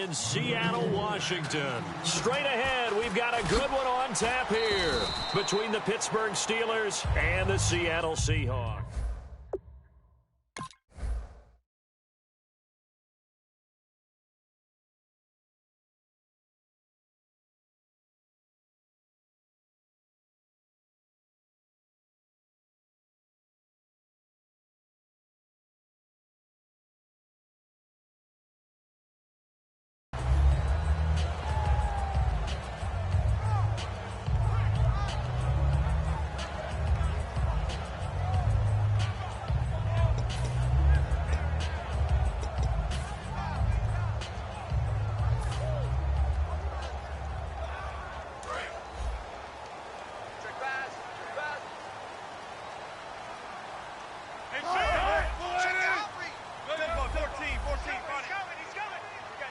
in Seattle, Washington. Straight ahead, we've got a good one on tap here between the Pittsburgh Steelers and the Seattle Seahawks.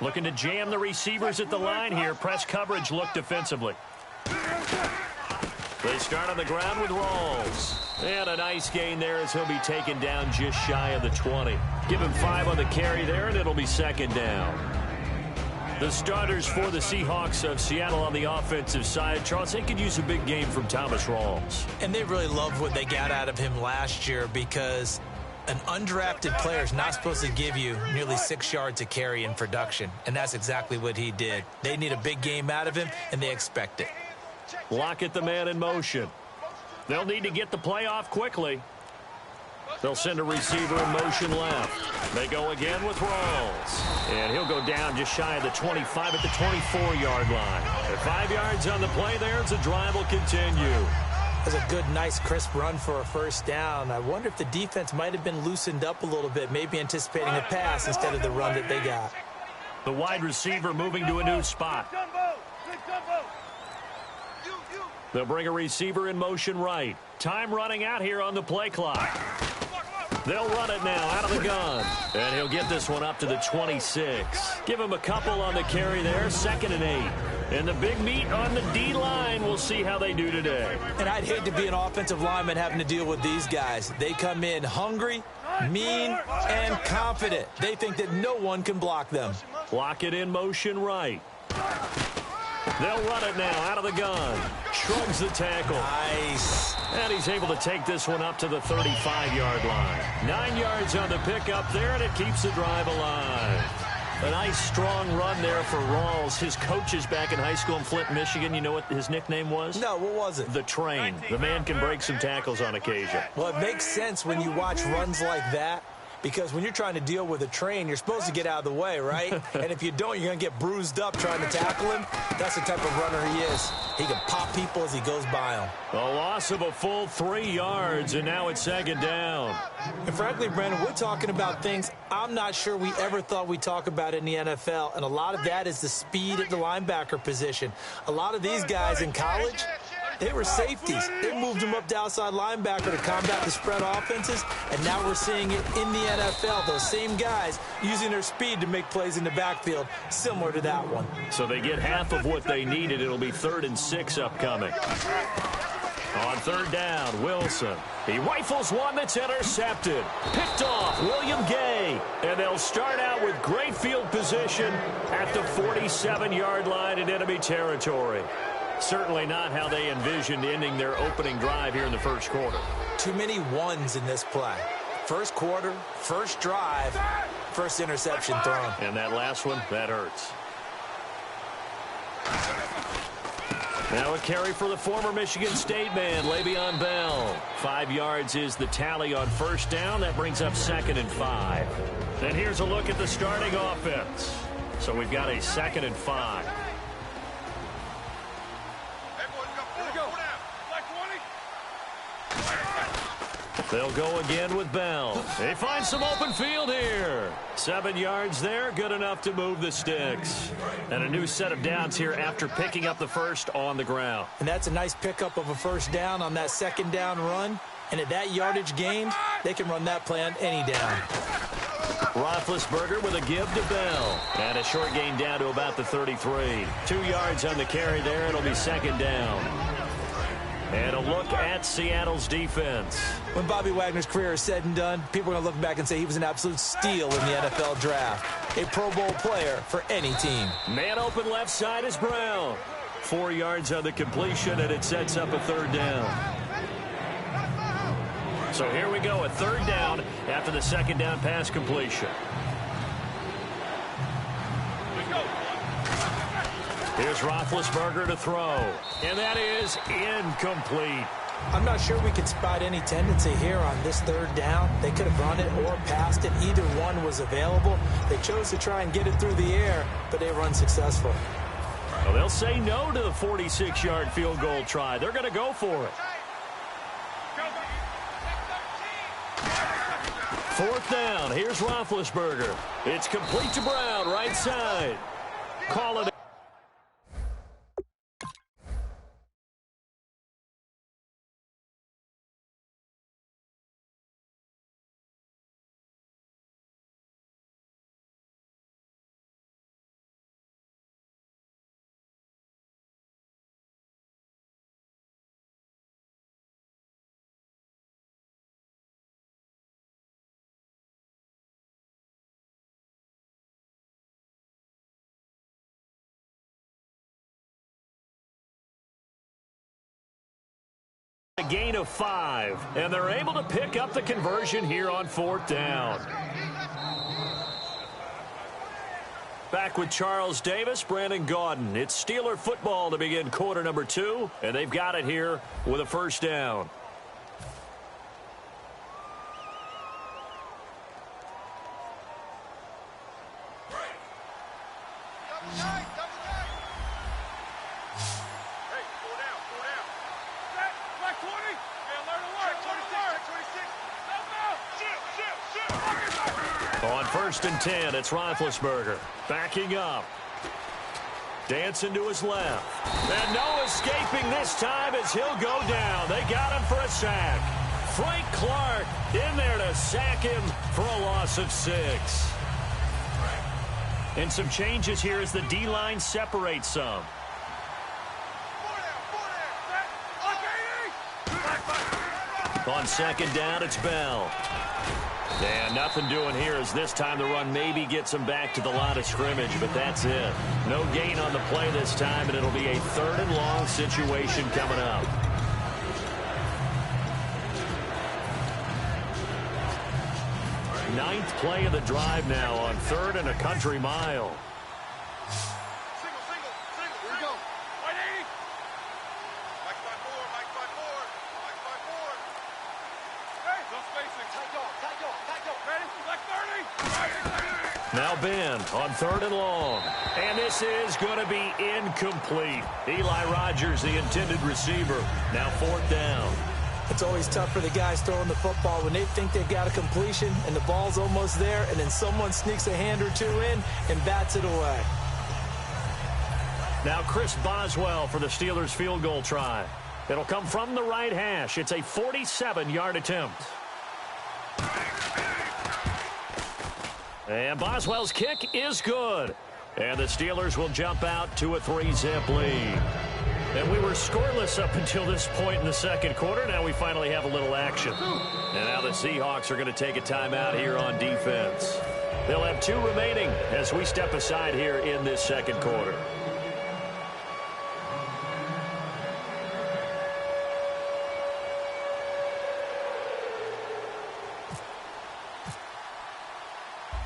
Looking to jam the receivers at the line here. Press coverage look defensively. They start on the ground with Rawls. And a nice gain there as he'll be taken down just shy of the 20. Give him 5 on the carry there, and it'll be second down. The starters for the Seahawks of Seattle on the offensive side. Charles, they could use a big game from Thomas Rawls. And they really loved what they got out of him last year because an undrafted player is not supposed to give you nearly 6 yards a carry in production, and that's exactly what he did. They need a big game out of him, and they expect it. Lockett the man in motion. They'll need to get the play off quickly. They'll send a receiver in motion left. They go again with Rawls. And he'll go down just shy of the 25 at the 24-yard line. At 5 yards on the play there, as the drive will continue. That's a good, nice, crisp run for a first down. I wonder if the defense might have been loosened up a little bit, maybe anticipating a pass instead of the run that they got. The wide receiver moving to a new spot. They'll bring a receiver in motion right. Time running out here on the play clock. They'll run it now out of the gun. And he'll get this one up to the 26. Give him a couple on the carry there. 2nd and 8. And the big meat on the D-line. We'll see how they do today. And I'd hate to be an offensive lineman having to deal with these guys. They come in hungry, mean, and confident. They think that no one can block them. Lock it in motion right. They'll run it now out of the gun. Shrugs the tackle. Nice. And he's able to take this one up to the 35-yard line. 9 yards on the pickup there, and it keeps the drive alive. A nice, strong run there for Rawls. His coaches back in high school in Flint, Michigan, you know what his nickname was? No, what was it? The Train. The man can break some tackles on occasion. Well, it makes sense when you watch runs like that. Because when you're trying to deal with a train, you're supposed to get out of the way, right? And if you don't, you're going to get bruised up trying to tackle him. That's the type of runner he is. He can pop people as he goes by them. A loss of a full 3 yards, and now it's 2nd down. And frankly, Brandon, we're talking about things I'm not sure we ever thought we'd talk about in the NFL. And a lot of that is the speed at the linebacker position. A lot of these guys in college, they were safeties. They moved them up to outside linebacker to combat the spread offenses, and now we're seeing it in the NFL. Those same guys using their speed to make plays in the backfield, similar to that one. So they get half of what they needed. It'll be 3rd and 6 upcoming. On 3rd down, Wilson. He rifles one that's intercepted. Picked off, William Gay. And they'll start out with great field position at the 47-yard line in enemy territory. Certainly not how they envisioned ending their opening drive here in the first quarter. Too many ones in this play. First quarter, first drive, first interception thrown. And that last one, that hurts. Now a carry for the former Michigan State man, Le'Veon Bell. 5 yards is the tally on first down. That brings up 2nd and 5. And here's a look at the starting offense. So we've got a 2nd and 5. They'll go again with Bell. They find some open field here. 7 yards there, good enough to move the sticks. And a new set of downs here after picking up the first on the ground. And that's a nice pickup of a first down on that 2nd down run. And at that yardage gain, they can run that play on any down. Roethlisberger with a give to Bell. And a short gain down to about the 33. 2 yards on the carry there. It'll be 2nd down. And a look at Seattle's defense. When Bobby Wagner's career is said and done, people are going to look back and say he was an absolute steal in the NFL draft. A Pro Bowl player for any team. Man open left side is Brown. 4 yards on the completion, and it sets up a third down. So here we go, a third down after the second down pass completion. Here's Roethlisberger to throw, and that is incomplete. I'm not sure we could spot any tendency here on this third down. They could have run it or passed it. Either one was available. They chose to try and get it through the air, but they were unsuccessful. Well, they'll say no to the 46-yard field goal try. They're going to go for it. Fourth down. Here's Roethlisberger. It's complete to Brown, right side. Call it. A gain of 5, and they're able to pick up the conversion here on fourth down. Back with Charles Davis, Brandon Gaudin. It's Steeler football to begin quarter number 2, and they've got it here with a first down. On 1st and 10, it's Roethlisberger. Backing up. Dancing to his left. And no escaping this time as he'll go down. They got him for a sack. Frank Clark in there to sack him for a loss of 6. And some changes here as the D-line separates some. On second down, it's Bell. And nothing doing here as this time the run maybe gets him back to the line of scrimmage, but that's it. No gain on the play this time, and it'll be a 3rd and long situation coming up. Ninth play of the drive now on 3rd and a country mile. Now Ben on 3rd and long. And this is going to be incomplete. Eli Rogers, the intended receiver. Now 4th down. It's always tough for the guys throwing the football when they think they've got a completion and the ball's almost there, and then someone sneaks a hand or two in and bats it away. Now Chris Boswell for the Steelers field goal try. It'll come from the right hash. It's a 47-yard attempt. And Boswell's kick is good. And the Steelers will jump out to a 3-zip lead. And we were scoreless up until this point in the second quarter. Now we finally have a little action. And now the Seahawks are going to take a timeout here on defense. They'll have 2 remaining as we step aside here in this second quarter.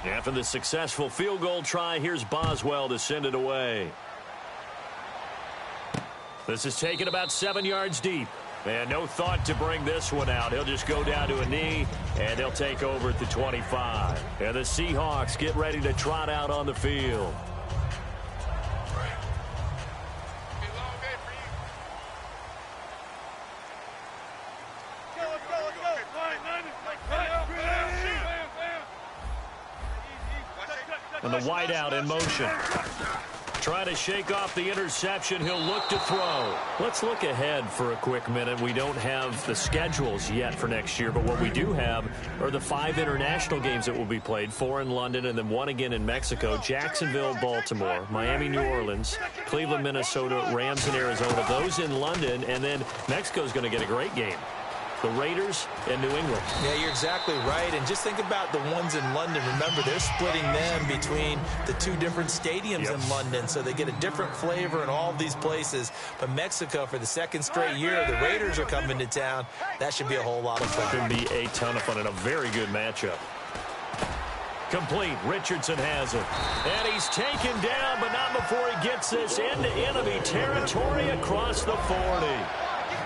After the successful field goal try, here's Boswell to send it away. This is taken about 7 yards deep. And no thought to bring this one out. He'll just go down to a knee, and they'll take over at the 25. And the Seahawks get ready to trot out on the field. And the wideout in motion. Try to shake off the interception. He'll look to throw. Let's look ahead for a quick minute. We don't have the schedules yet for next year, but what we do have are the 5 international games that will be played, 4 in London and then 1 again in Mexico, Jacksonville, Baltimore, Miami, New Orleans, Cleveland, Minnesota, Rams, and Arizona. Those in London, and then Mexico's going to get a great game. The Raiders and New England. Yeah, you're exactly right. And just think about the ones in London. Remember, they're splitting them between the 2 different stadiums in London, so they get a different flavor in all of these places. But Mexico, for the 2nd straight year, the Raiders are coming to town. That should be a whole lot of fun. Could be a ton of fun and a very good matchup. Complete. Richardson has it. And he's taken down, but not before he gets this into enemy territory across the 40.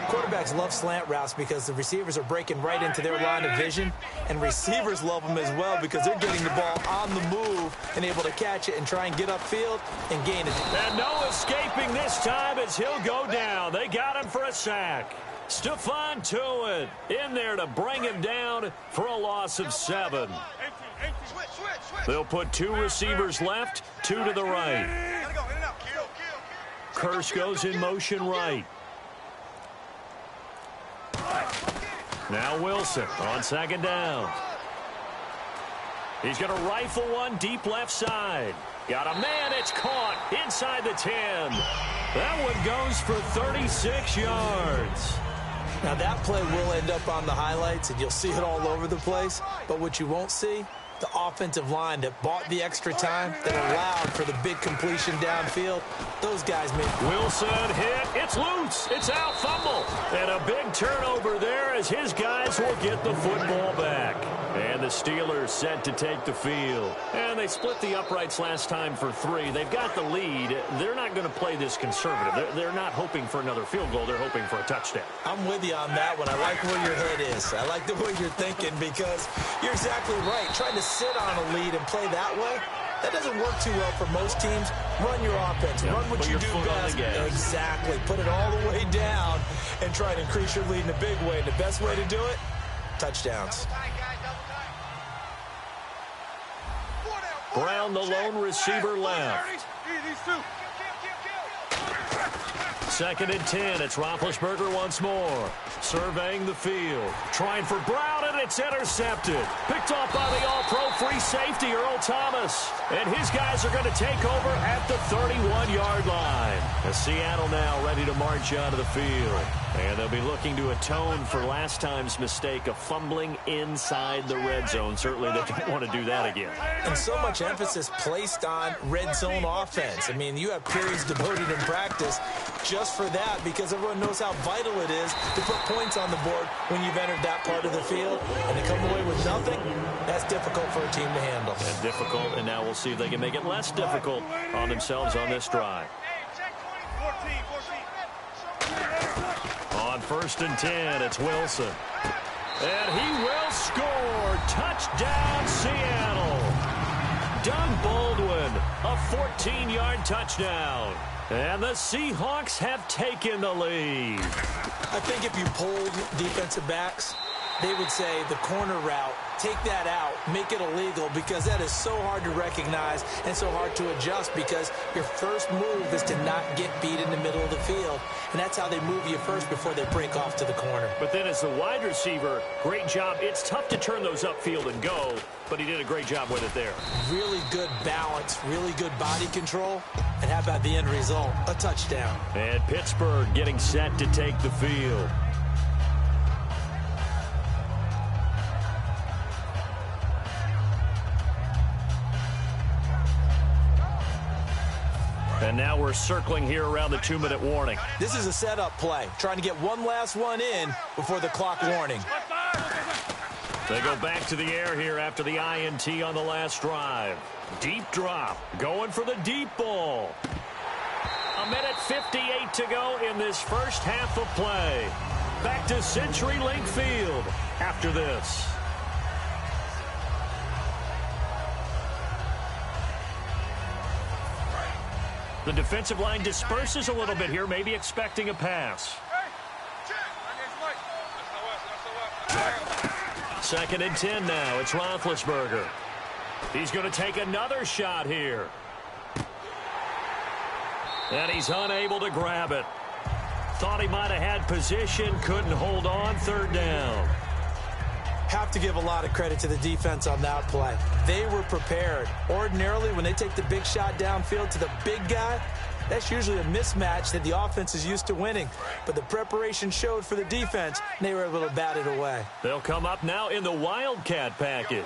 Quarterbacks love slant routes because the receivers are breaking right into their line of vision, and receivers love them as well because they're getting the ball on the move and able to catch it and try and get upfield and gain it. And no escaping this time as he'll go down. They got him for a sack. Stephon Tuitt in there to bring him down for a loss of 7. They'll put 2 receivers left, 2 to the right. Curse goes in motion right. Now Wilson on 2nd down. He's going to rifle one deep left side. Got a man. It's caught inside the 10. That one goes for 36 yards. Now that play will end up on the highlights, and you'll see it all over the place. But what you won't see, the offensive line that bought the extra time, that allowed for the big completion downfield. Those guys made. Wilson hit. It's loose. It's out. Fumble. And a big turnover there as his guys will get the football back. And the Steelers set to take the field. And they split the uprights last time for 3. They've got the lead. They're not going to play this conservative. They're not hoping for another field goal. They're hoping for a touchdown. I'm with you on that one. I like where your head is. I like the way you're thinking because you're exactly right. Trying to sit on a lead and play that way, that doesn't work too well for most teams. Run your offense. Run what you do best. Exactly. Put it all the way down and try to increase your lead in a big way. And the best way to do it, touchdowns. Brown, the lone receiver left. 2nd and 10. It's Roethlisberger once more. Surveying the field. Trying for Brown, and it's intercepted. Picked off by the all-pro free safety, Earl Thomas. And his guys are going to take over at the 31-yard line. As Seattle now ready to march out of the field. And they'll be looking to atone for last time's mistake of fumbling inside the red zone. Certainly they don't want to do that again. And so much emphasis placed on red zone offense. I mean, you have periods devoted in practice just for that because everyone knows how vital it is to put points on the board when you've entered that part of the field. And to come away with nothing, that's difficult for a team to handle. And difficult, and now we'll see if they can make it less difficult on themselves on this drive. On 1st and 10, it's Wilson. And he will score. Touchdown, Seattle. Doug Baldwin, a 14-yard touchdown. And the Seahawks have taken the lead. I think if you polled defensive backs, they would say the corner route, take that out, make it illegal, because that is so hard to recognize and so hard to adjust because your first move is to not get beat in the middle of the field. And that's how they move you first before they break off to the corner. But then as the wide receiver, great job. It's tough to turn those upfield and go, but he did a great job with it there. Really good balance, really good body control. And how about the end result? A touchdown. And Pittsburgh getting set to take the field. And now we're circling here around the 2-minute warning. This is a setup play, trying to get one last one in before the clock warning. They go back to the air here after the INT on the last drive. Deep drop, going for the deep ball. 1:58 to go in this first half of play. Back to CenturyLink Field after this. The defensive line disperses a little bit here, maybe expecting a pass. 2nd and 10 now. It's Roethlisberger. He's going to take another shot here. And he's unable to grab it. Thought he might have had position, couldn't hold on. Third down. Have to give a lot of credit to the defense on that play. They were prepared. Ordinarily, when they take the big shot downfield to the big guy, that's usually a mismatch that the offense is used to winning. But the preparation showed for the defense, and they were able to bat it away. They'll come up now in the Wildcat package.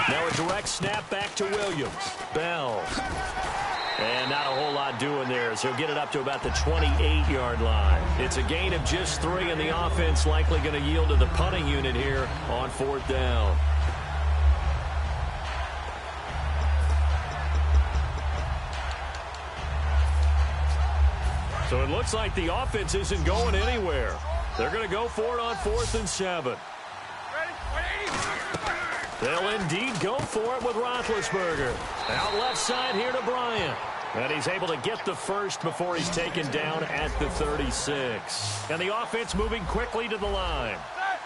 Now a direct snap back to Williams. Bell. And not a whole lot doing there, so he'll get it up to about the 28-yard line. It's a gain of just 3, and the offense likely going to yield to the punting unit here on 4th down. So it looks like the offense isn't going anywhere. They're going to go for it on 4th and 7. They'll indeed go for it with Roethlisberger. Out left side here to Bryant. And he's able to get the first before he's taken down at the 36. And the offense moving quickly to the line.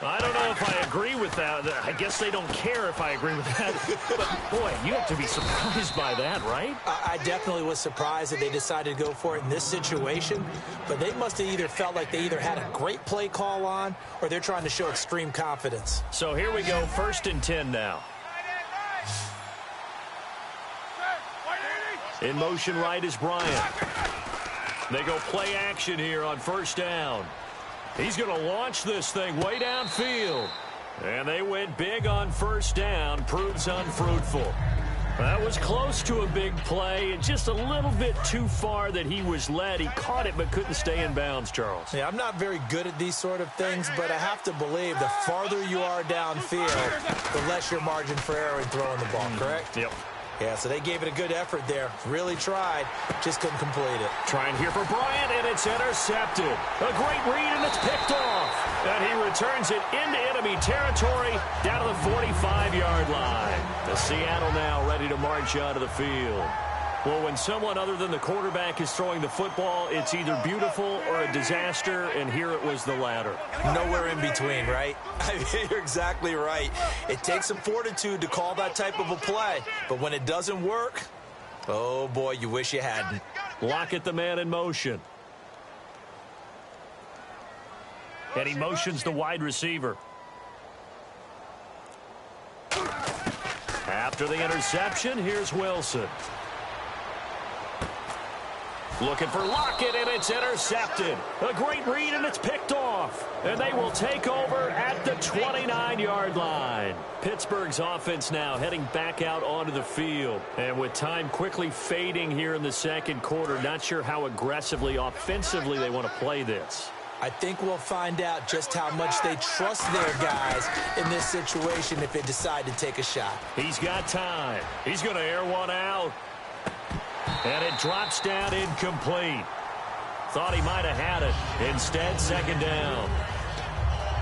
I don't know if I agree with that. I guess they don't care if I agree with that. But, boy, you have to be surprised by that, right? I definitely was surprised that they decided to go for it in this situation. But they must have either felt like they either had a great play call on or they're trying to show extreme confidence. So here we go, 1st and 10 now. In motion right is Bryant. They go play action here on 1st down. He's going to launch this thing way downfield. And they went big on 1st down. Proves unfruitful. That was close to a big play and just a little bit too far that he was led. He caught it but couldn't stay in bounds, Charles. Yeah, I'm not very good at these sort of things, but I have to believe the farther you are downfield, the less your margin for error in throwing the ball, correct? Yep. Yeah, so they gave it a good effort there. Really tried, just couldn't complete it. Trying here for Bryant, and it's intercepted. A great read, and it's picked off. And he returns it into enemy territory down to the 45-yard line. The Seattle now ready to march out of the field. Well, when someone other than the quarterback is throwing the football, it's either beautiful or a disaster, and here it was the latter. Nowhere in between, right? I mean, you're exactly right. It takes some fortitude to call that type of a play, but when it doesn't work, oh, boy, you wish you hadn't. Lockett, the man in motion. And he motions the wide receiver. After the interception, here's Wilson. Looking for Lockett, and it's intercepted. A great read, and it's picked off. And they will take over at the 29-yard line. Pittsburgh's offense now heading back out onto the field. And with time quickly fading here in the second quarter, not sure how aggressively, offensively they want to play this. I think we'll find out just how much they trust their guys in this situation if they decide to take a shot. He's got time. He's going to air one out. And it drops down incomplete. Thought he might have had it. Instead, 2nd down.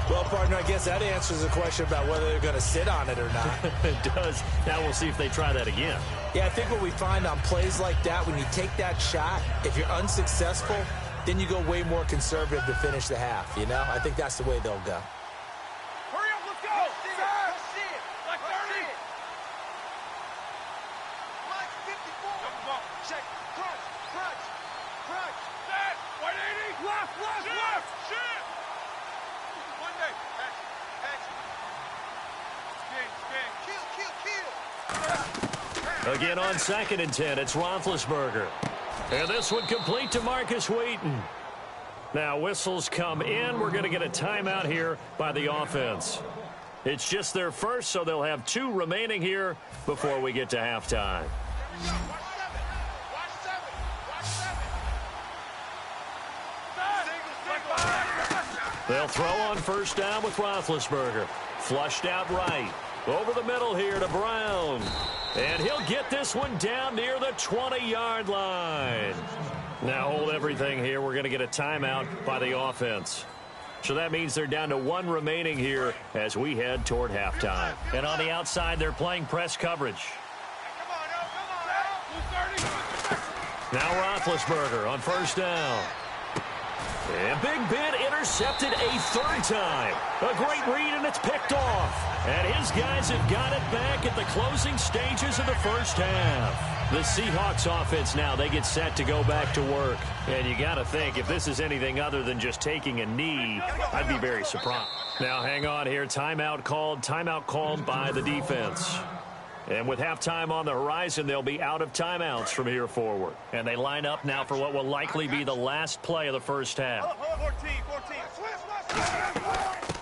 Well, partner, I guess that answers the question about whether they're going to sit on it or not. It does. Now we'll see if they try that again. Yeah, I think what we find on plays like that, when you take that shot, if you're unsuccessful, then you go way more conservative to finish the half, you know? I think that's the way they'll go. Hurry up, let's go! Like 30! Like 54! Check, crunch! Set! 180! Left! Shit! One day! Spin! Kill! Again on 2nd and 10, it's Roethlisberger. And this one complete to Marcus Wheaton. Now whistles come in. We're going to get a timeout here by the offense. It's just their first, so they'll have 2 remaining here before we get to halftime. They'll throw on 1st down with Roethlisberger. Flushed out right. Over the middle here to Brown. And he'll get this one down near the 20-yard line. Now hold everything here. We're going to get a timeout by the offense. So that means they're down to 1 remaining here as we head toward halftime. And on the outside, they're playing press coverage. Now Roethlisberger on 1st down. And Big Ben intercepted a 3rd time. A great read, and it's picked off. And his guys have got it back at the closing stages of the 1st half. The Seahawks offense now, they get set to go back to work. And you got to think, if this is anything other than just taking a knee, I'd be very surprised. Now, hang on here. Timeout called by the defense. And with halftime on the horizon, they'll be out of timeouts from here forward. And they line up now for what will likely be the last play of the first half. 14.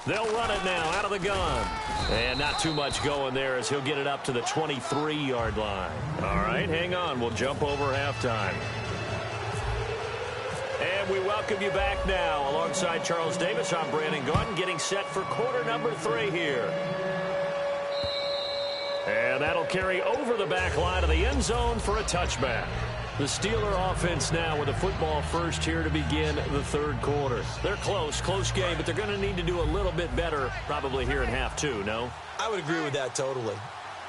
They'll run it now out of the gun. And not too much going there as he'll get it up to the 23-yard line. All right, hang on. We'll jump over halftime. And we welcome you back now. Alongside Charles Davis, I'm Brandon Gaudin, getting set for quarter number 3 here. And that'll carry over the back line of the end zone for a touchback. The Steeler offense now with a football first here to begin the third quarter. They're close game, but they're going to need to do a little bit better probably here in half 2, no? I would agree with that totally.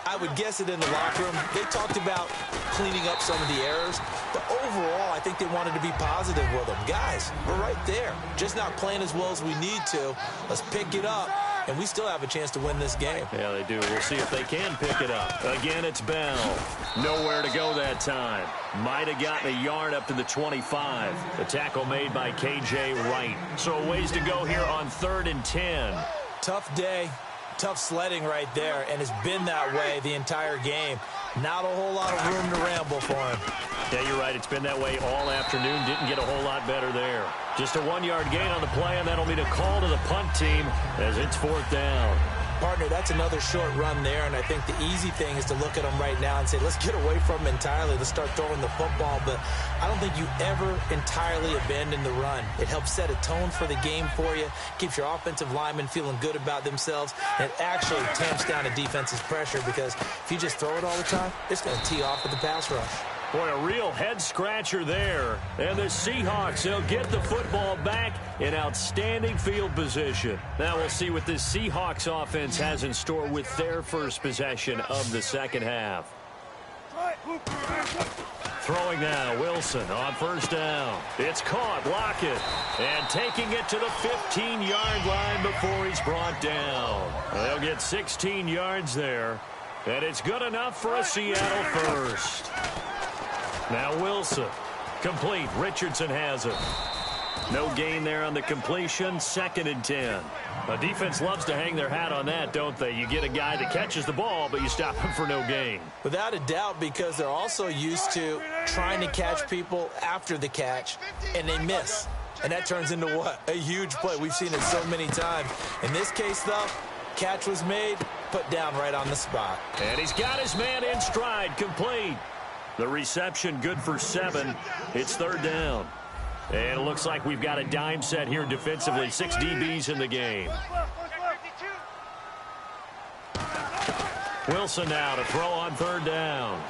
I would guess it in the locker room. They talked about cleaning up some of the errors, but overall, I think they wanted to be positive with them. Guys, we're right there. Just not playing as well as we need to. Let's pick it up, and we still have a chance to win this game. Yeah, they do. We'll see if they can pick it up. Again, it's Bell. Nowhere to go that time. Might have gotten a yard up to the 25. The tackle made by K.J. Wright. So a ways to go here on 3rd and 10. Tough day. Tough sledding right there, and it's been that way the entire game. Not a whole lot of room to ramble for him. Yeah, you're right. It's been that way all afternoon. Didn't get a whole lot better there. Just a 1-yard gain on the play, and that'll mean a call to the punt team as it's 4th down. Partner, that's another short run there, and I think the easy thing is to look at them right now and say, let's get away from them entirely. Let's start throwing the football, but I don't think you ever entirely abandon the run. It helps set a tone for the game for you, keeps your offensive linemen feeling good about themselves, and it actually tamps down a defense's pressure because if you just throw it all the time, it's going to tee off with the pass rush. Boy, a real head-scratcher there. And the Seahawks, they'll get the football back in outstanding field position. Now we'll see what this Seahawks offense has in store with their first possession of the second half. Throwing now, Wilson on 1st down. It's caught, Lockett, and taking it to the 15-yard line before he's brought down. They'll get 16 yards there, and it's good enough for a Seattle first. Now Wilson, complete. Richardson has it. No gain there on the completion. 2nd and 10. A defense loves to hang their hat on that, don't they? You get a guy that catches the ball, but you stop him for no gain. Without a doubt, because they're also used to trying to catch people after the catch, and they miss. And that turns into what? A huge play. We've seen it so many times. In this case, though, catch was made, put down right on the spot. And he's got his man in stride, complete. The reception good for 7. It's 3rd down. And it looks like we've got a dime set here defensively. 6 DBs in the game. Wilson now to throw on 3rd down.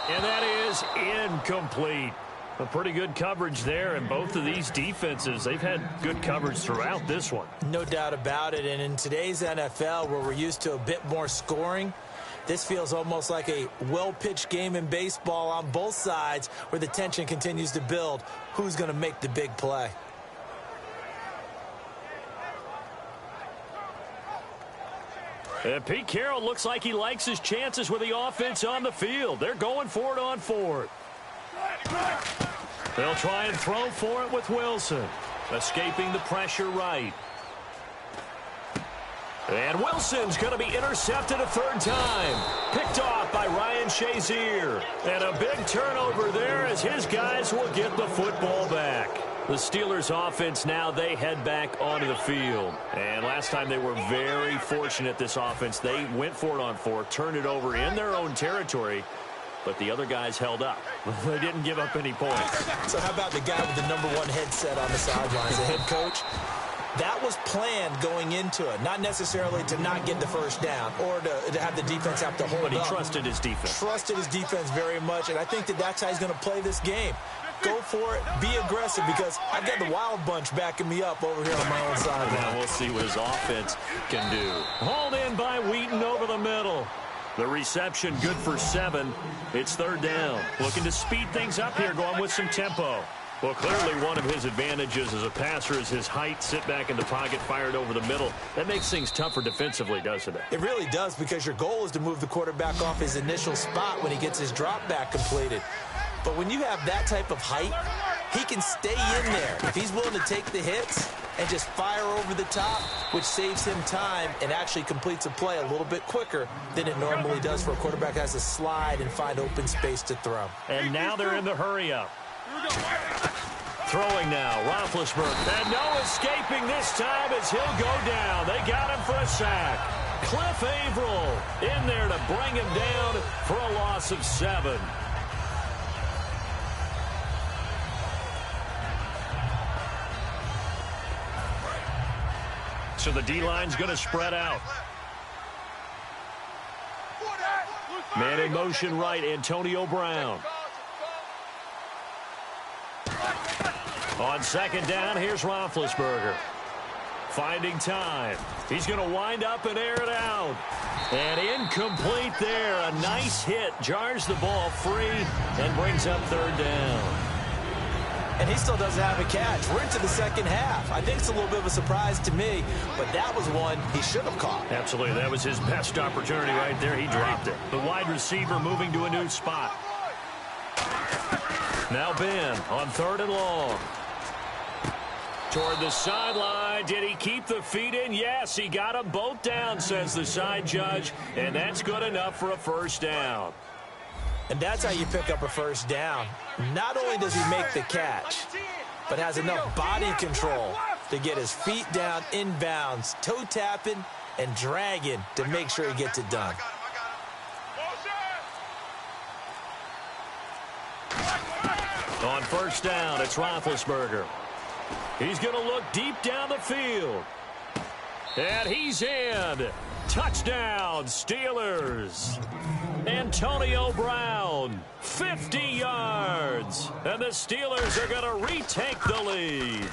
And that is incomplete. A pretty good coverage there, and both of these defenses, they've had good coverage throughout this one. No doubt about it, and in today's NFL, where we're used to a bit more scoring, this feels almost like a well-pitched game in baseball on both sides where the tension continues to build. Who's going to make the big play? Pete Carroll looks like he likes his chances with the offense on the field. They're going for it on 4th. They'll try and throw for it with Wilson. Escaping the pressure right. And Wilson's going to be intercepted a 3rd time. Picked off by Ryan Shazier. And a big turnover there as his guys will get the football back. The Steelers offense now, they head back onto the field. And last time they were very fortunate, this offense. They went for it on 4th, turned it over in their own territory, but the other guys held up. They didn't give up any points. So how about the guy with the #1 headset on the sidelines, the head coach? That was planned going into it, not necessarily to not get the first down or to have the defense have to hold up. But he trusted his defense. Trusted his defense very much, and I think that's how he's going to play this game. Go for it, be aggressive, because I've got the wild bunch backing me up over here on my own side. Now we'll see what his offense can do. Hauled in by Wheaton over the middle. The reception good for 7. It's 3rd down. Looking to speed things up here, going with some tempo. Well, clearly one of his advantages as a passer is his height. Sit back in the pocket, fired over the middle. That makes things tougher defensively, doesn't it? It really does, because your goal is to move the quarterback off his initial spot when he gets his drop back completed. But when you have that type of height, he can stay in there if he's willing to take the hits and just fire over the top, which saves him time and actually completes a play a little bit quicker than it normally does for a quarterback that has to slide and find open space to throw. And now they're in the hurry-up. Throwing now, Roethlisberger. And no escaping this time as he'll go down. They got him for a sack. Cliff Averill in there to bring him down for a loss of 7. So the D-line's going to spread out. Man in motion right, Antonio Brown. On second down, here's Roethlisberger. Finding time. He's going to wind up and air it out. And incomplete there. A nice hit. Jars the ball free and brings up third down. And he still doesn't have a catch. We're into the second half. I think it's a little bit of a surprise to me, but that was one he should have caught. Absolutely. That was his best opportunity right there. He dropped it. The wide receiver moving to a new spot. Now Ben on third and long. Toward the sideline. Did he keep the feet in? Yes, he got them both down, says the side judge, and that's good enough for a first down. And that's how you pick up a first down. Not only does he make the catch, but has enough body control to get his feet down inbounds, toe tapping and dragging to make sure he gets it done. On first down, it's Roethlisberger. He's going to look deep down the field. And he's in. Touchdown, Steelers. Antonio Brown, 50 yards. And the Steelers are going to retake the lead.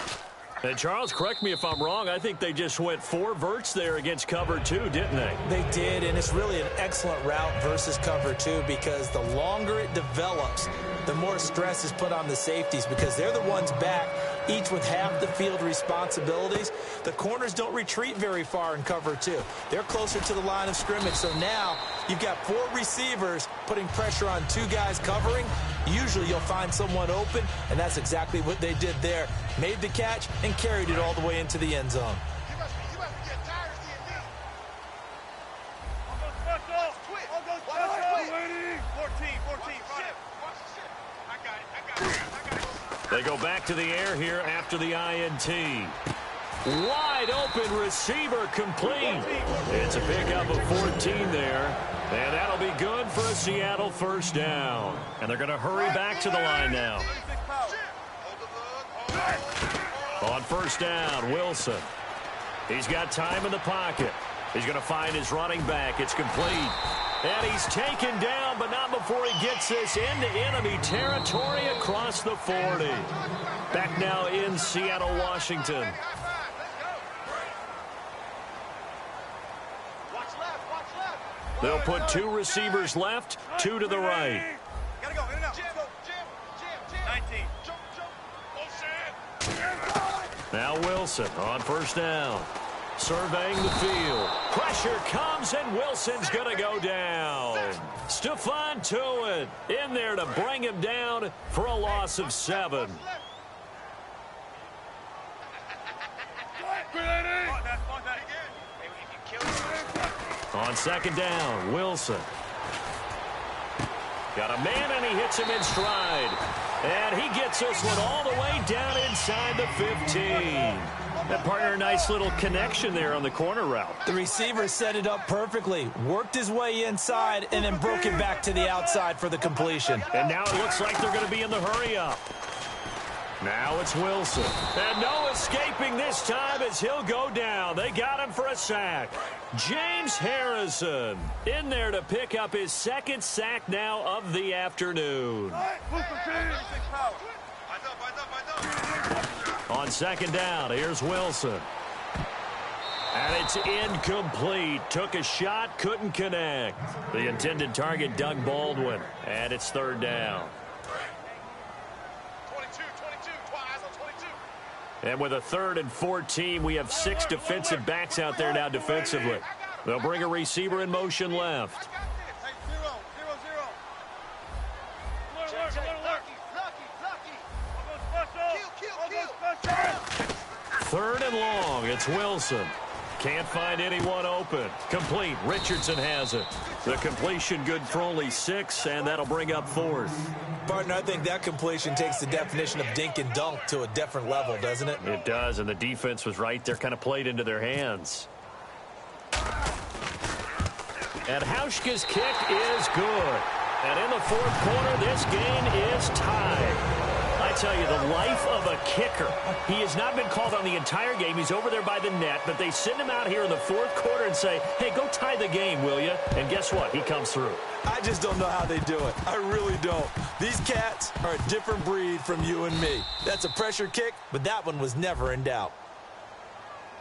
And Charles, correct me if I'm wrong, I think they just went 4 verts there against cover 2, didn't they? They did, and it's really an excellent route versus cover 2, because the longer it develops, the more stress is put on the safeties, because they're the ones back, each with half the field responsibilities. The corners don't retreat very far in cover 2. They're closer to the line of scrimmage. So now you've got 4 receivers putting pressure on 2 guys covering. Usually you'll find someone open, and that's exactly what they did there. Made the catch and carried it all the way into the end zone. They go back to the air here after the INT. Wide open receiver complete. It's a pickup of 14 there. And that'll be good for a Seattle first down. And they're going to hurry back to the line now. On first down, Wilson. He's got time in the pocket. He's going to find his running back. It's complete. And he's taken down, but not before he gets this into enemy territory across the 40. Back now in Seattle, Washington. They'll put 2 receivers left, 2 to the right. Gotta go, in and out. Jim. 19. Now Wilson on first down. Surveying the field. Pressure comes, and Wilson's going to go down. Stephon Tuitt in there to bring him down for a loss of 7. On second down, Wilson. Got a man, and he hits him in stride. And he gets this one all the way down inside the 15. That partner, a nice little connection there on the corner route. The receiver set it up perfectly, worked his way inside, and then broke it back to the outside for the completion. And now it looks like they're going to be in the hurry-up. Now it's Wilson. And no escaping this time as he'll go down. They got him for a sack. James Harrison in there to pick up his 2nd sack now of the afternoon. On second down, here's Wilson. And it's incomplete. Took a shot, couldn't connect. The intended target, Doug Baldwin. And it's third down. 22. And with a 3rd and 14, we have 6 defensive backs out there now defensively. They'll bring a receiver in motion left. 3rd and long. It's Wilson. Can't find anyone open. Complete. Richardson has it. The completion good for only 6, and that'll bring up 4th. Partner, I think that completion takes the definition of dink and dunk to a different level, doesn't it? It does, and the defense was right there, kind of played into their hands. And Hauschka's kick is good. And in the 4th quarter, this game is tied. I tell you, the life of a kicker. He has not been called on the entire game. He's over there by the net, but they send him out here in the 4th quarter and say, hey, go tie the game, will you? And guess what? He comes through. I just don't know how they do it. I really don't. These cats are a different breed from you and me. That's a pressure kick, but that one was never in doubt.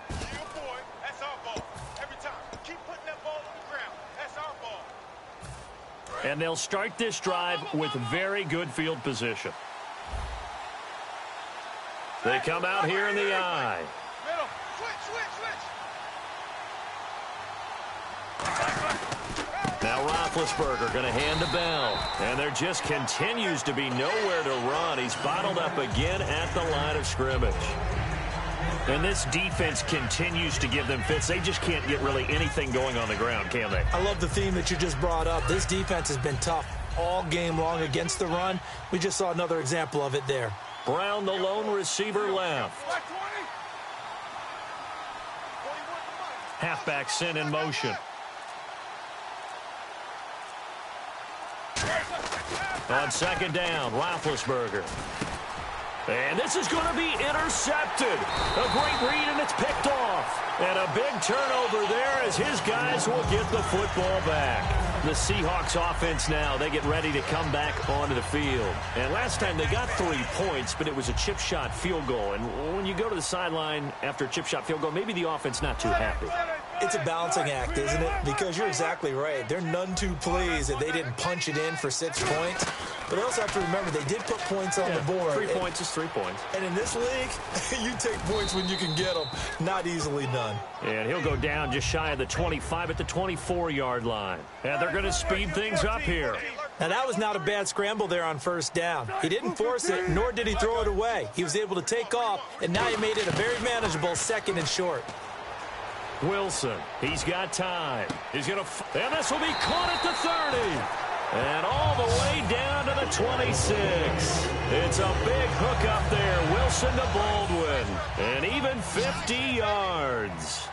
That's our ball. Every time. Keep putting that ball on the ground. That's our ball. And they'll start this drive with very good field position. They come out here in the eye. Middle. Switch. Now Roethlisberger going to hand to Bell. And there just continues to be nowhere to run. He's bottled up again at the line of scrimmage. And this defense continues to give them fits. They just can't get really anything going on the ground, can they? I love the theme that you just brought up. This defense has been tough all game long against the run. We just saw another example of it there. Brown, the lone receiver, left. Halfback sent in motion. On 2nd down, Roethlisberger. And this is going to be intercepted. A great read, and it's picked off. And a big turnover there as his guys will get the football back. The Seahawks offense now, they get ready to come back onto the field. And last time they got 3 points, but it was a chip shot field goal. And when you go to the sideline after a chip shot field goal, maybe the offense not too happy. It's a balancing act, isn't it? Because you're exactly right. They're none too pleased that they didn't punch it in for 6 points. But they also have to remember they did put points on the board. 3 points is 3 points. And in this league, you take points when you can get them. Not easily done. And he'll go down just shy of the 25 at the 24-yard line. And they're going to speed things up here. Now, that was not a bad scramble there on 1st down. He didn't force it, nor did he throw it away. He was able to take off, and now he made it a very manageable 2nd and short. Wilson, he's got time. He's going to, and this will be caught at the 30. And all the way down to the 26. It's a big hook up there. Wilson to Baldwin. And even 50 yards.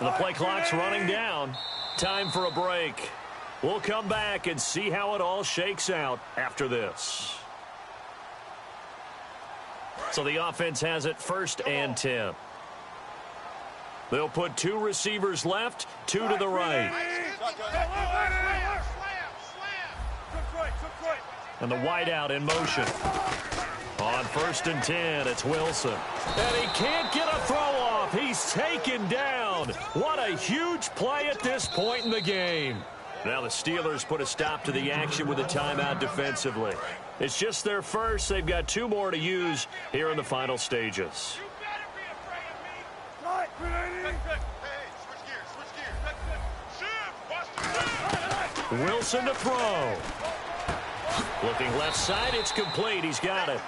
The play clock's running down. Time for a break. We'll come back and see how it all shakes out after this. So the offense has it 1st and 10. They'll put 2 receivers left, 2 to the right. And the wideout in motion. On 1st and 10, it's Wilson. And he can't get a throw off. He's taken down. What a huge play at this point in the game. Now the Steelers put a stop to the action with a timeout defensively. It's just their first. They've got 2 more to use here in the final stages. Wilson to throw. Looking left side, it's complete. He's got it.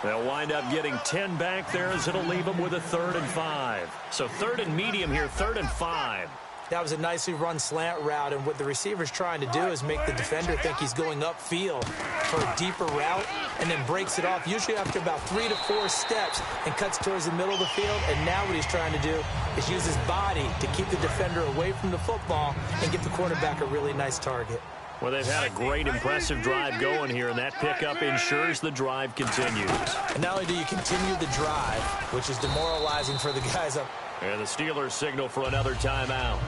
They'll wind up getting 10 back there as it'll leave them with a 3rd and 5. So 3rd and medium here, 3rd and 5. That was a nicely run slant route, and what the receiver's trying to do is make the defender think he's going upfield for a deeper route and then breaks it off, usually after about 3 to 4 steps, and cuts towards the middle of the field. And now what he's trying to do is use his body to keep the defender away from the football and give the quarterback a really nice target. Well, they've had a great, impressive drive going here, and that pickup ensures the drive continues. And not only do you continue the drive, which is demoralizing for the guys up. And the Steelers signal for another timeout.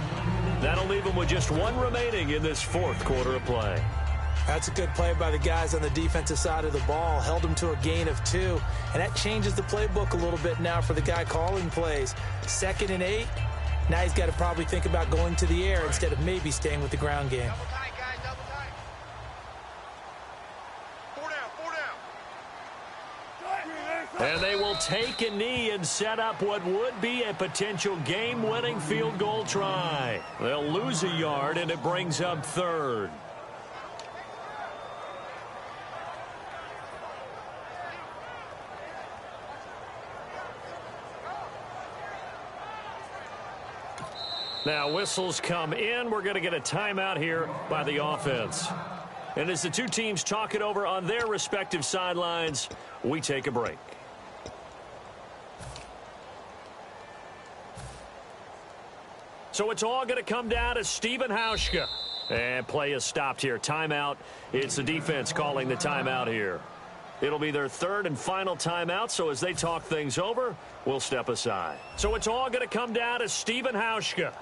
That'll leave them with just 1 remaining in this 4th quarter of play. That's a good play by the guys on the defensive side of the ball. Held them to a gain of 2. And that changes the playbook a little bit now for the guy calling plays. 2nd and 8. Now he's got to probably think about going to the air instead of maybe staying with the ground game. And they will take a knee and set up what would be a potential game-winning field goal try. They'll lose a yard, and it brings up third. Now whistles come in. We're going to get a timeout here by the offense. And as the two teams talk it over on their respective sidelines, we take a break. So it's all going to come down to Stephen Hauschka. And play is stopped here. Timeout. It's the defense calling the timeout here. It'll be their third and final timeout, so as they talk things over, we'll step aside. So it's all going to come down to Stephen Hauschka.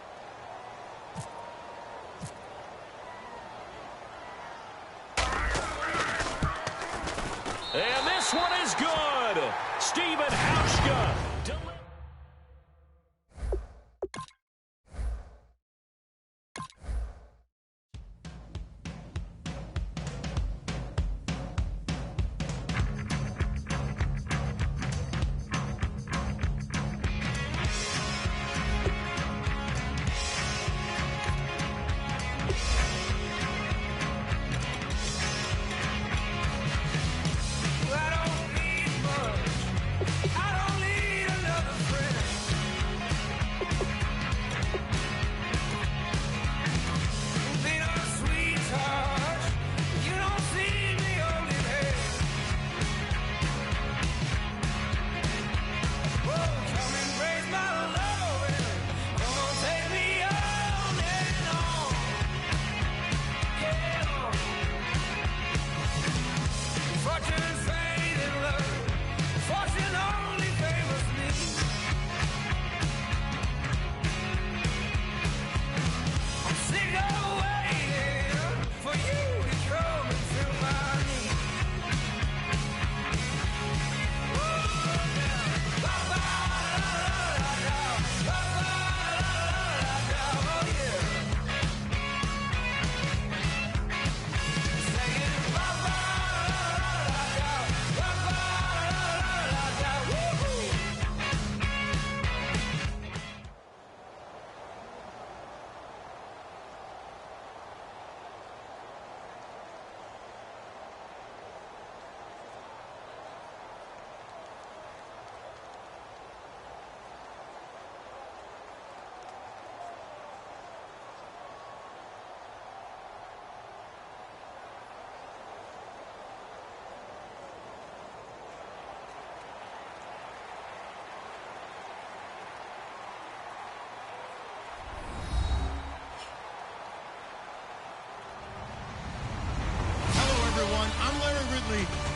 And this one is good. Stephen Hauschka.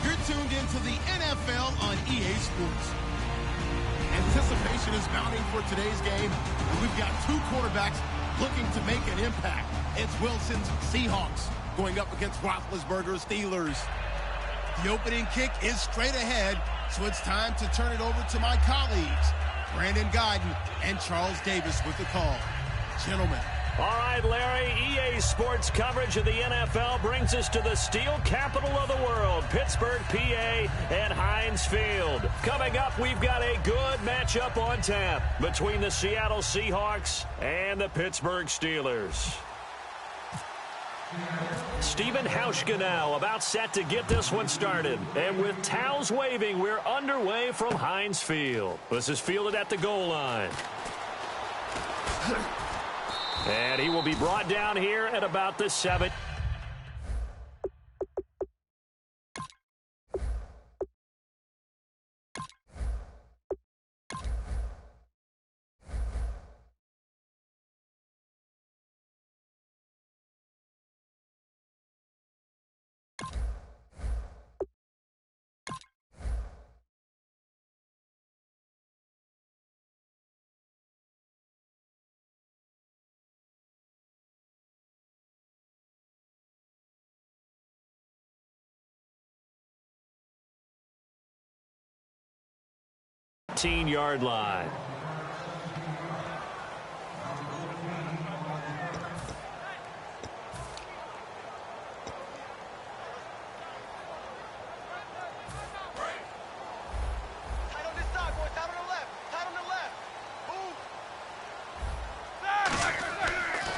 You're tuned into the NFL on EA Sports. Anticipation is mounting for today's game, and we've got two quarterbacks looking to make an impact. It's Wilson's Seahawks going up against Roethlisberger's Steelers. The opening kick is straight ahead, so it's time to turn it over to my colleagues, Brandon Guyton and Charles Davis with the call. Gentlemen. All right, Larry, EA Sports coverage of the NFL brings us to the steel capital of the world, Pittsburgh, PA, and Heinz Field. Coming up, we've got a good matchup on tap between the Seattle Seahawks and the Pittsburgh Steelers. Stephen Hauschka now about set to get this one started. And with towels waving, we're underway from Heinz Field. This is fielded at the goal line. And he will be brought down here at about the 7. Yard line.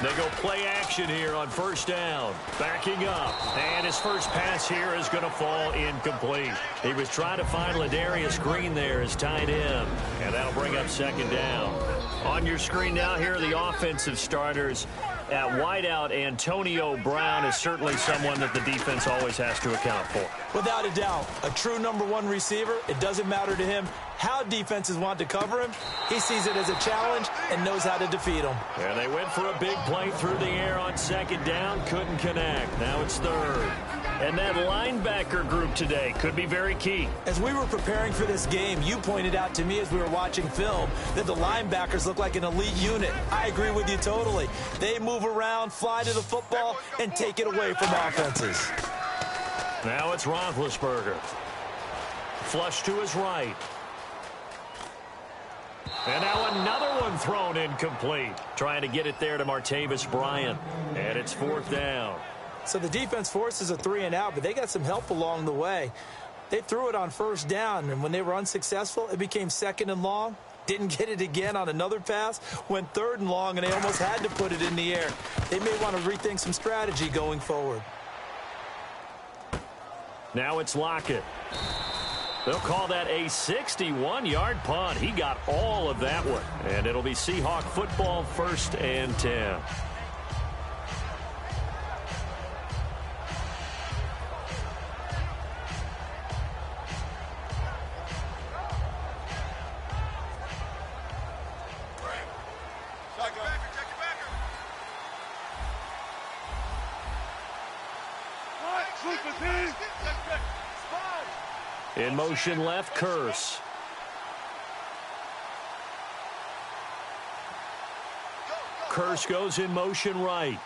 They go play action here on first down. Backing up. And his first pass here is going to fall incomplete. He was trying to find Ladarius Green there as tight end. And that'll bring up second down. On your screen now, here are the offensive starters. At wideout, Antonio Brown is certainly someone that the defense always has to account for. Without a doubt, a true number one receiver. It doesn't matter to him how defenses want to cover him. He sees it as a challenge and knows how to defeat them. And they went for a big play through the air on second down. Couldn't connect. Now it's third. And that linebacker group today could be very key. As we were preparing for this game, you pointed out to me as we were watching film that the linebackers look like an elite unit. I agree with you totally. They move around, fly to the football, and take it away from offenses. Now it's Roethlisberger. Flush to his right. And now another one thrown incomplete. Trying to get it there to Martavis Bryant. And it's fourth down. So the defense forces a 3-and-out, but they got some help along the way. They threw it on first down, and when they were unsuccessful, it became second and long. Didn't get it again on another pass. Went third and long, and they almost had to put it in the air. They may want to rethink some strategy going forward. Now it's Lockett. They'll call that a 61-yard punt. He got all of that one. And it'll be Seahawk football, 1st and 10. In motion left, Curse. Curse goes in motion right.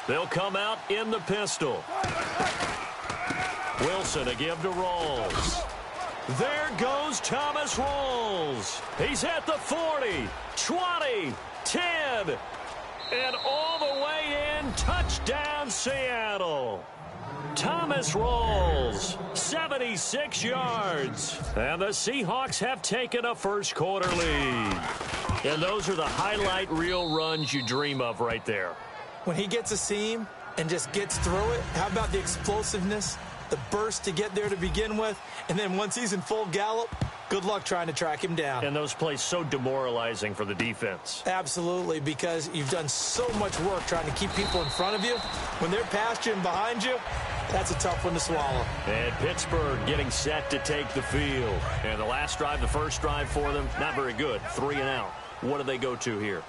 They'll come out in the pistol. Wilson a give to Rawls. There goes Thomas Rawls. He's at the 40, 20, 10, and all the way in. Touchdown, Seattle. Thomas Rawls, 76 yards. And the Seahawks have taken a first quarter lead. And those are the highlight reel runs you dream of right there. When he gets a seam and just gets through it, how about the explosiveness, the burst to get there to begin with, and then once he's in full gallop, good luck trying to track him down. And those plays so demoralizing for the defense. Absolutely, because you've done so much work trying to keep people in front of you. When they're past you and behind you, that's a tough one to swallow. And Pittsburgh getting set to take the field. And the last drive, the first drive for them, not very good. 3-and-out. What do they go to here?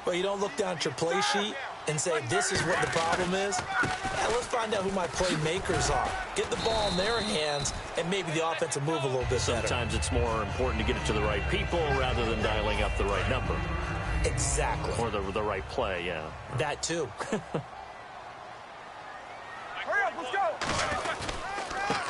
Well, you don't look down at your play sheet and say, this is what the problem is. Yeah, let's find out who my playmakers are. Get the ball in their hands, and maybe the offense will move a little bit better. Sometimes it's more important to get it to the right people rather than dialing up the right number. Exactly. Or the right play, yeah. That too. Hurry up, let's go.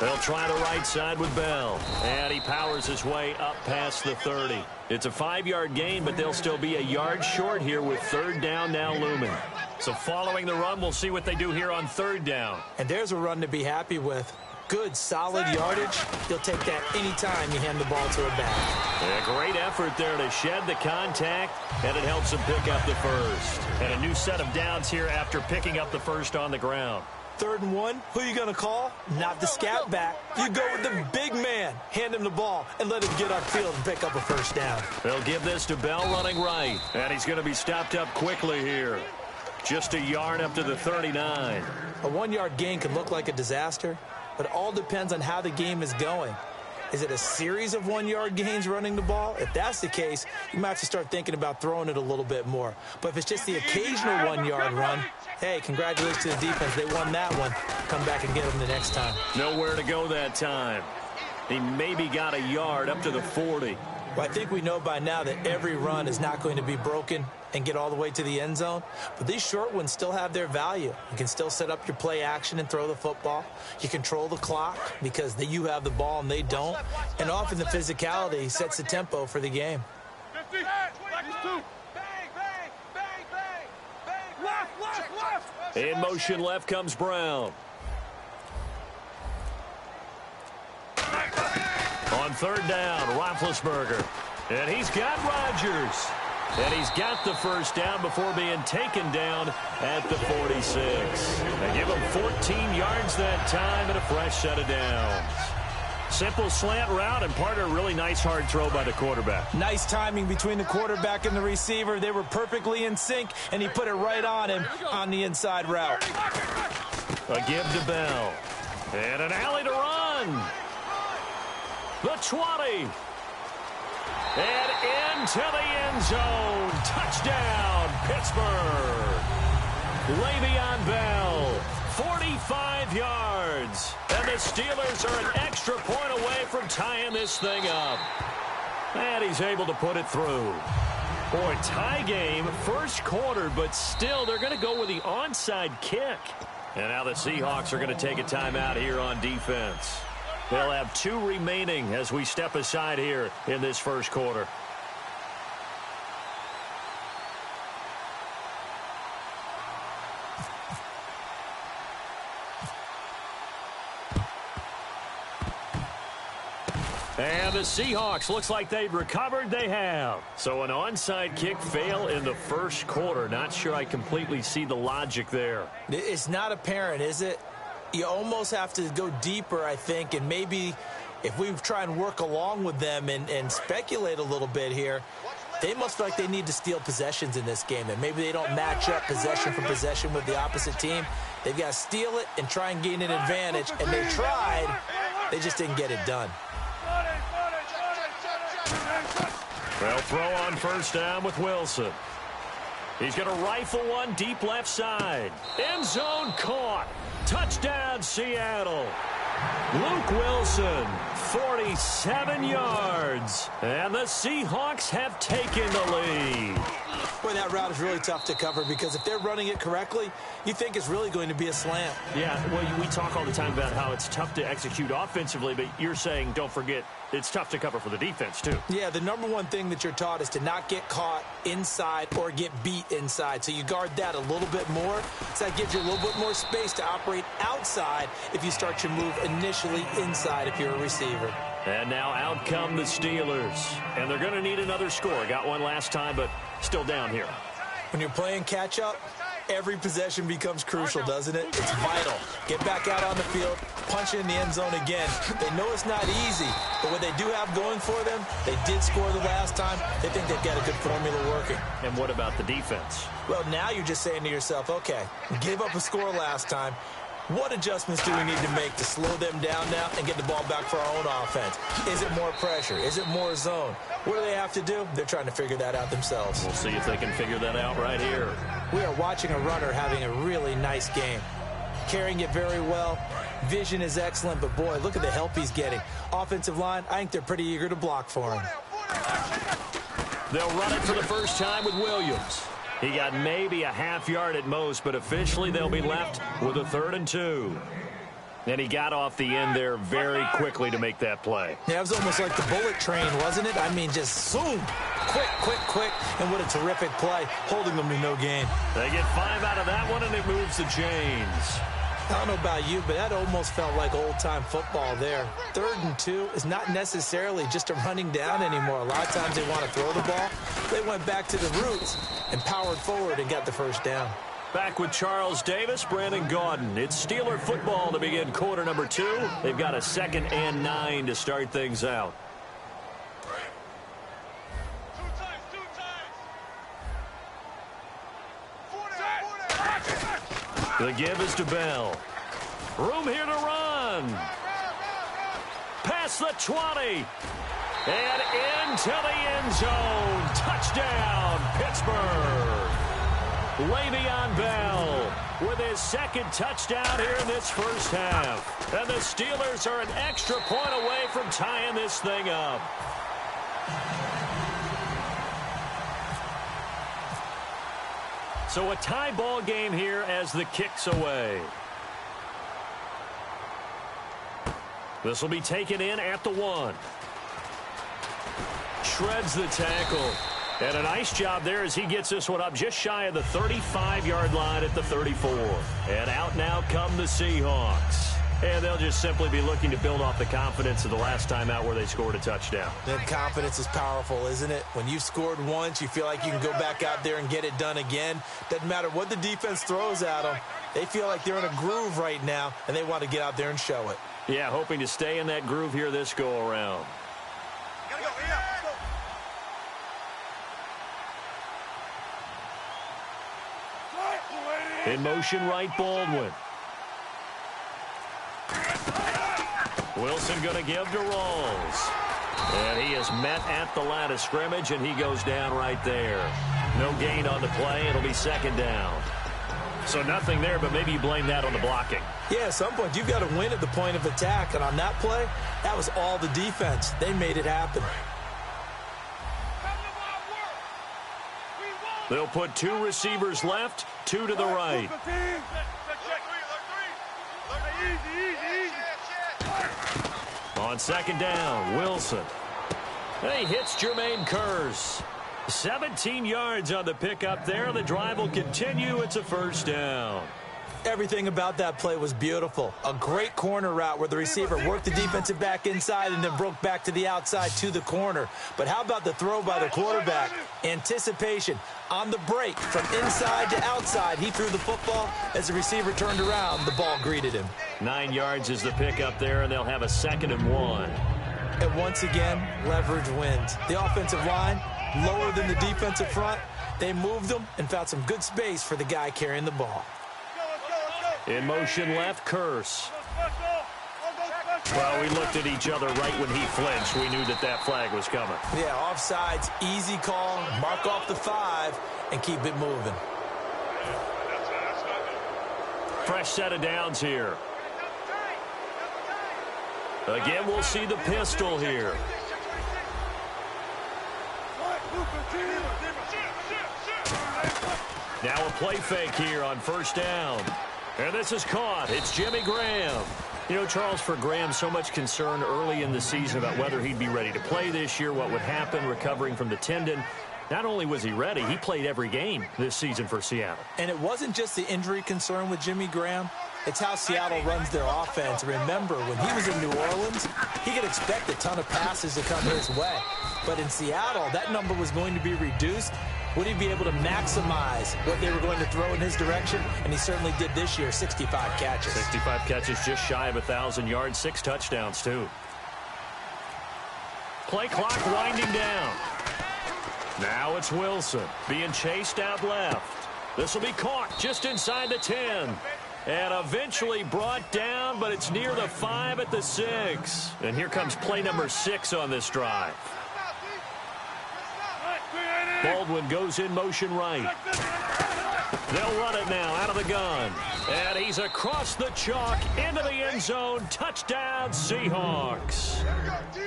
They'll try the right side with Bell. And he powers his way up past the 30. It's a 5-yard gain, but they'll still be a yard short here with third down now looming. So following the run, we'll see what they do here on third down. And there's a run to be happy with. Good, solid yardage. You'll take that anytime you hand the ball to a back. A great effort there to shed the contact, and it helps him pick up the first. And a new set of downs here after picking up the first on the ground. 3rd and 1, who are you going to call? Not the scat back. You go with the big man. Hand him the ball and let him get upfield and pick up a first down. They'll give this to Bell running right. And he's going to be stopped up quickly here. Just a yard up to the 39. A 1-yard gain can look like a disaster, but it all depends on how the game is going. Is it a series of 1-yard gains running the ball? If that's the case, you might have to start thinking about throwing it a little bit more. But if it's just the occasional 1-yard run, hey, congratulations to the defense. They won that one. Come back and get them the next time. Nowhere to go that time. He maybe got a yard up to the 40. Well, I think we know by now that every run is not going to be broken and get all the way to the end zone. But these short ones still have their value. You can still set up your play action and throw the football. You control the clock because you have the ball and they don't. And often the physicality sets the tempo for the game. 50, 22. In motion left comes Brown. On third down, Roethlisberger. And he's got Rodgers. And he's got the first down before being taken down at the 46. They give him 14 yards that time and a fresh set of downs. Simple slant route and part of a really nice hard throw by the quarterback. Nice timing between the quarterback and the receiver. They were perfectly in sync, and he put it right on him on the inside route. A give to Bell. And an alley to run. The 20. And into the end zone. Touchdown, Pittsburgh. Le'Veon Bell, 45 yards. And the Steelers are an extra point away from tying this thing up. And he's able to put it through. Boy, tie game, first quarter, but still they're going to go with the onside kick. And now the Seahawks are going to take a timeout here on defense. They'll have 2 remaining as we step aside here in this first quarter. And the Seahawks, looks like they've recovered. They have. So an onside kick fail in the first quarter. Not sure I completely see the logic there. It's not apparent, is it? You almost have to go deeper, I think, and maybe if we try and work along with them and speculate a little bit here, they must feel like they need to steal possessions in this game, and maybe they don't match up possession for possession with the opposite team. They've got to steal it and try and gain an advantage, and they tried. They just didn't get it done. They'll throw on first down with Wilson. He's going to rifle one deep left side. End zone caught. Touchdown, Seattle. Luke Wilson, 47 yards. And the Seahawks have taken the lead. Boy, that route is really tough to cover because if they're running it correctly, you think it's really going to be a slant. Yeah, well, we talk all the time about how it's tough to execute offensively, but you're saying, don't forget, it's tough to cover for the defense, too. Yeah, the number one thing that you're taught is to not get caught inside or get beat inside. So you guard that a little bit more. So that gives you a little bit more space to operate outside if you start your move initially inside if you're a receiver. And now out come the Steelers. And they're going to need another score. Got one last time, but still down here. When you're playing catch-up, every possession becomes crucial, doesn't it? It's vital. Get back out on the field, punch it in the end zone again. They know it's not easy, but what they do have going for them, they did score the last time. They think they've got a good formula working. And what about the defense? Well, now you're just saying to yourself, okay, we gave up a score last time. What adjustments do we need to make to slow them down now and get the ball back for our own offense? Is it more pressure? Is it more zone? What do they have to do? They're trying to figure that out themselves. We'll see if they can figure that out right here. We are watching a runner having a really nice game. Carrying it very well. Vision is excellent, but boy, look at the help he's getting. Offensive line, I think they're pretty eager to block for him. They'll run it for the first time with Williams. He got maybe a half yard at most, but officially they'll be left with a 3rd and 2. And he got off the end there very quickly to make that play. Yeah, it was almost like the bullet train, wasn't it? I mean, just zoom. Quick, quick, quick. And what a terrific play, holding them to no gain. They get 5 out of that one, and it moves the chains. I don't know about you, but that almost felt like old-time football there. 3rd and 2 is not necessarily just a running down anymore. A lot of times they want to throw the ball. They went back to the roots and powered forward and got the first down. Back with Charles Davis, Brandon Gaudin. It's Steeler football to begin quarter number 2. They've got a 2nd and 9 to start things out. The give is to Bell. Room here to run. Past the 20. And into the end zone. Touchdown, Pittsburgh. Le'Veon Bell with his 2nd touchdown here in this first half. And the Steelers are an extra point away from tying this thing up. So a tie ball game here as the kick's away. This will be taken in at the 1. Shreds the tackle. And a nice job there as he gets this one up just shy of the 35-yard line at the 34. And out now come the Seahawks. And they'll just simply be looking to build off the confidence of the last time out where they scored a touchdown. That confidence is powerful, isn't it? When you've scored once, you feel like you can go back out there and get it done again. Doesn't matter what the defense throws at them. They feel like they're in a groove right now, and they want to get out there and show it. Yeah, hoping to stay in that groove here this go-around. In motion right, Baldwin. Wilson going to give to Rawls. And he is met at the line of scrimmage, and he goes down right there. No gain on the play. It'll be second down. So nothing there, but maybe you blame that on the blocking. Yeah, at some point, you've got to win at the point of attack. And on that play, that was all the defense. They made it happen. They'll put 2 receivers left, 2 to the right. On second down, Wilson. And he hits Jermaine Kearse. 17 yards on the pickup there. The drive will continue. It's a first down. Everything about that play was beautiful. A great corner route where the receiver worked the defensive back inside and then broke back to the outside to the corner. But how about the throw by the quarterback? Anticipation on the break from inside to outside. He threw the football. As the receiver turned around, the ball greeted him. 9 yards is the pickup there, and they'll have a 2nd and 1. And once again, leverage wins. The offensive line, lower than the defensive front. They moved them and found some good space for the guy carrying the ball. In motion left, Kearse. Well, we looked at each other right when he flinched. We knew that that flag was coming. Yeah, offsides, easy call, mark off the 5, and keep it moving. Fresh set of downs here. Again, we'll see the pistol here. Now a play fake here on first down. And this is caught. It's Jimmy Graham. You know, Charles, for Graham, so much concern early in the season about whether he'd be ready to play this year, what would happen recovering from the tendon. Not only was he ready, he played every game this season for Seattle. And it wasn't just the injury concern with Jimmy Graham. It's how Seattle runs their offense. Remember, when he was in New Orleans, he could expect a ton of passes to come his way. But in Seattle, that number was going to be reduced. Would he be able to maximize what they were going to throw in his direction? And he certainly did this year, 65 catches. 65 catches, just shy of 1,000 yards, 6 touchdowns, too. Play clock winding down. Now it's Wilson being chased out left. This will be caught just inside the 10. And eventually brought down, but it's near the 5 at the 6. And here comes play number 6 on this drive. Baldwin goes in motion right. They'll run it now out of the gun. And he's across the chalk into the end zone. Touchdown, Seahawks.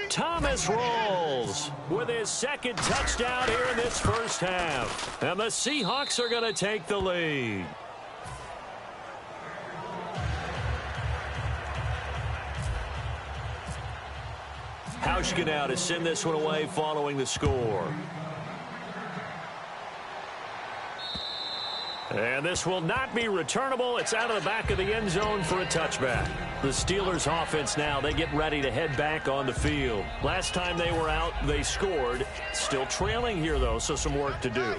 Thomas Rawls with his 2nd touchdown here in this first half. And the Seahawks are going to take the lead. Hauschka to send this one away following the score. And this will not be returnable. It's out of the back of the end zone for a touchback. The Steelers offense now, they get ready to head back on the field. Last time they were out, they scored. Still trailing here, though, so some work to do.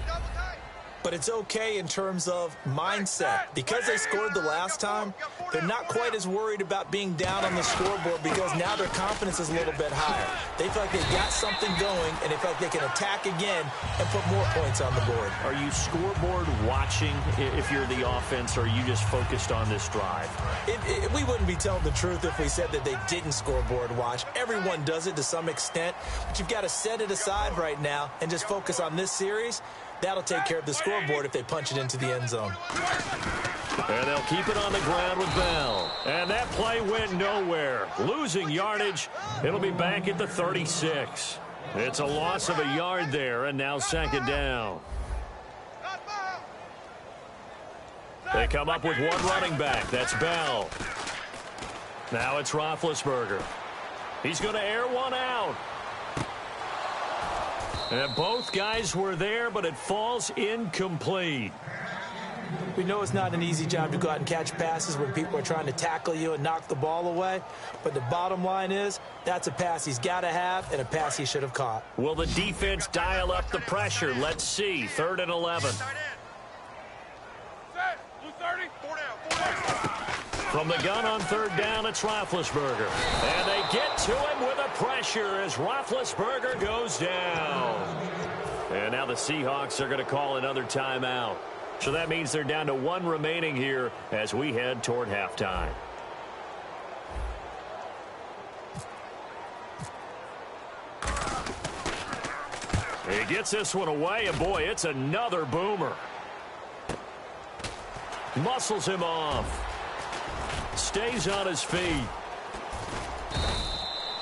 But it's okay in terms of mindset. Because they scored the last time, they're not quite as worried about being down on the scoreboard because now their confidence is a little bit higher. They feel like they've got something going, and they feel like they can attack again and put more points on the board. Are you scoreboard watching if you're the offense, or are you just focused on this drive? We wouldn't be telling the truth if we said that they didn't scoreboard watch. Everyone does it to some extent, but you've got to set it aside right now and just focus on this series. That'll take care of the scoreboard if they punch it into the end zone. And they'll keep it on the ground with Bell. And that play went nowhere. Losing yardage. It'll be back at the 36. It's a loss of a yard there, and now 2nd down. They come up with one running back. That's Bell. Now it's Roethlisberger. He's going to air one out. And both guys were there, but it falls incomplete. We know it's not an easy job to go out and catch passes when people are trying to tackle you and knock the ball away. But the bottom line is, that's a pass he's got to have and a pass he should have caught. Will the defense dial up the pressure? Let's see. 3rd and 11. From the gun on 3rd down, it's Roethlisberger. And they get to him with a pressure as Roethlisberger goes down. And now the Seahawks are going to call another timeout. So that means they're down to 1 remaining here as we head toward halftime. He gets this one away, and boy, it's another boomer. Muscles him off. Stays on his feet.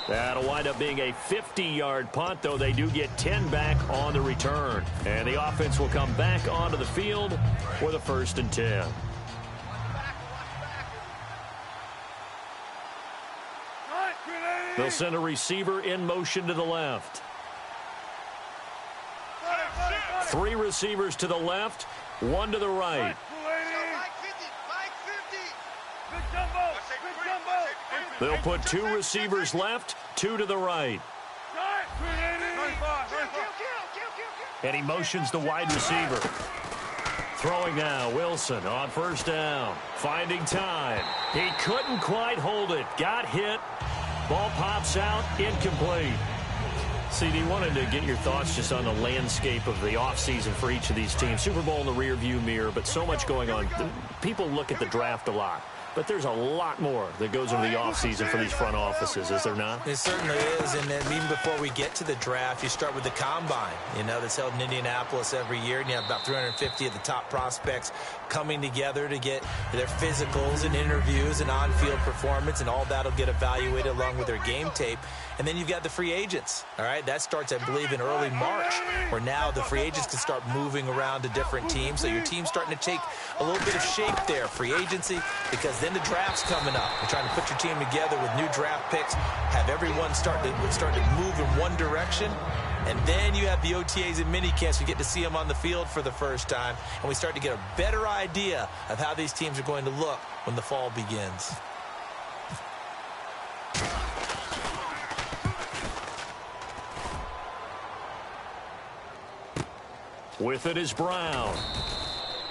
That'll wind up being a 50-yard punt, though they do get 10 back on the return. And the offense will come back onto the field for the 1st and 10. They'll send a receiver in motion to the left. 3 receivers to the left, 1 to the right. They'll put 2 receivers left, 2 to the right. And he motions the wide receiver. Throwing now, Wilson on 1st down. Finding time. He couldn't quite hold it. Got hit. Ball pops out, incomplete. CD, wanted to get your thoughts just on the landscape of the offseason for each of these teams. Super Bowl in the rearview mirror, but so much going on. People look at the draft a lot. But there's a lot more that goes into the offseason for these front offices, is there not? It certainly is, and then even before we get to the draft, you start with the combine, that's held in Indianapolis every year, and you have about 350 of the top prospects coming together to get their physicals and interviews and on-field performance, and all that will get evaluated along with their game tape. And then you've got the free agents, all right? That starts, I believe, in early March, where now the free agents can start moving around to different teams, so your team's starting to take a little bit of shape there, free agency, because then the draft's coming up. You're trying to put your team together with new draft picks, have everyone start to move in one direction, and then you have the OTAs and minicamps. You get to see them on the field for the first time, and we start to get a better idea of how these teams are going to look when the fall begins. With it is Brown.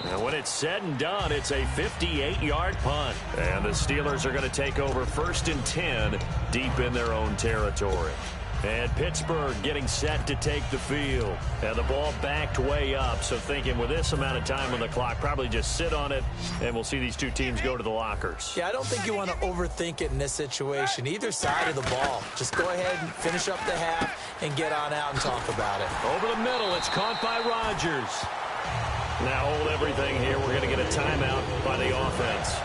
And when it's said and done, it's a 58-yard punt. And the Steelers are going to take over 1st and 10 deep in their own territory. And Pittsburgh getting set to take the field. And the ball backed way up. So thinking with this amount of time on the clock, probably just sit on it, and we'll see these two teams go to the lockers. Yeah, I don't think you want to overthink it in this situation. Either side of the ball. Just go ahead and finish up the half and get on out and talk about it. Over the middle, it's caught by Rodgers. Now hold everything here. We're going to get a timeout by the offense.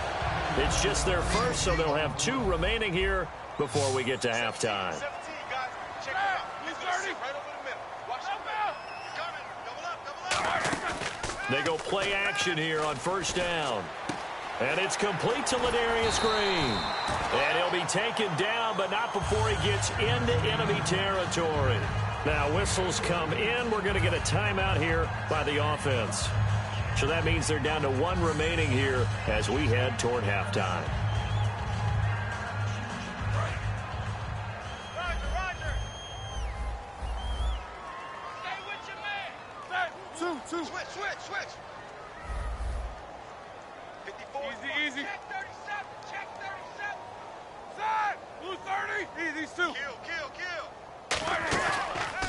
It's just their first, so they'll have 2 remaining here before we get to halftime. They go play action here on 1st down. And it's complete to Ladarius Green. And he'll be taken down, but not before he gets into enemy territory. Now whistles come in. We're going to get a timeout here by the offense. So that means they're down to 1 remaining here as we head toward halftime. Switch. 54. Easy. Check 37. Side. Blue 30. These 2. Kill.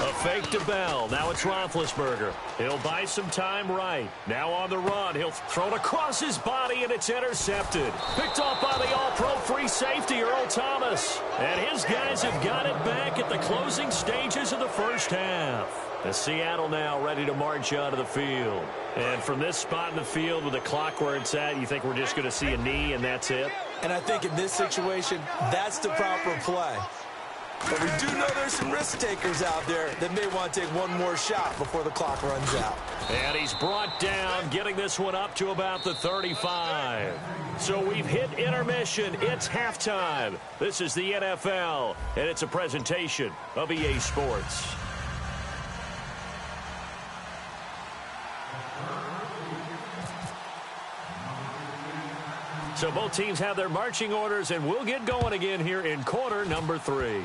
A fake to Bell. Now it's Roethlisberger. He'll buy some time right. Now on the run. He'll throw it across his body, and it's intercepted. Picked off by the all-pro free safety, Earl Thomas. And his guys have got it back at the closing stages of the first half. And Seattle now ready to march out of the field. And from this spot in the field with the clock where it's at, you think we're just going to see a knee and that's it? And I think in this situation, that's the proper play. But we do know there's some risk takers out there that may want to take one more shot before the clock runs out. And he's brought down, getting this one up to about the 35. So we've hit intermission. It's halftime. This is the NFL, and it's a presentation of EA Sports. So both teams have their marching orders, and we'll get going again here in quarter number 3.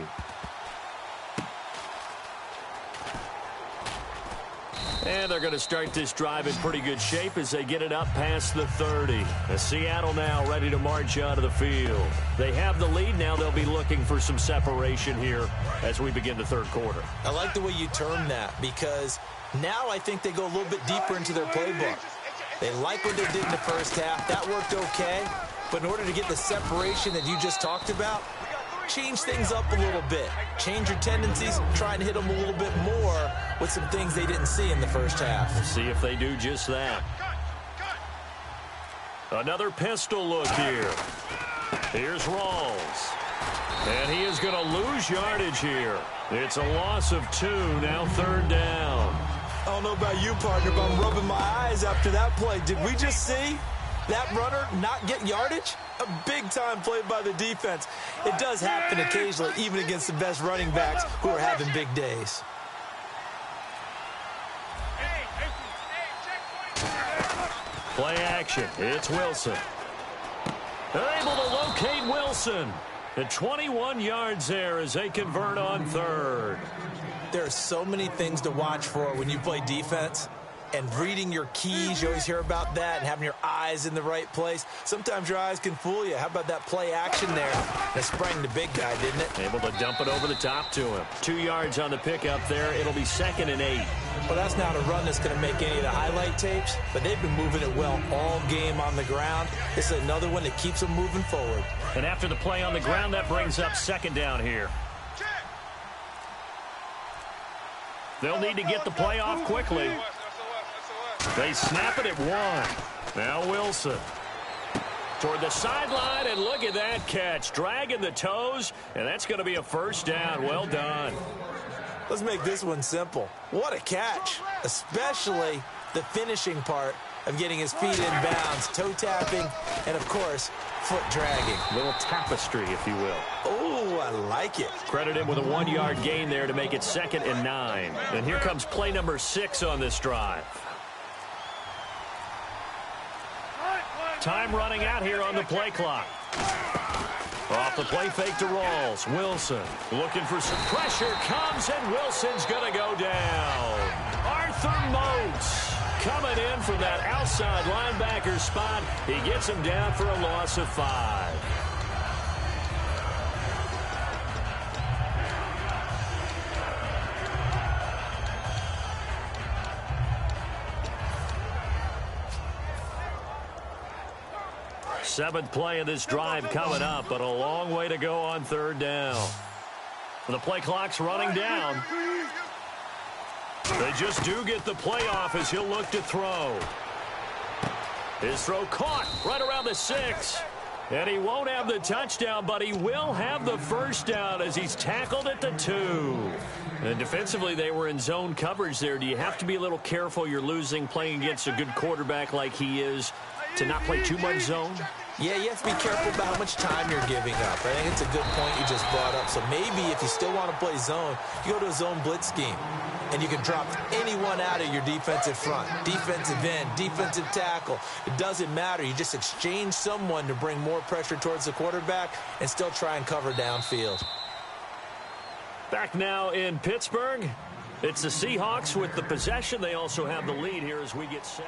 And they're going to start this drive in pretty good shape as they get it up past the 30. As Seattle now ready to march out of the field. They have the lead. Now they'll be looking for some separation here as we begin the third quarter. I like the way you term that, because now I think they go a little bit deeper into their playbook. They like what they did in the first half. That worked okay. But in order to get the separation that you just talked about, change things up a little bit. Change your tendencies. Try and hit them a little bit more with some things they didn't see in the first half. We'll see if they do just that. Another pistol look here. Here's Rawls. And he is going to lose yardage here. It's a loss of 2, now third down. I don't know about you, partner, but I'm rubbing my eyes after that play. Did we just see that runner not get yardage? A big-time play by the defense. It does happen occasionally, even against the best running backs who are having big days. Play action. It's Wilson. They're able to locate Wilson. At 21 yards there as they convert on third. There are so many things to watch for when you play defense. And reading your keys, you always hear about that, and having your eyes in the right place. Sometimes your eyes can fool you. How about that play action there? That sprang the big guy, didn't it? Able to dump it over the top to him. 2 yards on the pickup there. It'll be 2nd and 8. Well, that's not a run that's going to make any of the highlight tapes, but they've been moving it well all game on the ground. This is another one that keeps them moving forward. And after the play on the ground, that brings up 2nd down here. They'll need to get the play off quickly. They snap it at 1. Now Wilson. Toward the sideline, and look at that catch. Dragging the toes, and that's going to be a first down. Well done. Let's make this one simple. What a catch, especially the finishing part of getting his feet in bounds, toe tapping, and, of course, foot dragging. Little tapestry, if you will. Oh, I like it. Credit him with a 1-yard gain there to make it 2nd and 9. And here comes play number 6 on this drive. Time running out here on the play clock. Off the play fake to Rawls. Wilson looking for some pressure. Comes, and Wilson's going to go down. Arthur Moats coming in from that outside linebacker spot. He gets him down for a loss of 5. Seventh play of this drive coming up, but a long way to go on third down. The play clock's running down. They just do get the play off as he'll look to throw. His throw caught right around the 6. And he won't have the touchdown, but he will have the first down as he's tackled at the 2. And defensively, they were in zone coverage there. Do you have to be a little careful? You're losing playing against a good quarterback like he is to not play too much zone? Yeah, you have to be careful about how much time you're giving up. I think it's a good point you just brought up. So maybe if you still want to play zone, you go to a zone blitz scheme. And you can drop anyone out of your defensive front. Defensive end, defensive tackle. It doesn't matter. You just exchange someone to bring more pressure towards the quarterback and still try and cover downfield. Back now in Pittsburgh. It's the Seahawks with the possession. They also have the lead here as we get set.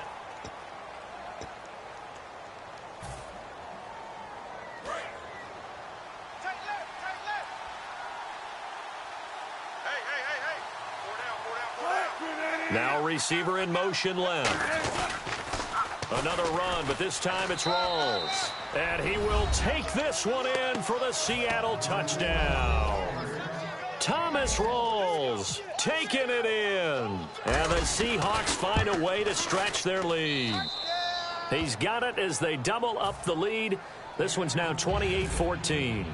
Now receiver in motion left. Another run, but this time it's Rawls. And he will take this one in for the Seattle touchdown. Thomas Rawls taking it in. And the Seahawks find a way to stretch their lead. He's got it as they double up the lead. This one's now 28-14.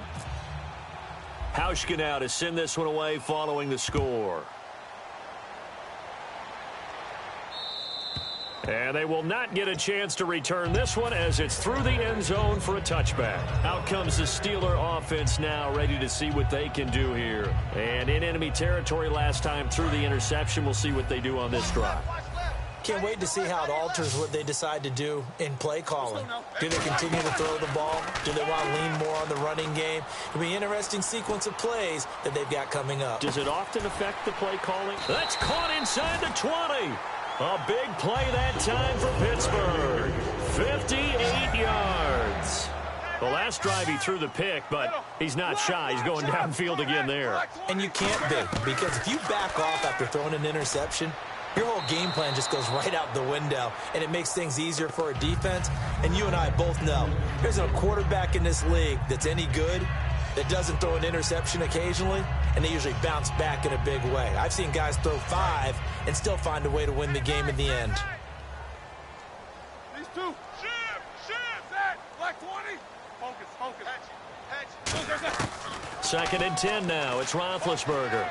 Hauschka now to send this one away following the score. And they will not get a chance to return this one as it's through the end zone for a touchback. Out comes the Steeler offense now, ready to see what they can do here. And in enemy territory last time through the interception, we'll see what they do on this drive. Can't wait to see how it alters what they decide to do in play calling. Do they continue to throw the ball? Do they want to lean more on the running game? It'll be an interesting sequence of plays that they've got coming up. Does it often affect the play calling? That's caught inside the 20. A big play that time for Pittsburgh. 58 yards. The last drive he threw the pick, but he's not shy. He's going downfield again there. And you can't be, because if you back off after throwing an interception, your whole game plan just goes right out the window, and it makes things easier for a defense. And you and I both know there's a quarterback in this league that's any good that doesn't throw an interception occasionally, and they usually bounce back in a big way. I've seen guys throw 5 and still find a way to win the game in the end. These two. Shift. That. Black 20. Focus. Hatch. Second and 10 now. It's Roethlisberger.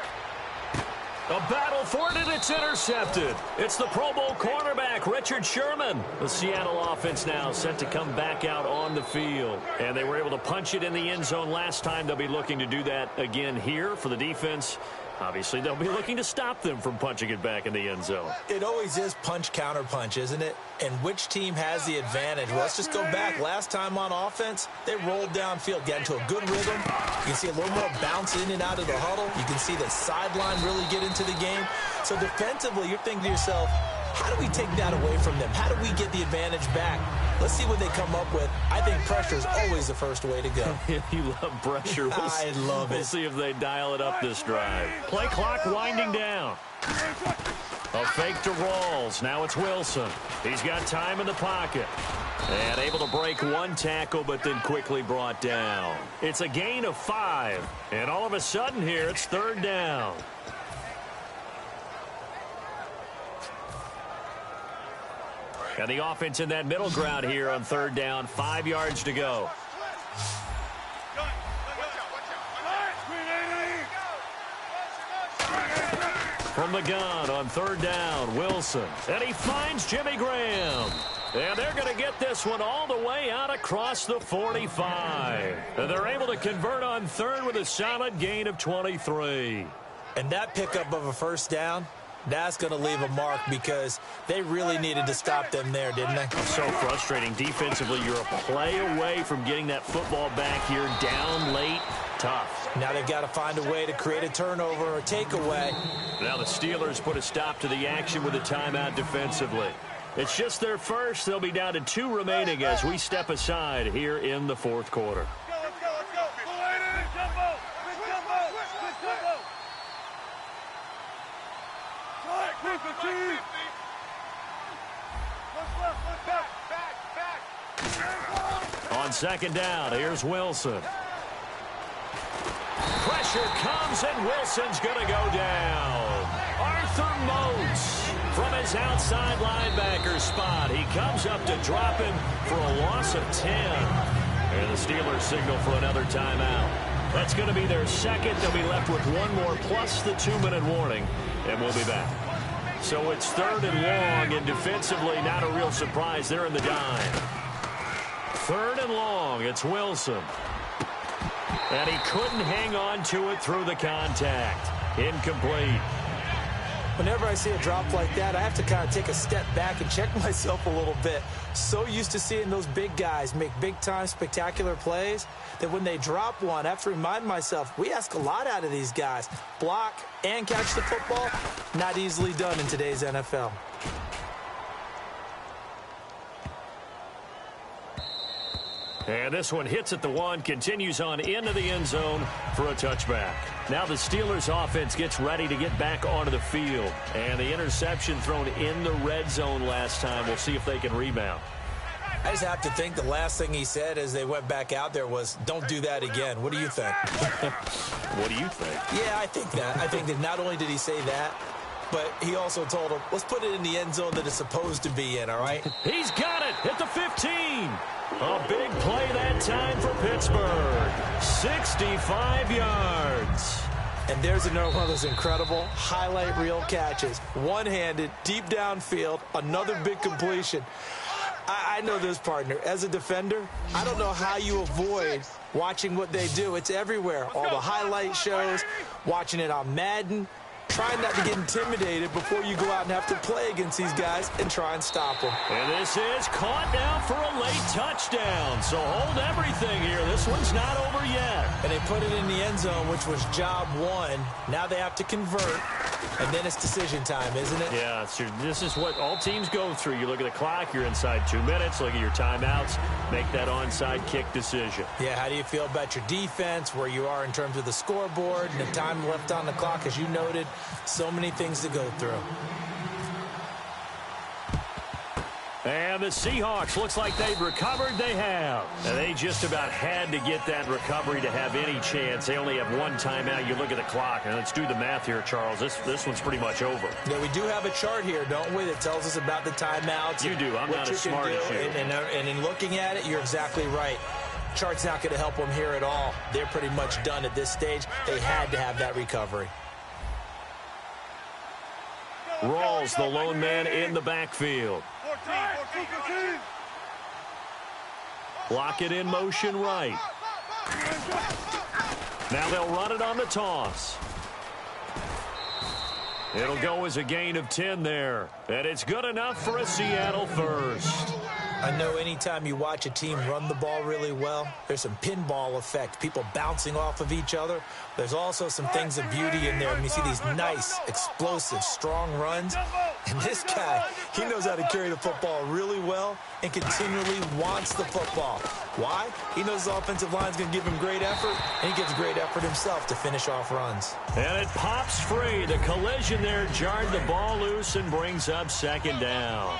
A battle for it, and it's intercepted. It's the Pro Bowl cornerback, Richard Sherman. The Seattle offense now set to come back out on the field. And they were able to punch it in the end zone last time. They'll be looking to do that again here for the defense. Obviously, they'll be looking to stop them from punching it back in the end zone. It always is punch-counter-punch, isn't it? And which team has the advantage? Well, let's just go back. Last time on offense, they rolled downfield, got into a good rhythm. You can see a little more bounce in and out of the huddle. You can see the sideline really get into the game. So defensively, you're thinking to yourself, how do we take that away from them? How do we get the advantage back? Let's see what they come up with. I think pressure is always the first way to go. You love pressure. I love it. We'll see if they dial it up this drive. Play clock winding down. A fake to Rawls. Now it's Wilson. He's got time in the pocket. And able to break one tackle, but then quickly brought down. It's a gain of 5. And all of a sudden here, it's third down. And the offense in that middle ground here on third down. 5 yards to go. From the gun on third down, Wilson. And he finds Jimmy Graham. And they're going to get this one all the way out across the 45. And they're able to convert on third with a solid gain of 23. And that pickup of a first down, that's going to leave a mark because they really needed to stop them there, didn't they? So frustrating. Defensively, you're a play away from getting that football back here. Down late, tough. Now they've got to find a way to create a turnover or a takeaway. Now the Steelers put a stop to the action with a timeout defensively. It's just their first. They'll be down to 2 remaining as we step aside here in the fourth quarter. Let's go. On second down, here's Wilson. Pressure comes, and Wilson's going to go down. Arthur Moats from his outside linebacker spot. He comes up to drop him for a loss of 10. And the Steelers signal for another timeout. That's going to be their second. They'll be left with one more plus the 2-minute warning, and we'll be back. So it's third and long, and defensively not a real surprise. They're in the dime. Third and long, it's Wilson. And he couldn't hang on to it through the contact. Incomplete. Whenever I see a drop like that, I have to kind of take a step back and check myself a little bit. So used to seeing those big guys make big-time spectacular plays that when they drop one, I have to remind myself, we ask a lot out of these guys. Block and catch the football, not easily done in today's NFL. And this one hits at the 1, continues on into the end zone for a touchback. Now the Steelers offense gets ready to get back onto the field. And the interception thrown in the red zone last time. We'll see if they can rebound. I just have to think the last thing he said as they went back out there was, don't do that again. What do you think? What do you think? Yeah, I think that. I think that not only did he say that, but he also told him, let's put it in the end zone that it's supposed to be in, all right? He's got it at the 15. A big play that time for Pittsburgh. 65 yards. And there's another one of those incredible highlight reel catches. One-handed, deep downfield, another big completion. I know this, partner. As a defender, I don't know how you avoid watching what they do. It's everywhere. All the highlight shows, watching it on Madden. try not to get intimidated before you go out and have to play against these guys and try and stop them. And this is caught now for a late touchdown. So hold everything here. This one's not over yet. And they put it in the end zone, which was job one. Now they have to convert, and then it's decision time, isn't it? Yeah, this is what all teams go through. You look at the clock, you're inside 2 minutes, look at your timeouts, make that onside kick decision. Yeah, how do you feel about your defense, where you are in terms of the scoreboard, and the time left on the clock, as you noted? So many things to go through. And the Seahawks, looks like they've recovered. They have. And they just about had to get that recovery to have any chance. They only have one timeout. You look at the clock, and let's do the math here, Charles. This one's pretty much over. Yeah, we do have a chart here, don't we, that tells us about the timeouts. You do. I'm not as smart as you. And in looking at it, you're exactly right. Chart's not going to help them here at all. They're pretty much done at this stage. They had to have that recovery. Rawls, the lone man in the backfield. Block it in motion right. Now they'll run it on the toss. It'll go as a gain of 10 there. And it's good enough for a Seattle first. I know anytime you watch a team run the ball really well, there's some pinball effect, people bouncing off of each other. There's also some things of beauty in there. And you see these nice, explosive, strong runs. And this guy, he knows how to carry the football really well and continually wants the football. Why? He knows his offensive line's going to give him great effort, and he gives great effort himself to finish off runs. And it pops free. The collision there jarred the ball loose and brings up second down.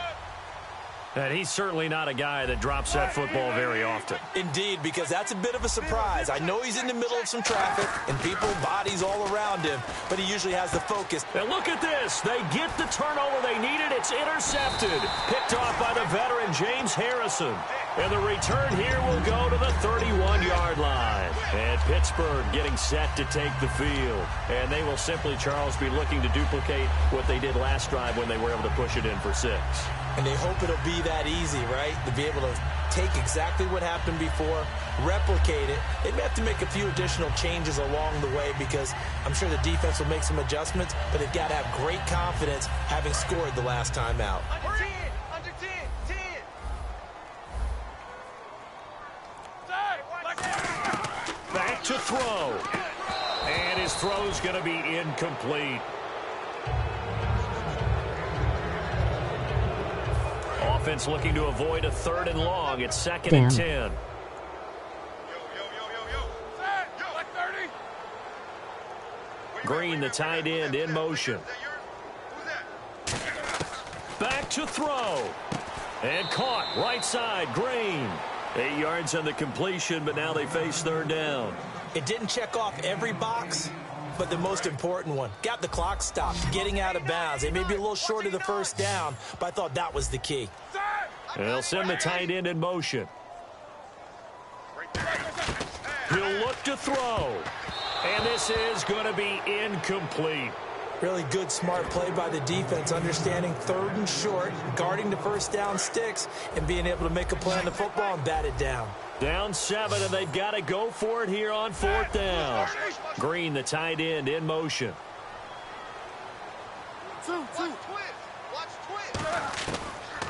And he's certainly not a guy that drops that football very often. Indeed, because that's a bit of a surprise. I know he's in the middle of some traffic and people, bodies all around him, but he usually has the focus. And look at this. They get the turnover they needed. It's intercepted. Picked off by the veteran James Harrison. And the return here will go to the 31-yard line. And Pittsburgh getting set to take the field. And they will simply, Charles, be looking to duplicate what they did last drive when they were able to push it in for 6. And they hope it'll be that easy, right? To be able to take exactly what happened before, replicate it. They may have to make a few additional changes along the way because I'm sure the defense will make some adjustments, but they've got to have great confidence having scored the last time out. Under 10. Back to throw. And his throw's going to be incomplete. Offense looking to avoid a 3rd and long. It's 2nd and 10. Green, the tight end, in motion. Back to throw. And caught right side. Green. 8 yards on the completion, but now they face 3rd down. It didn't check off every box, but the most important one. Got the clock stopped, getting out of bounds. They may be a little short of the 1st down, but I thought that was the key. And they'll send the tight end in motion. He'll look to throw. And this is going to be incomplete. Really good, smart play by the defense, understanding 3rd and short, guarding the 1st down sticks, and being able to make a play on the football and bat it down. Down 7, and they've got to go for it here on 4th down. Green, the tight end, in motion.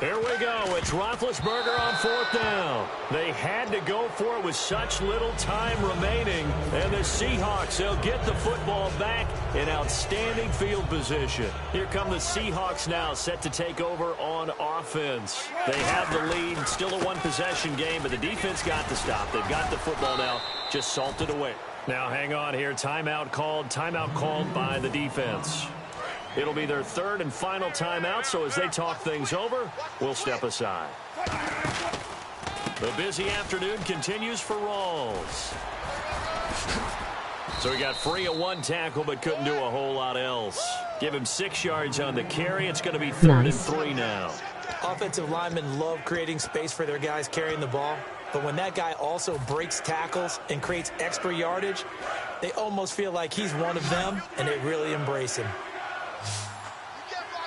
Here we go. It's Roethlisberger on 4th down. They had to go for it with such little time remaining. And the Seahawks, they'll get the football back in outstanding field position. Here come the Seahawks now, set to take over on offense. They have the lead. Still a one-possession game, but the defense got the stop. They've got the football now, just salted away. Now hang on here. Timeout called by the defense. It'll be their 3rd and final timeout, so as they talk things over, we'll step aside. The busy afternoon continues for Rawls. So he got free of 1 tackle, but couldn't do a whole lot else. Give him 6 yards on the carry. It's going to be 3rd and 3 now. Offensive linemen love creating space for their guys carrying the ball, but when that guy also breaks tackles and creates extra yardage, they almost feel like he's one of them, and they really embrace him.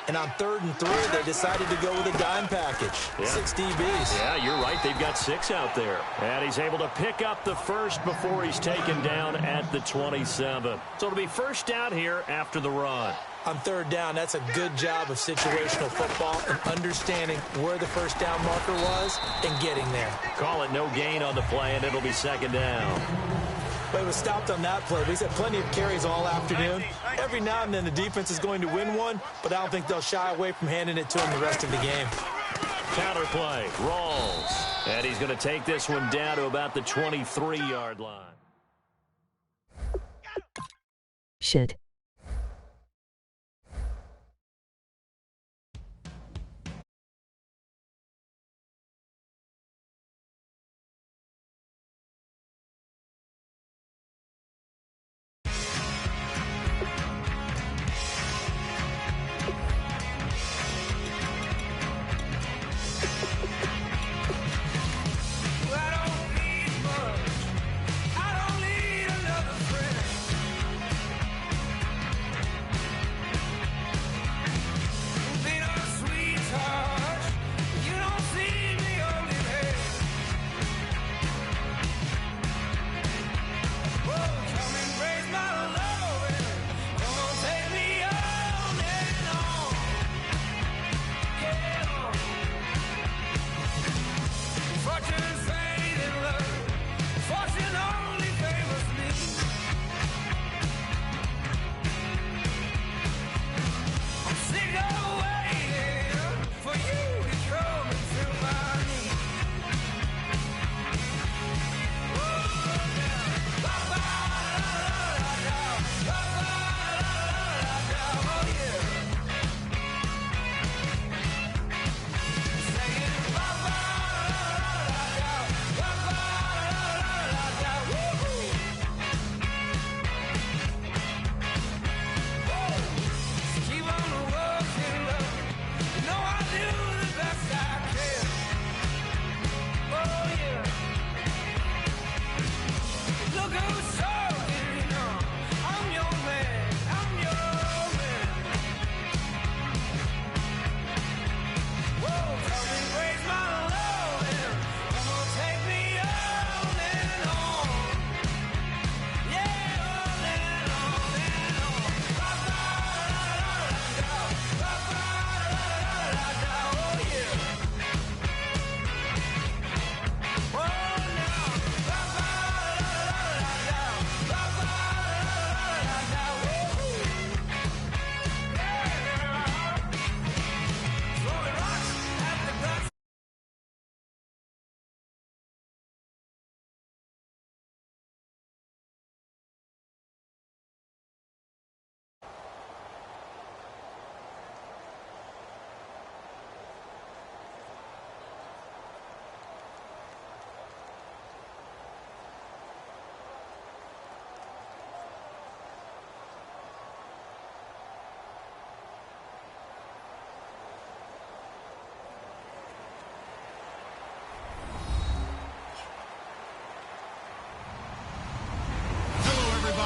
And on 3rd and 3, they decided to go with a dime package. Yeah. 6 DBs. Yeah, you're right. They've got 6 out there. And he's able to pick up the first before he's taken down at the 27. So it'll be first down here after the run. On 3rd down, that's a good job of situational football and understanding where the first down marker was and getting there. Call it no gain on the play, and it'll be 2nd down. But it was stopped on that play. He's had plenty of carries all afternoon. Every now and then the defense is going to win one, but I don't think they'll shy away from handing it to him the rest of the game. Counter play, Rawls. And he's going to take this one down to about the 23-yard line. Shit.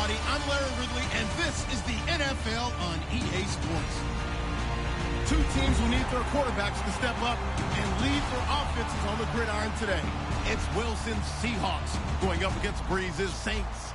I'm Larry Ridley, and this is the NFL on EA Sports. 2 teams will need their quarterbacks to step up and lead their offenses on the gridiron today. It's Wilson's Seahawks going up against Breeze's Saints.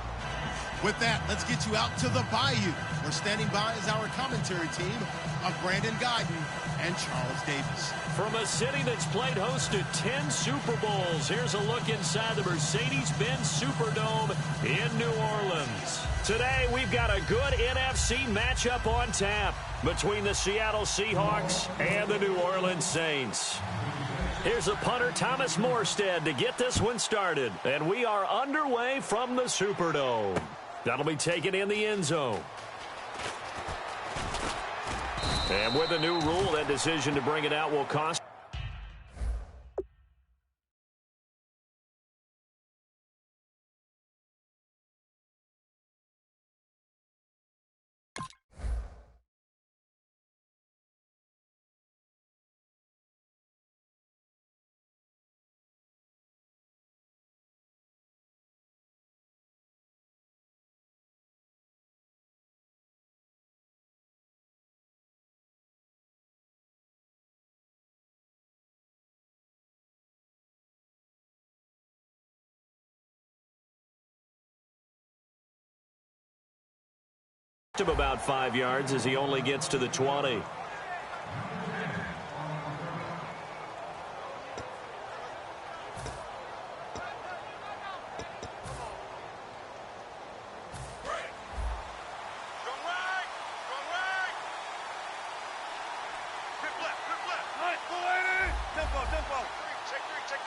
With that, let's get you out to the Bayou. We're standing by as our commentary team of Brandon Guyton and Charles Davis. From a city that's played host to 10 Super Bowls, here's a look inside the Mercedes-Benz Superdome in New Orleans. Today, we've got a good NFC matchup on tap between the Seattle Seahawks and the New Orleans Saints. Here's a punter, Thomas Morstead, to get this one started. And we are underway from the Superdome. That'll be taken in the end zone. And with a new rule, that decision to bring it out will cost Him about 5 yards as he only gets to the 20.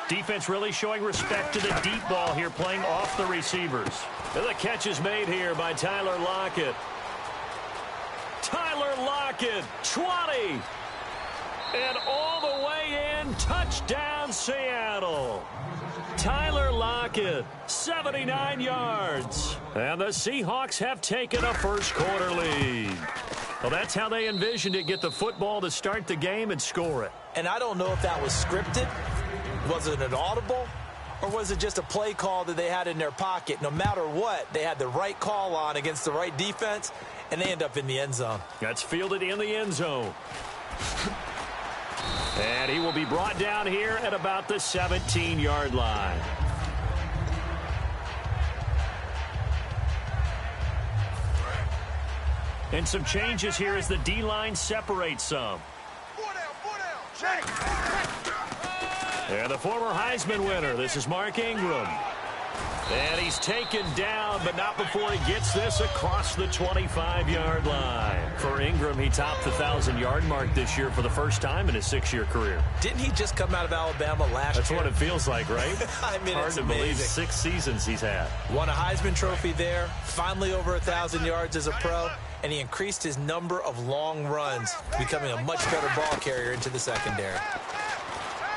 Defense really showing respect to the deep ball here, playing off the receivers. And the catch is made here by Tyler Lockett. Tyler Lockett, 20. And all the way in, touchdown Seattle. Tyler Lockett, 79 yards. And the Seahawks have taken a first-quarter lead. Well, that's how they envisioned it, get the football to start the game and score it. And I don't know if that was scripted. Was it an audible? Or was it just a play call that they had in their pocket? No matter what, they had the right call on against the right defense, and they end up in the end zone. That's fielded in the end zone. And he will be brought down here at about the 17-yard line. And some changes here as the D-line separates some. And the former Heisman winner, this is Mark Ingram. And he's taken down, but not before he gets this across the 25-yard line. For Ingram, he topped the 1,000-yard mark this year for the first time in his 6-year career. Didn't he just come out of Alabama last year? That's what it feels like, right? I mean, hard to believe 6 seasons he's had. Won a Heisman Trophy there, finally over 1,000 yards as a pro, and he increased his number of long runs, becoming a much better ball carrier into the secondary.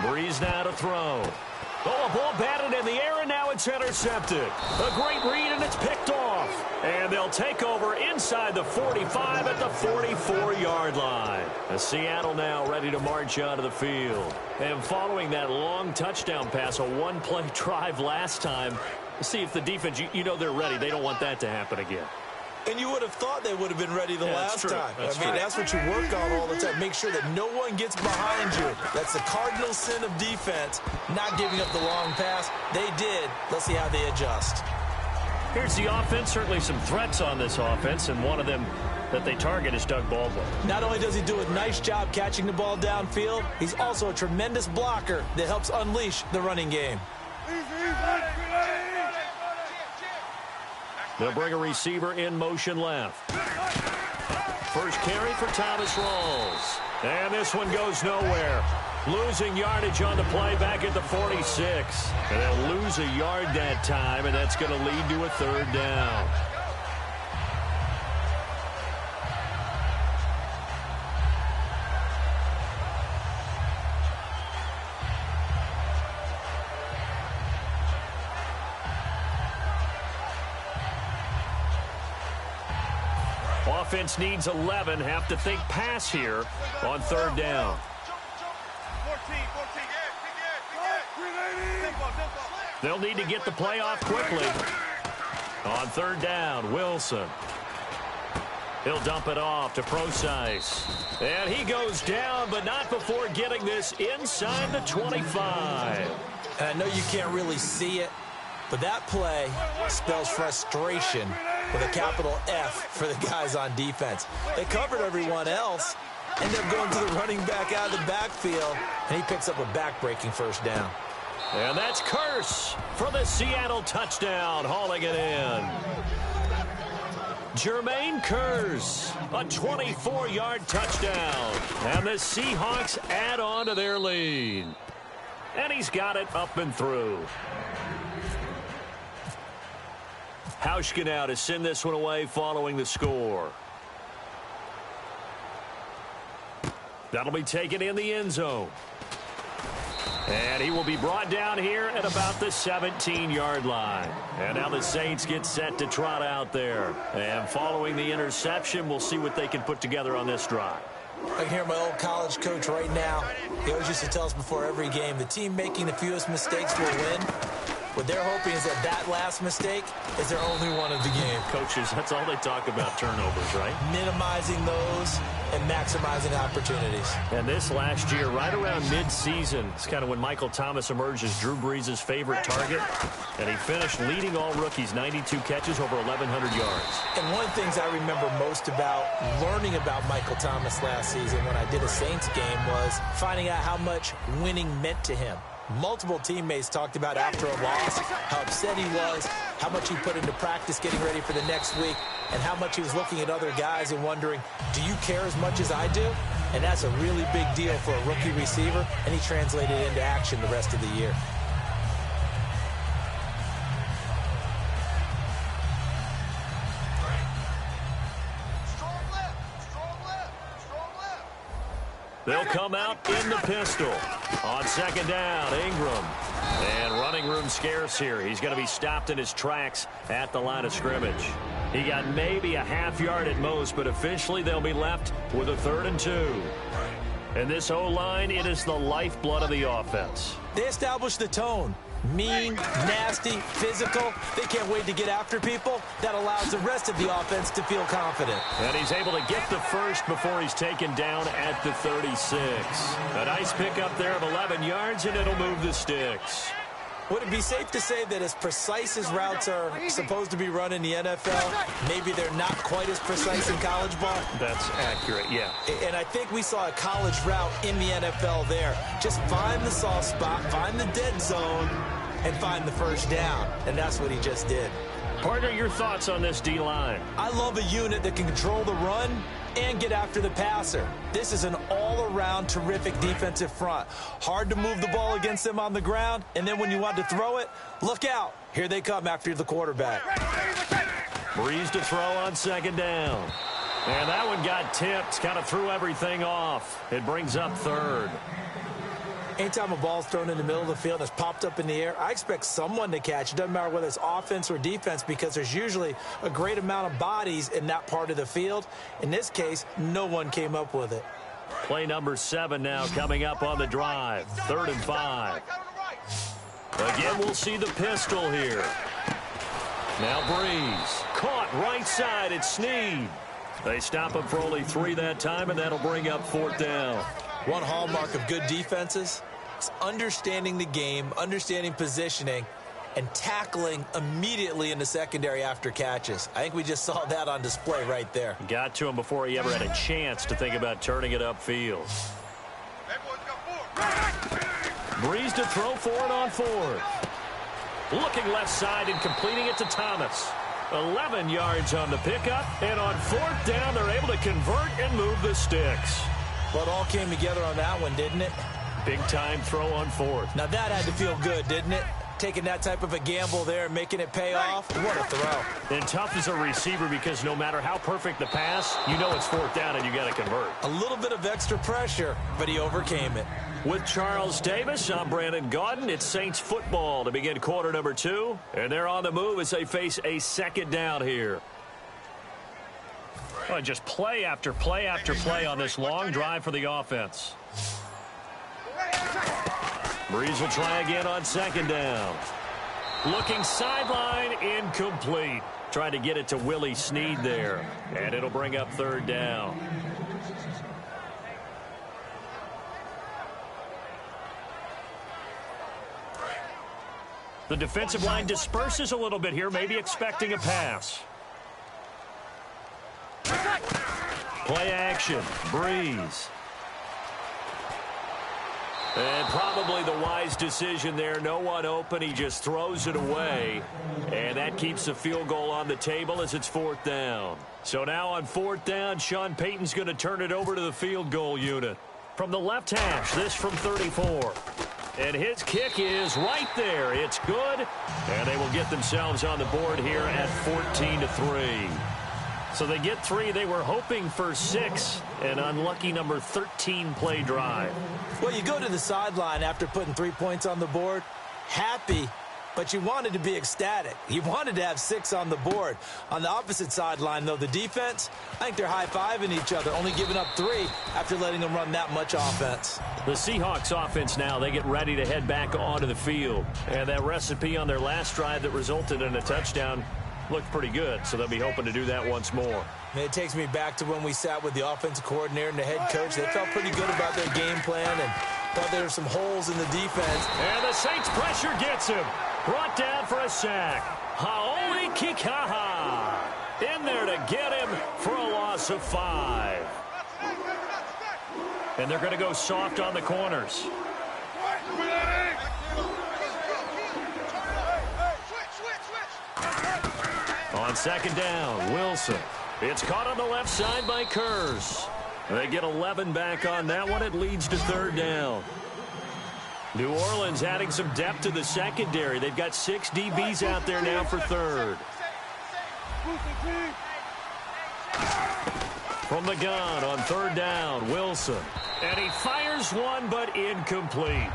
Breeze now to throw. Oh, a ball batted in the air, and now it's intercepted. A great read, and it's picked off. And they'll take over inside the 45 at the 44-yard line. Seattle now ready to march onto the field. And following that long touchdown pass, a one-play drive last time, see if the defense, you know they're ready. They don't want that to happen again. And you would have thought they would have been ready the last time. That's what you work on all the time. Make sure that no one gets behind you. That's the cardinal sin of defense, not giving up the long pass. They did. Let's see how they adjust. Here's the offense. Certainly some threats on this offense, and one of them that they target is Doug Baldwin. Not only does he do a nice job catching the ball downfield, he's also a tremendous blocker that helps unleash the running game. They'll bring a receiver in motion left. First carry for Thomas Rawls. And this one goes nowhere. Losing yardage on the play back at the 46. And they'll lose a yard that time, and that's going to lead to a third down. Offense needs 11. Have to think pass here on third down. They'll need to get the play off quickly. On third down, Wilson. He'll dump it off to Procise. And he goes down, but not before getting this inside the 25. And I know you can't really see it, but that play spells frustration with a capital F for the guys on defense. They covered everyone else, end up going to the running back out of the backfield, and he picks up a back-breaking first down. And that's Curse for the Seattle touchdown, hauling it in. Jermaine Curse, a 24-yard touchdown. And the Seahawks add on to their lead. And he's got it up and through. Hauschka now to send this one away following the score. That'll be taken in the end zone. And he will be brought down here at about the 17-yard line. And now the Saints get set to trot out there. And following the interception, we'll see what they can put together on this drive. I can hear my old college coach right now. He always used to tell us before every game, the team making the fewest mistakes will win. What they're hoping is that last mistake is their only one of the game. Coaches, that's all they talk about, turnovers, right? Minimizing those and maximizing opportunities. And this last year, right around mid-season, it's kind of when Michael Thomas emerged as Drew Brees' favorite target. And he finished leading all rookies, 92 catches, over 1,100 yards. And one of the things I remember most about learning about Michael Thomas last season when I did a Saints game was finding out how much winning meant to him. Multiple teammates talked about after a loss how upset he was, how much he put into practice getting ready for the next week, and how much he was looking at other guys and wondering, do you care as much as I do? And that's a really big deal for a rookie receiver, and he translated it into action the rest of the year. They'll come out in the pistol. On second down, Ingram. And running room scarce here. He's going to be stopped in his tracks at the line of scrimmage. He got maybe a half yard at most, but officially they'll be left with a 3rd and 2. And this O-line, it is the lifeblood of the offense. They established the tone. Mean, nasty, physical. They can't wait to get after people. That allows the rest of the offense to feel confident. And he's able to get the first before he's taken down at the 36. A nice pickup there of 11 yards, and it'll move the sticks. Would it be safe to say that as precise as routes are supposed to be run in the NFL, maybe they're not quite as precise in college ball? That's accurate, yeah. And I think we saw a college route in the NFL there. Just find the soft spot, find the dead zone, and find the first down. And that's what he just did. Partner, your thoughts on this D-line? I love a unit that can control the run and get after the passer. This is an all-around terrific defensive front. Hard to move the ball against them on the ground, and then when you want to throw it, look out. Here they come after the quarterback. Breeze to throw on second down. And that one got tipped, kind of threw everything off. It brings up 3rd. Anytime a ball's thrown in the middle of the field and it's popped up in the air, I expect someone to catch. It doesn't matter whether it's offense or defense because there's usually a great amount of bodies in that part of the field. In this case, no one came up with it. Play number 7 now coming up on the drive. 3rd and 5. Again, we'll see the pistol here. Now Breeze. Caught right side. It's Snead. They stop him for only 3 that time, and that'll bring up 4th down. One hallmark of good defenses is understanding the game, understanding positioning, and tackling immediately in the secondary after catches. I think we just saw that on display right there. Got to him before he ever had a chance to think about turning it upfield. Breeze to throw for it on 4th. Looking left side and completing it to Thomas. 11 yards on the pickup, and on 4th down, they're able to convert and move the sticks. Well, it all came together on that one, didn't it? Big-time throw on 4th. Now, that had to feel good, didn't it? Taking that type of a gamble there and making it pay off. What a throw. And tough as a receiver because no matter how perfect the pass, you know it's 4th down and you got to convert. A little bit of extra pressure, but he overcame it. With Charles Davis, I'm Brandon Gaudin. It's Saints football to begin quarter number 2. And they're on the move as they face a 2nd down here. Oh, just play after play after play on this long drive for the offense. Breeze will try again on 2nd down. Looking sideline, incomplete. Tried to get it to Willie Snead there. And it'll bring up 3rd down. The defensive line disperses a little bit here, maybe expecting a pass. Play action. Breeze. And probably the wise decision there. No one open. He just throws it away. And that keeps the field goal on the table as it's 4th down. So now on 4th down, Sean Payton's going to turn it over to the field goal unit. From the left hash, this from 34. And his kick is right there. It's good. And they will get themselves on the board here at 14-3. So they get 3. They were hoping for 6. An unlucky number 13 play drive. Well, you go to the sideline after putting 3 points on the board, happy But you wanted to be ecstatic. You wanted to have 6 on the board. On the opposite sideline, though, the defense, I think they're high-fiving each other, only giving up 3 after letting them run that much offense. The Seahawks offense now, they get ready to head back onto the field. And that recipe on their last drive that resulted in a touchdown looked pretty good, so they'll be hoping to do that once more. And it takes me back to when we sat with the offensive coordinator and the head coach. They felt pretty good about their game plan and thought there were some holes in the defense. And the Saints pressure gets him. Brought down for a sack. Haoli Kikaha in there to get him for a loss of 5. And they're going to go soft on the corners. On second down, Wilson. It's caught on the left side by Kurz. They get 11 back on that one. It leads to third down. New Orleans adding some depth to the secondary. They've got 6 DBs out there now for third. From the gun on third down, Wilson. And he fires one, but incomplete.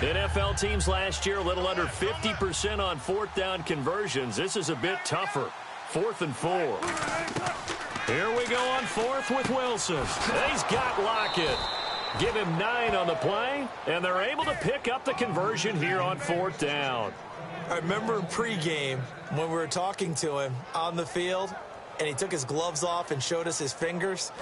NFL teams last year a little under 50% on fourth down conversions. This is a bit tougher. 4th and 4. Here we go on 4th with Wilson. He's got Lockett. Give him 9 on the play, and they're able to pick up the conversion here on 4th down. I remember in pregame when we were talking to him on the field, and he took his gloves off and showed us his fingers.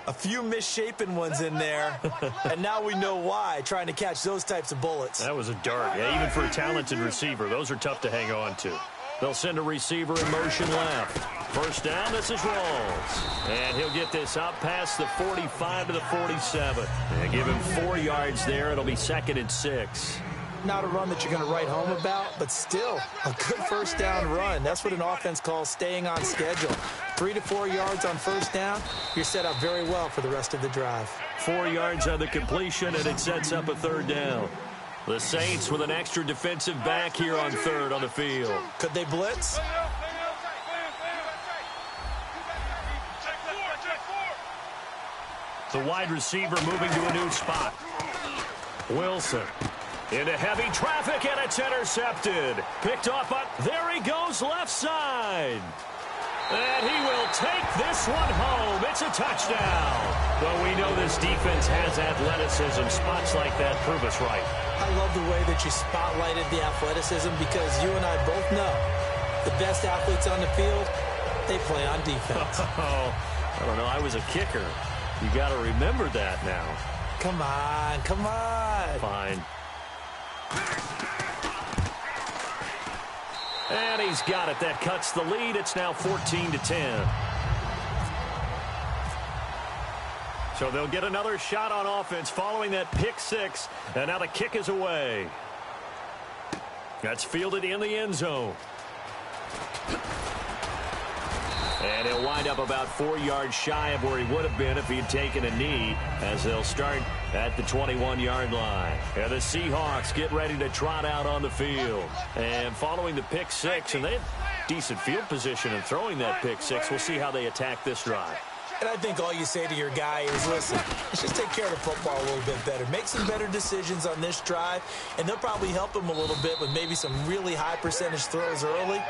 A few misshapen ones in there, and now we know why, trying to catch those types of bullets. That was a dart. Yeah, even for a talented receiver, those are tough to hang on to. They'll send a receiver in motion left. First down, this is Rawls. And he'll get this out past the 45 to the 47. And give him 4 yards there. It'll be 2nd and 6. Not a run that you're going to write home about, but still a good first down run. That's what an offense calls staying on schedule. 3 to 4 yards on first down, you're set up very well for the rest of the drive. 4 yards on the completion, and it sets up a third down. The Saints with an extra defensive back here on third on the field. Could they blitz? The wide receiver moving to a new spot. Wilson. Into heavy traffic, and it's intercepted. Picked off, but there he goes left side. And he will take this one home. It's a touchdown. Well, we know this defense has athleticism. Spots like that prove us right. I love the way that you spotlighted the athleticism because you and I both know the best athletes on the field, they play on defense. Oh, I don't know. I was a kicker. You got to remember that now. Come on, come on. Fine. And he's got it. That cuts the lead. It's now 14-10. So they'll get another shot on offense following that pick 6. And now the kick is away. That's fielded in the end zone. And he'll wind up about 4 yards shy of where he would have been if he had taken a knee, as they'll start at the 21-yard line. And the Seahawks get ready to trot out on the field. And following the pick 6, and they have decent field position in throwing that pick 6. We'll see how they attack this drive. And I think all you say to your guy is, listen, let's just take care of the football a little bit better. Make some better decisions on this drive, and they'll probably help him a little bit with maybe some really high percentage throws early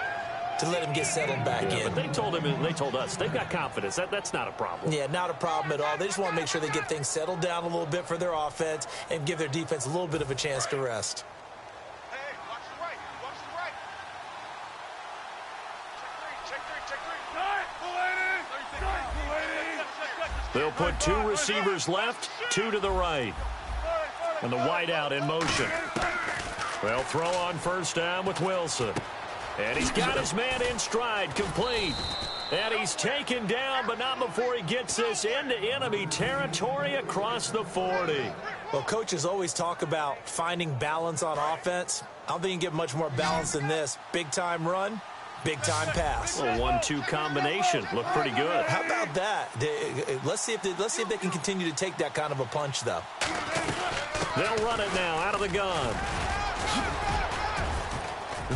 to let him get settled back in. But they told him and they told us they've got confidence. That's not a problem. Yeah, not a problem at all. They just want to make sure they get things settled down a little bit for their offense and give their defense a little bit of a chance to rest. Hey, watch the right. Watch the right. Check three. They'll put 2 receivers left, 2 to the right. And the wideout in motion. They'll throw on first down with Wilson. And he's got his man in stride, complete. And he's taken down, but not before he gets this into enemy territory across the 40. Well, coaches always talk about finding balance on offense. I don't think you can get much more balance than this. Big-time run, Big-time pass. A 1-2 combination. Looked pretty good. How about that? Let's see if they can continue to take that kind of a punch, though. They'll run it now out of the gun.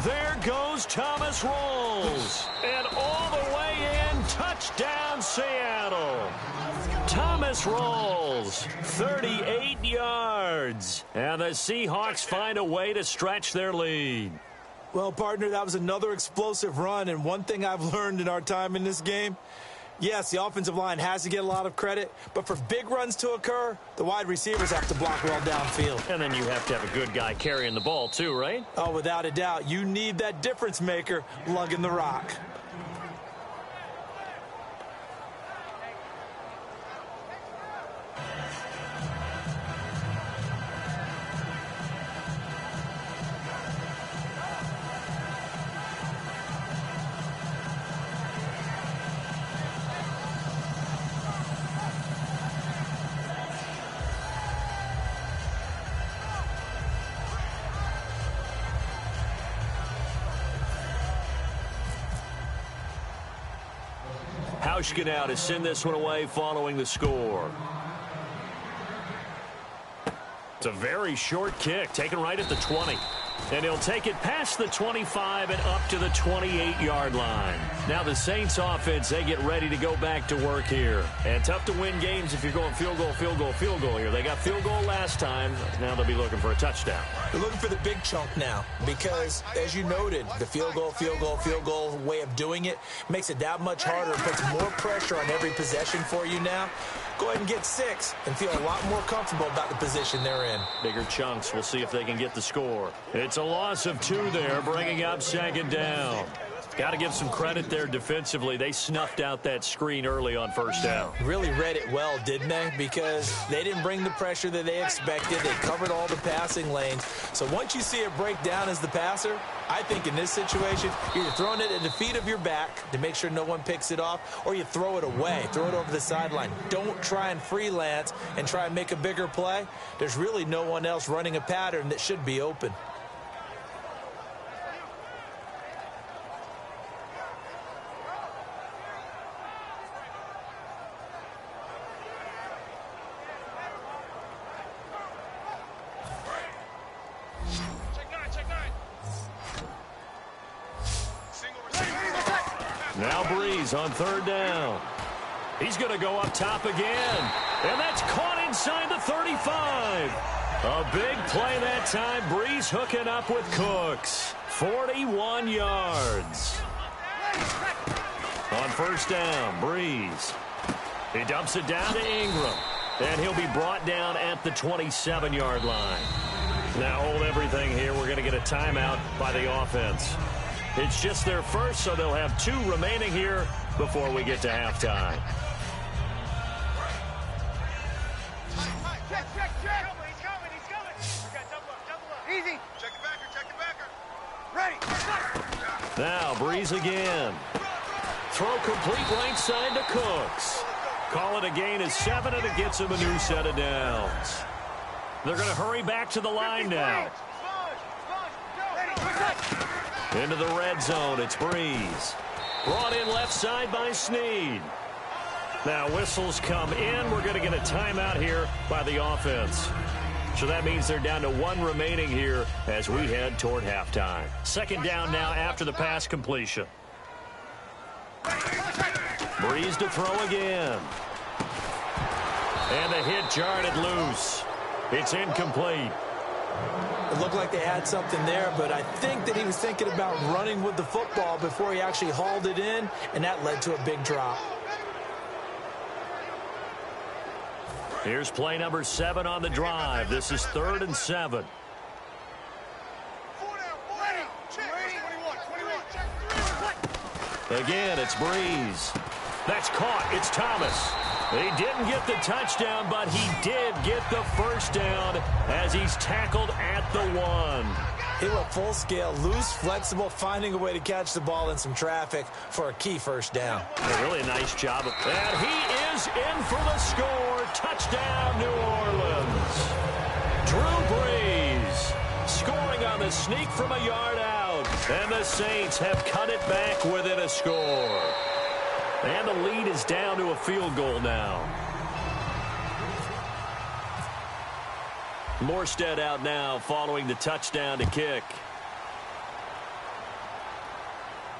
There goes Thomas Rolls. And all the way in, touchdown Seattle. Thomas Rolls, 38 yards. And the Seahawks find a way to stretch their lead. Well, partner, that was another explosive run, and one thing I've learned in our time in this game, yes, the offensive line has to get a lot of credit, but for big runs to occur, the wide receivers have to block well downfield. And then you have to have a good guy carrying the ball too, right? Oh, without a doubt. You need that difference maker lugging the rock. Hauschka now to send this one away following the score. It's a very short kick, taken right at the 20. And he'll take it past the 25 and up to the 28-yard line. Now the Saints offense, they get ready to go back to work here. And tough to win games if you're going field goal, field goal, field goal here. They got field goal last time. Now they'll be looking for a touchdown. They're looking for the big chunk now because, as you noted, the field goal, field goal, field goal way of doing it makes it that much harder and puts more pressure on every possession for you now. Go ahead and get 6 and feel a lot more comfortable about the position they're in. Bigger chunks. We'll see if they can get the score. It's a loss of 2 there, bringing up second down. Got to give some credit there defensively. They snuffed out that screen early on first down. Really read it well, didn't they? Because they didn't bring the pressure that they expected. They covered all the passing lanes. So once you see it break down as the passer, I think in this situation, you're either throwing it at the feet of your back to make sure no one picks it off, or you throw it away, throw it over the sideline. Don't try and freelance and try and make a bigger play. There's really no one else running a pattern that should be open. Now Breeze on third down. He's going to go up top again. And that's caught inside the 35. A big play that time. Breeze hooking up with Cooks. 41 yards. On first down, Breeze. He dumps it down to Ingram. And he'll be brought down at the 27-yard line. Now hold everything here. We're going to get a timeout by the offense. It's just their first, so they'll have 2 remaining here before we get to halftime. He's coming. Double up. Easy. Check the backer. Ready. Now Breeze again. Throw complete right side to Cooks. Call it a gain of 7, and it gets him a new set of downs. They're going to hurry back to the line now. Into the red zone, it's Breeze. Brought in left side by Snead. Now whistles come in. We're going to get a timeout here by the offense. So that means they're down to 1 remaining here as we head toward halftime. Second down now after the pass completion. Breeze to throw again. And the hit jarred it loose. It's incomplete. It looked like they had something there, but I think that he was thinking about running with the football before he actually hauled it in, and that led to a big drop. Here's play number 7 on the drive. This is 3rd and 7. Again, it's Breeze. That's caught. It's Thomas. He didn't get the touchdown, but he did get the first down as he's tackled at the 1. He went full scale, loose, flexible, finding a way to catch the ball in some traffic for a key first down. Really a nice job. And he is in for the score. Touchdown, New Orleans. Drew Brees scoring on the sneak from a yard out. And the Saints have cut it back within a score. And the lead is down to a field goal now. Morstead out now following the touchdown to kick.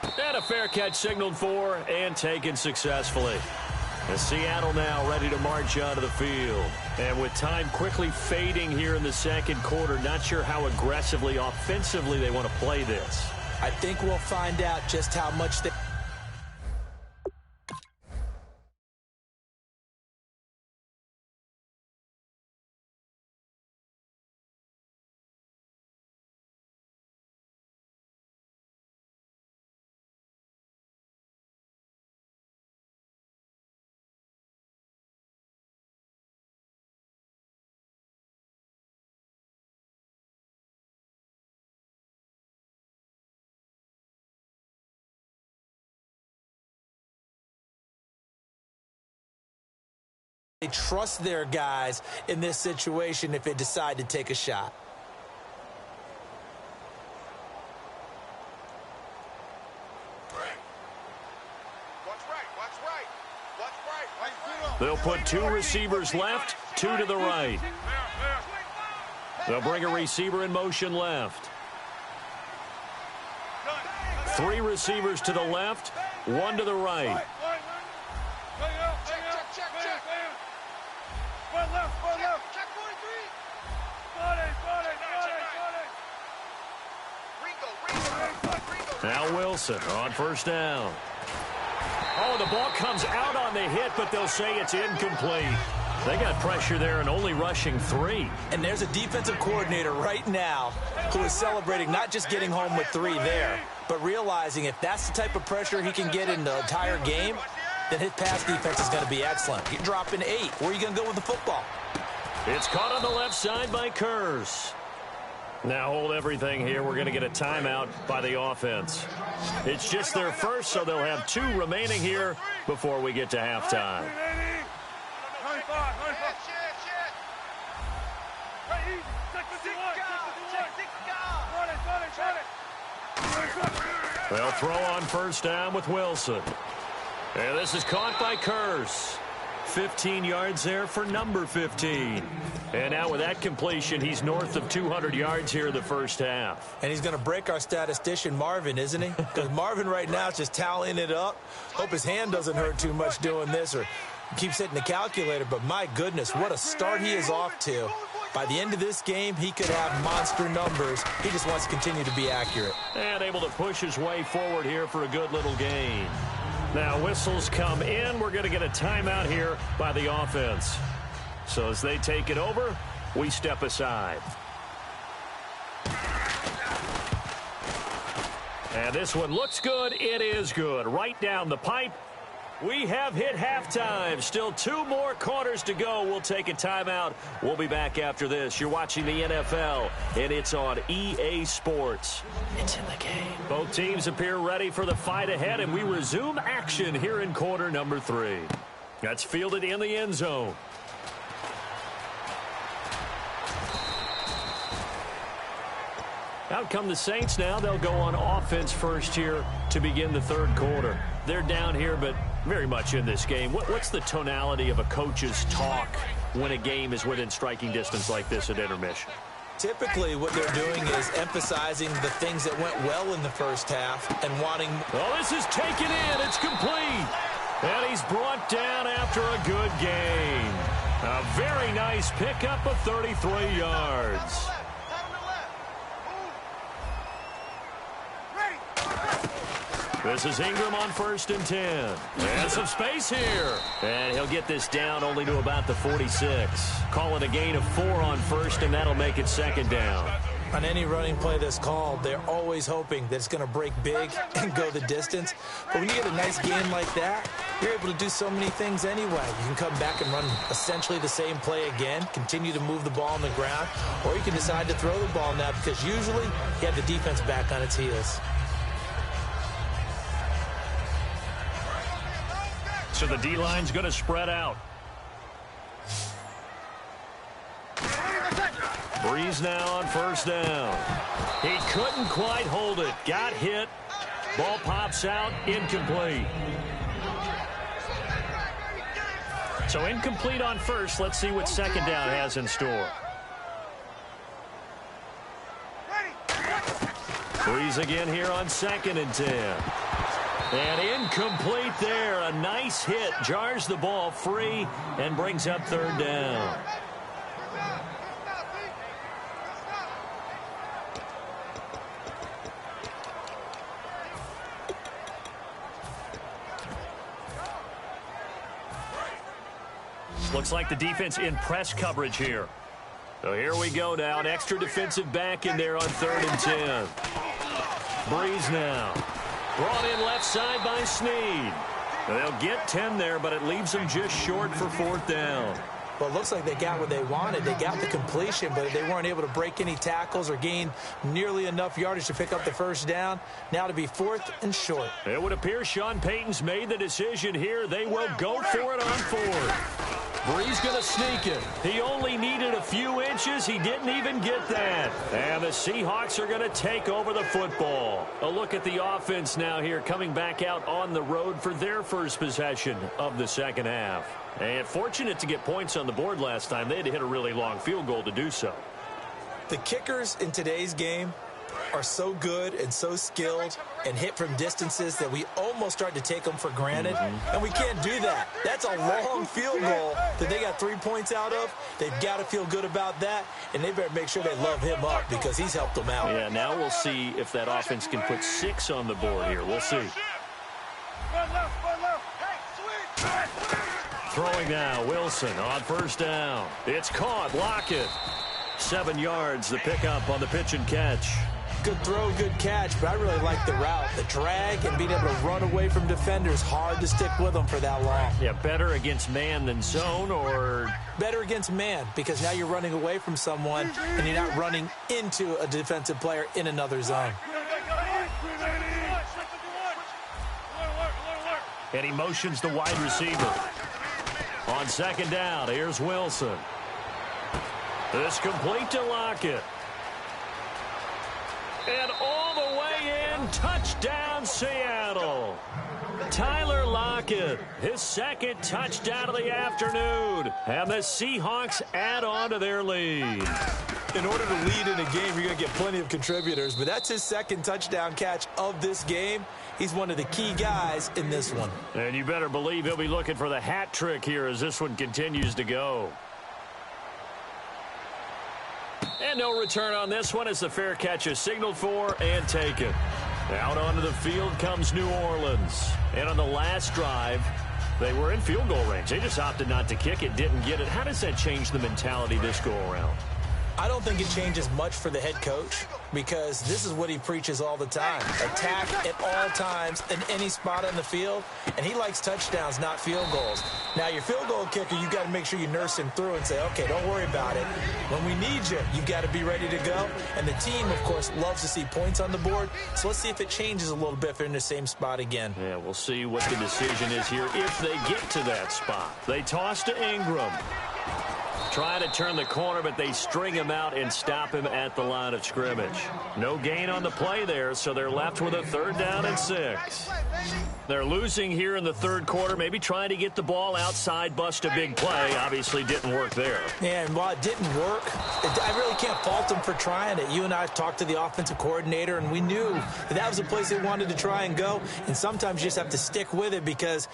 And a fair catch signaled for and taken successfully. And Seattle now ready to march onto the field. And with time quickly fading here in the second quarter, not sure how aggressively, offensively they want to play this. I think we'll find out just how much they... They trust their guys in this situation if they decide to take a shot. They'll put two receivers left, two to the right. They'll bring a receiver in motion left. Three receivers to the left, one to the right. Now Wilson on first down. Oh, the ball comes out on the hit, but they'll say it's incomplete. They got pressure there and only rushing 3. And there's a defensive coordinator right now who is celebrating not just getting home with 3 there, but realizing if that's the type of pressure he can get in the entire game, then his pass defense is going to be excellent. You're dropping 8. Where are you going to go with the football? It's caught on the left side by Kurz. Now hold everything here. We're going to get a timeout by the offense. It's just their first, so they'll have 2 remaining here before we get to halftime. They'll throw on first down with Wilson. And this is caught by Kurz. 15 yards there for number 15. And now with that completion, he's north of 200 yards here in the first half. And he's going to break our statistician, Marvin, isn't he? Because Marvin right now is just tallying it up. Hope his hand doesn't hurt too much doing this or keeps hitting the calculator. But my goodness, what a start he is off to. By the end of this game, he could have monster numbers. He just wants to continue to be accurate. And able to push his way forward here for a good little gain. Now whistles come in. We're going to get a timeout here by the offense. So as they take it over, we step aside. And this one looks good. It is good. Right down the pipe. We have hit halftime. Still 2 more quarters to go. We'll take a timeout. We'll be back after this. You're watching the NFL, and it's on EA Sports. It's in the game. Both teams appear ready for the fight ahead, and we resume action here in quarter number 3. That's fielded in the end zone. Out come the Saints now. They'll go on offense first here to begin the third quarter. They're down here, but very much in this game. What's the tonality of a coach's talk when a game is within striking distance like this at intermission? Typically, what they're doing is emphasizing the things that went well in the first half and wanting... Oh, this is taken in. It's complete. And he's brought down after a good game. A very nice pickup of 33 yards. This is Ingram on 1st and 10. And some space here. And he'll get this down only to about the 46. Call it a gain of 4 on 1st, and that'll make it 2nd down. On any running play that's called, they're always hoping that it's going to break big and go the distance. But when you get a nice game like that, you're able to do so many things anyway. You can come back and run essentially the same play again, continue to move the ball on the ground, or you can decide to throw the ball now because usually you have the defense back on its heels. So the D-line's going to spread out. Breeze now on first down. He couldn't quite hold it. Got hit. Ball pops out. Incomplete. So incomplete on first. Let's see what second down has in store. Breeze again here on 2nd and 10. And incomplete there. A nice hit. Jars the ball free and brings up 3rd down. Looks like the defense in press coverage here. So here we go now. An extra defensive back in there on 3rd and 10. Breeze now. Brought in left side by Snead. They'll get 10 there, but it leaves them just short for 4th down. Well, it looks like they got what they wanted. They got the completion, but they weren't able to break any tackles or gain nearly enough yardage to pick up the 1st down. Now to be 4th and short. It would appear Sean Payton's made the decision here. They will go for it on 4th. Breeze going to sneak it. He only needed a few inches. He didn't even get that. And the Seahawks are going to take over the football. A look at the offense now here, coming back out on the road for their first possession of the second half. And fortunate to get points on the board last time. They had to hit a really long field goal to do so. The kickers in today's game are so good and so skilled and hit from distances that we almost start to take them for granted. And we can't do that. That's a long field goal that they got 3 points out of. They've got to feel good about that, and they better make sure they love him up because he's helped them out. Yeah, now we'll see if that offense can put 6 on the board here. We'll see. Throwing now, Wilson on 1st down. It's caught. Lockett. 7 yards, the pickup on the pitch and catch. Good throw, good catch, but I really like the route. The drag and being able to run away from defenders, hard to stick with them for that long. Yeah, better against man than zone, or? Better against man, because now you're running away from someone and you're not running into a defensive player in another zone. And he motions the wide receiver. On 2nd down, here's Wilson. This complete to Lockett. And all the way in, touchdown Seattle. Tyler Lockett, his 2nd touchdown of the afternoon. And the Seahawks add on to their lead. In order to lead in a game, you're going to get plenty of contributors, but that's his 2nd touchdown catch of this game. He's one of the key guys in this one. And you better believe he'll be looking for the hat trick here as this one continues to go. And no return on this one as the fair catch is signaled for and taken. Out onto the field comes New Orleans. And on the last drive, they were in field goal range. They just opted not to kick it, didn't get it. How does that change the mentality this go around? I don't think it changes much for the head coach because this is what he preaches all the time. Attack at all times in any spot on the field, and he likes touchdowns, not field goals. Now, your field goal kicker, you've got to make sure you nurse him through and say, okay, don't worry about it. When we need you, you've got to be ready to go. And the team, of course, loves to see points on the board. So let's see if it changes a little bit if they're in the same spot again. Yeah, we'll see what the decision is here if they get to that spot. They toss to Ingram. Try to turn the corner, but they string him out and stop him at the line of scrimmage. No gain on the play there, so they're left with a 3rd down and 6. They're losing here in the 3rd quarter, maybe trying to get the ball outside, bust a big play. Obviously didn't work there. Yeah, and while it didn't work, I really can't fault them for trying it. You and I talked to the offensive coordinator, and we knew that was a place they wanted to try and go. And sometimes you just have to stick with it because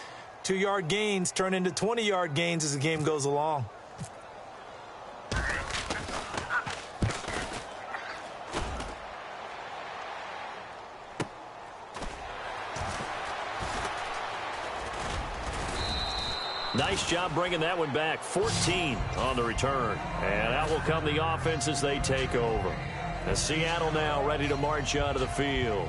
2-yard gains turn into 20-yard gains as the game goes along. Nice job bringing that one back. 14 on the return. And out will come the offense as they take over. And Seattle now ready to march onto the field.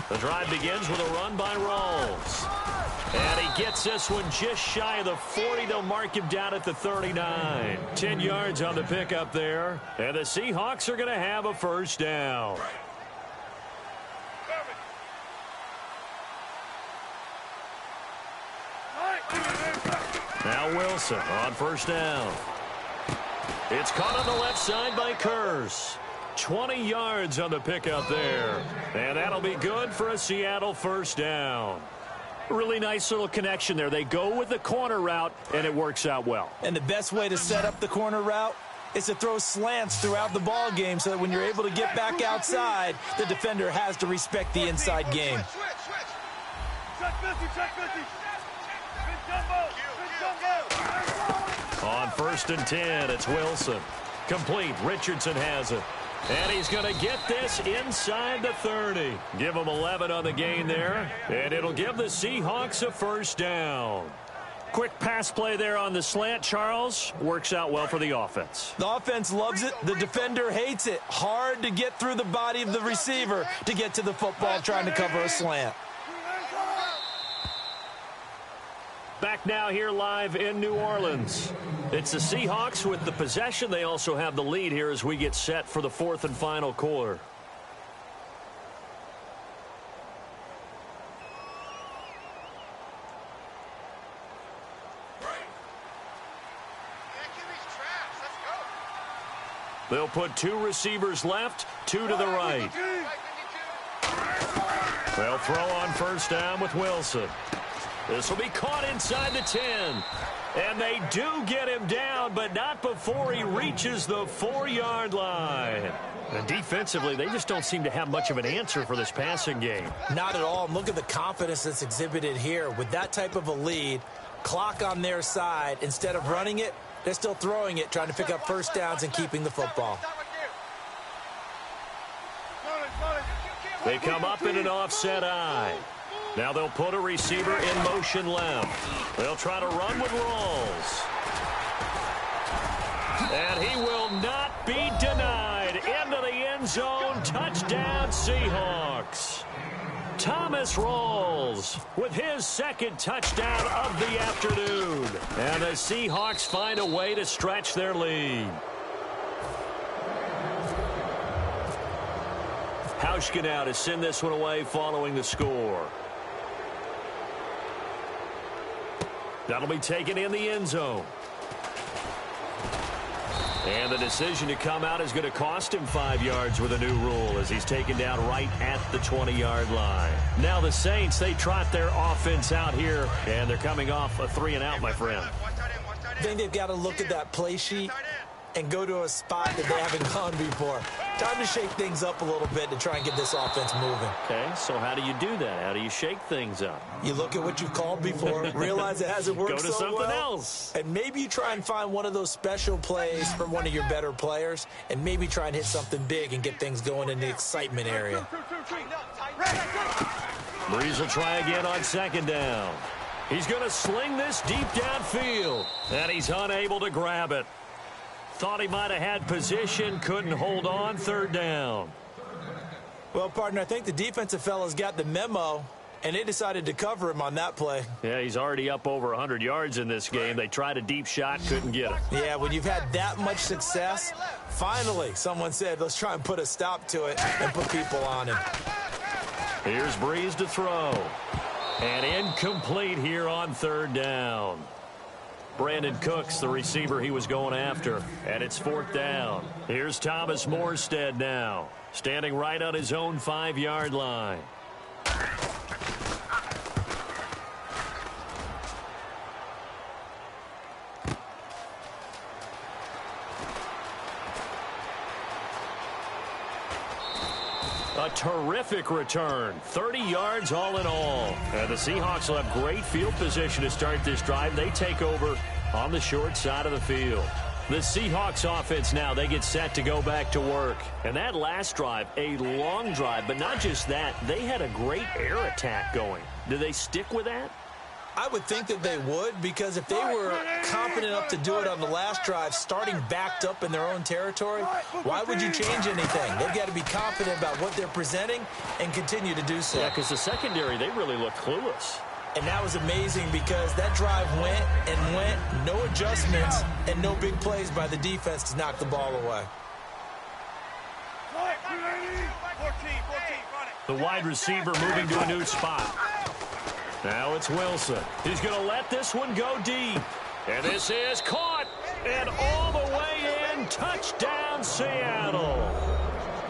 The drive begins with a run by Rawls. And he gets this one just shy of the 40. They'll mark him down at the 39. 10 yards on the pickup there. And the Seahawks are going to have a 1st down. Now Wilson on first down. It's caught on the left side by Kearse. 20 yards on the pick out there. And that'll be good for a Seattle first down. Really nice little connection there. They go with the corner route, and it works out well. And the best way to set up the corner route is to throw slants throughout the ball game so that when you're able to get back outside, the defender has to respect the inside game. On first and 10, it's Wilson. Complete. Richardson has it. And he's going to get this inside the 30. Give him 11 on the gain there. And it'll give the Seahawks a first down. Quick pass play there on the slant, Charles. Works out well for the offense. The offense loves it. The defender hates it. Hard to get through the body of the receiver to get to the football trying to cover a slant. Back now here live in New Orleans. It's the Seahawks with the possession. They also have the lead here as we get set for the fourth and final quarter. They'll put two receivers left, two to the right. They'll throw on first down with Wilson. This will be caught inside the 10. And they do get him down, but not before he reaches the 4-yard line. And defensively, they just don't seem to have much of an answer for this passing game. Not at all. And look at the confidence that's exhibited here. With that type of a lead, clock on their side, instead of running it, they're still throwing it, trying to pick up first downs and keeping the football. They come up in an offset eye. Now they'll put a receiver in motion left. They'll try to run with Rawls. And he will not be denied. Into the end zone. Touchdown, Seahawks. Thomas Rawls with his second touchdown of the afternoon. And the Seahawks find a way to stretch their lead. Hauschka now to send this one away following the score. That'll be taken in the end zone. And the decision to come out is going to cost him 5 yards with a new rule as he's taken down right at the 20-yard line. Now the Saints, they trot their offense out here, and they're coming off a 3-and-out, my friend. I think they've got to look at that play sheet and go to a spot that they haven't gone before. Time to shake things up a little bit to try and get this offense moving. Okay, so how do you do that? How do you shake things up? You look at what you've called before, realize it hasn't worked so well. Go to something else. And maybe you try and find one of those special plays from one of your better players, and maybe try and hit something big and get things going in the excitement area. Breeze will try again on second down. He's going to sling this deep downfield, and he's unable to grab it. Thought he might have had position, couldn't hold on, third down. Well, partner, I think the defensive fellas got the memo, and they decided to cover him on that play. Yeah, he's already up over 100 yards in this game. They tried a deep shot, couldn't get it. Yeah, when you've had that much success, finally someone said, let's try and put a stop to it and put people on him. Here's Breeze to throw. And incomplete here on third down. Brandon Cooks, the receiver he was going after, and it's fourth down. Here's Thomas Morstead now, standing right on his own 5-yard line. A terrific return. 30 yards all in all. And the Seahawks will have great field position to start this drive. They take over on the short side of the field. The Seahawks offense now, they get set to go back to work. And that last drive, a long drive, but not just that, they had a great air attack going. Do they stick with that? I would think that they would, because if they were confident enough to do it on the last drive, starting backed up in their own territory, why would you change anything? They've got to be confident about what they're presenting and continue to do so. Yeah, because the secondary, they really look clueless. And that was amazing because that drive went and went, no adjustments, and no big plays by the defense to knock the ball away. The wide receiver moving to a new spot. Now it's Wilson. He's going to let this one go deep. And this is caught. And all the way in. Touchdown, Seattle.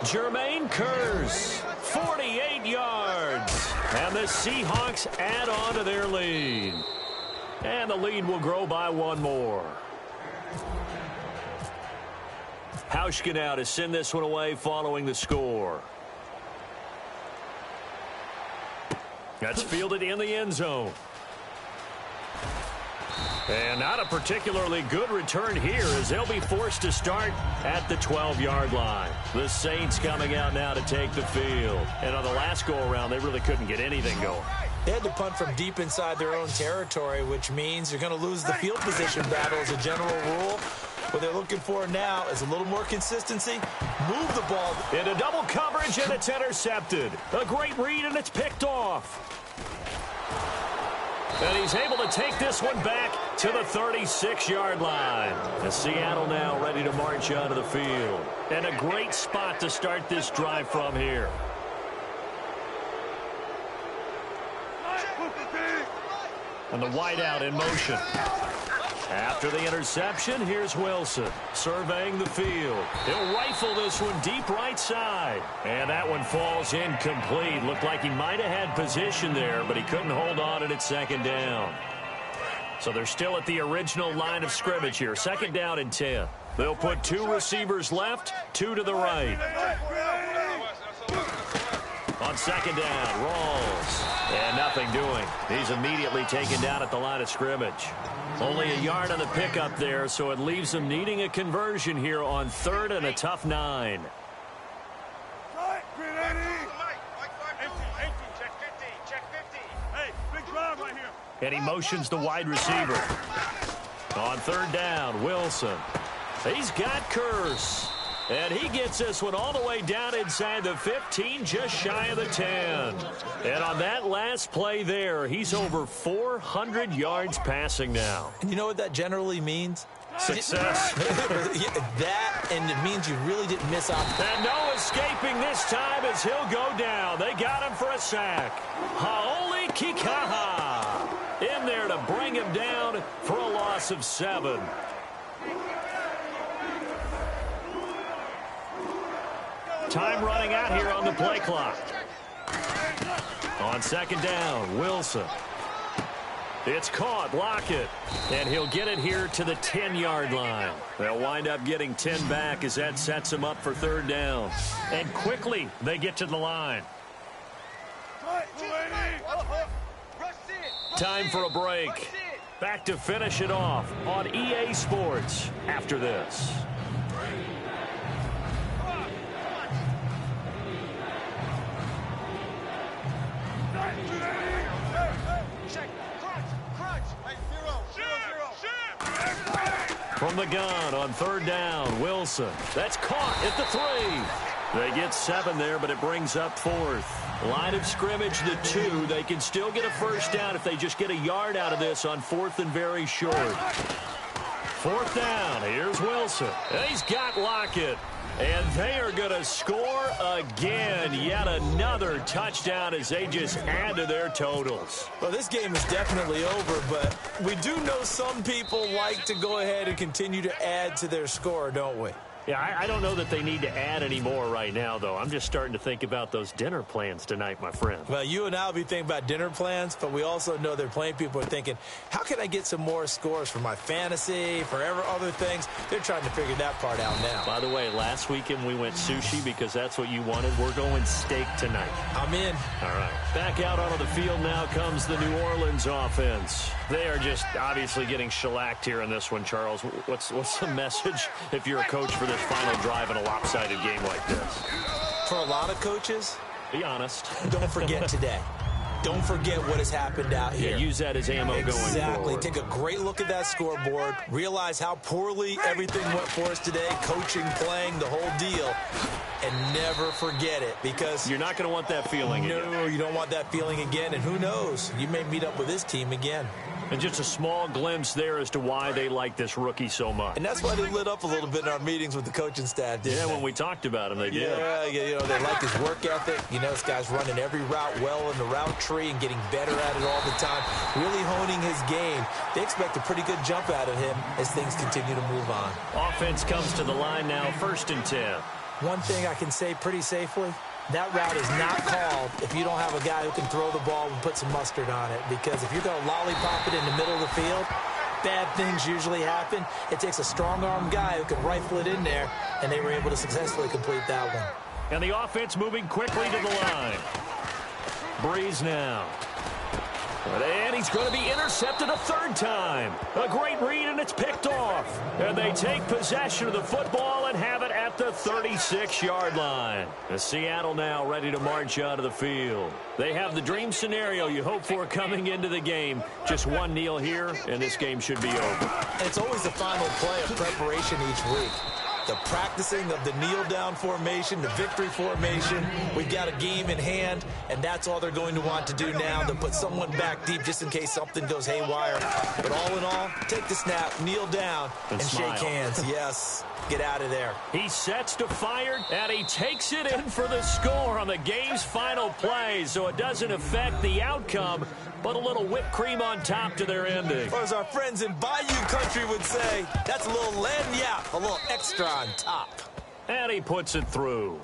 Jermaine Kearse, 48 yards. And the Seahawks add on to their lead. And the lead will grow by one more. Hauschka now to send this one away following the score. That's fielded in the end zone. And not a particularly good return here as they'll be forced to start at the 12-yard line. The Saints coming out now to take the field. And on the last go-around, they really couldn't get anything going. They had to punt from deep inside their own territory, which means you're going to lose the field position battle as a general rule. What they're looking for now is a little more consistency. Move the ball. Into double coverage, and it's intercepted. A great read, and it's picked off. And he's able to take this one back to the 36-yard line. And Seattle now ready to march onto the field. And a great spot to start this drive from here. And the wideout in motion. After the interception, here's Wilson surveying the field. He'll rifle this one deep right side. And that one falls incomplete. Looked like he might have had position there, but he couldn't hold on and it's second down. So they're still at the original line of scrimmage here. Second down and 10. They'll put two receivers left, two to the right. On second down, Rawls. And nothing doing. He's immediately taken down at the line of scrimmage. Only a yard on the pickup there, so it leaves them needing a conversion here on third and a tough 9. And he motions the wide receiver. On third down, Wilson. He's got Kearse. And he gets this one all the way down inside the 15, just shy of the 10. And on that last play there, he's over 400 yards passing now. And you know what that generally means? Success. That, and it means you really didn't miss out. And no escaping this time as he'll go down. They got him for a sack. Haoli Kikaha in there to bring him down for a loss of 7. Time running out here on the play clock. On second down, Wilson. It's caught, Lockett. And he'll get it here to the 10-yard line. They'll wind up getting 10 back as that sets them up for third down. And quickly, they get to the line. Time for a break. Back to finish it off on EA Sports after this. From the gun on third down, Wilson. That's caught at the 3. They get 7 there, but it brings up fourth. Line of scrimmage, the 2. They can still get a first down if they just get a yard out of this on fourth and very short. Fourth down, here's Wilson. He's got Lockett. And they are going to score again. Yet another touchdown as they just add to their totals. Well, this game is definitely over, but we do know some people like to go ahead and continue to add to their score, don't we? Yeah, I don't know that they need to add any more right now, though. I'm just starting to think about those dinner plans tonight, my friend. Well, you and I will be thinking about dinner plans, but we also know they're playing people are thinking, how can I get some more scores for my fantasy, for other things? They're trying to figure that part out now. By the way, last weekend we went sushi because that's what you wanted. We're going steak tonight. I'm in. All right. Back out onto the field now comes the New Orleans offense. They are just obviously getting shellacked here in this one, Charles. What's the message if you're a coach for this final drive in a lopsided game like this? For a lot of coaches, be honest. Don't forget today. Don't forget what has happened out here. Yeah, use that as ammo going forward. Exactly. Take a great look at that scoreboard. Realize how poorly everything went for us today. Coaching, playing, the whole deal. And never forget it, because you're not going to want that feeling again. No, you don't want that feeling again. And who knows? You may meet up with this team again. And just a small glimpse there as to why they like this rookie so much. And that's why they lit up a little bit in our meetings with the coaching staff, didn't they? When we talked about him, they did. Yeah, they like his work ethic. This guy's running every route well in the route tree and getting better at it all the time, really honing his game. They expect a pretty good jump out of him as things continue to move on. Offense comes to the line now, 1st and 10. One thing I can say pretty safely, that route is not called if you don't have a guy who can throw the ball and put some mustard on it. Because if you're going to lollipop it in the middle of the field, bad things usually happen. It takes a strong-arm guy who can rifle it in there, and they were able to successfully complete that one. And the offense moving quickly to the line. Breeze now. And he's going to be intercepted a 3rd time. A great read, and it's picked off. And they take possession of the football and have it at the 36-yard line. And Seattle now ready to march out of the field. They have the dream scenario you hope for coming into the game. Just one kneel here, and this game should be over. It's always the final play of preparation each week. The practicing of the kneel-down formation, the victory formation. We've got a game in hand, and that's all they're going to want to do now, to put someone back deep just in case something goes haywire. But all in all, take the snap, kneel down, and shake hands. Yes, get out of there. He sets to fire, and he takes it in for the score on the game's final play, so it doesn't affect the outcome, but a little whipped cream on top to their ending. Or as our friends in Bayou Country would say, that's a little lagniappe, a little extra on top. And he puts it through.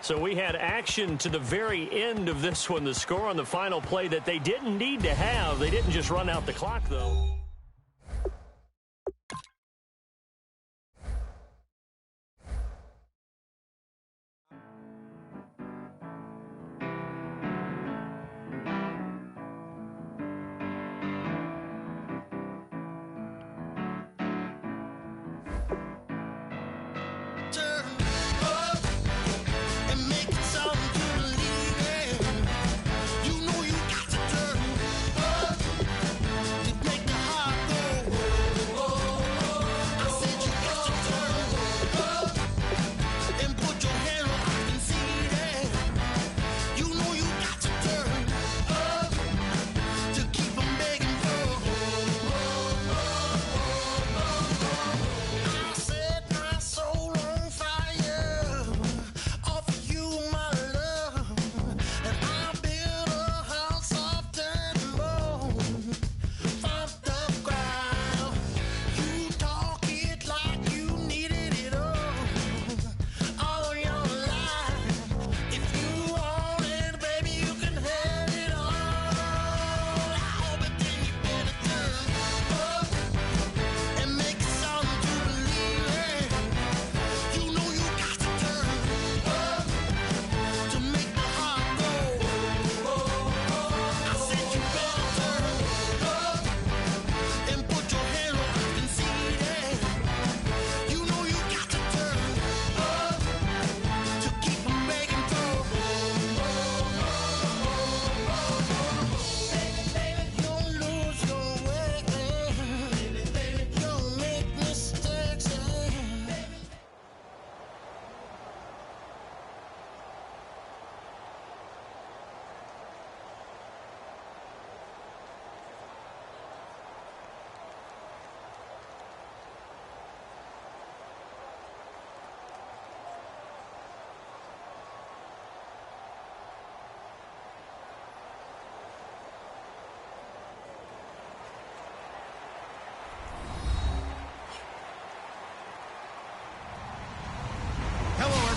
So we had action to the very end of this one, the score on the final play that they didn't need to have. They didn't just run out the clock, though.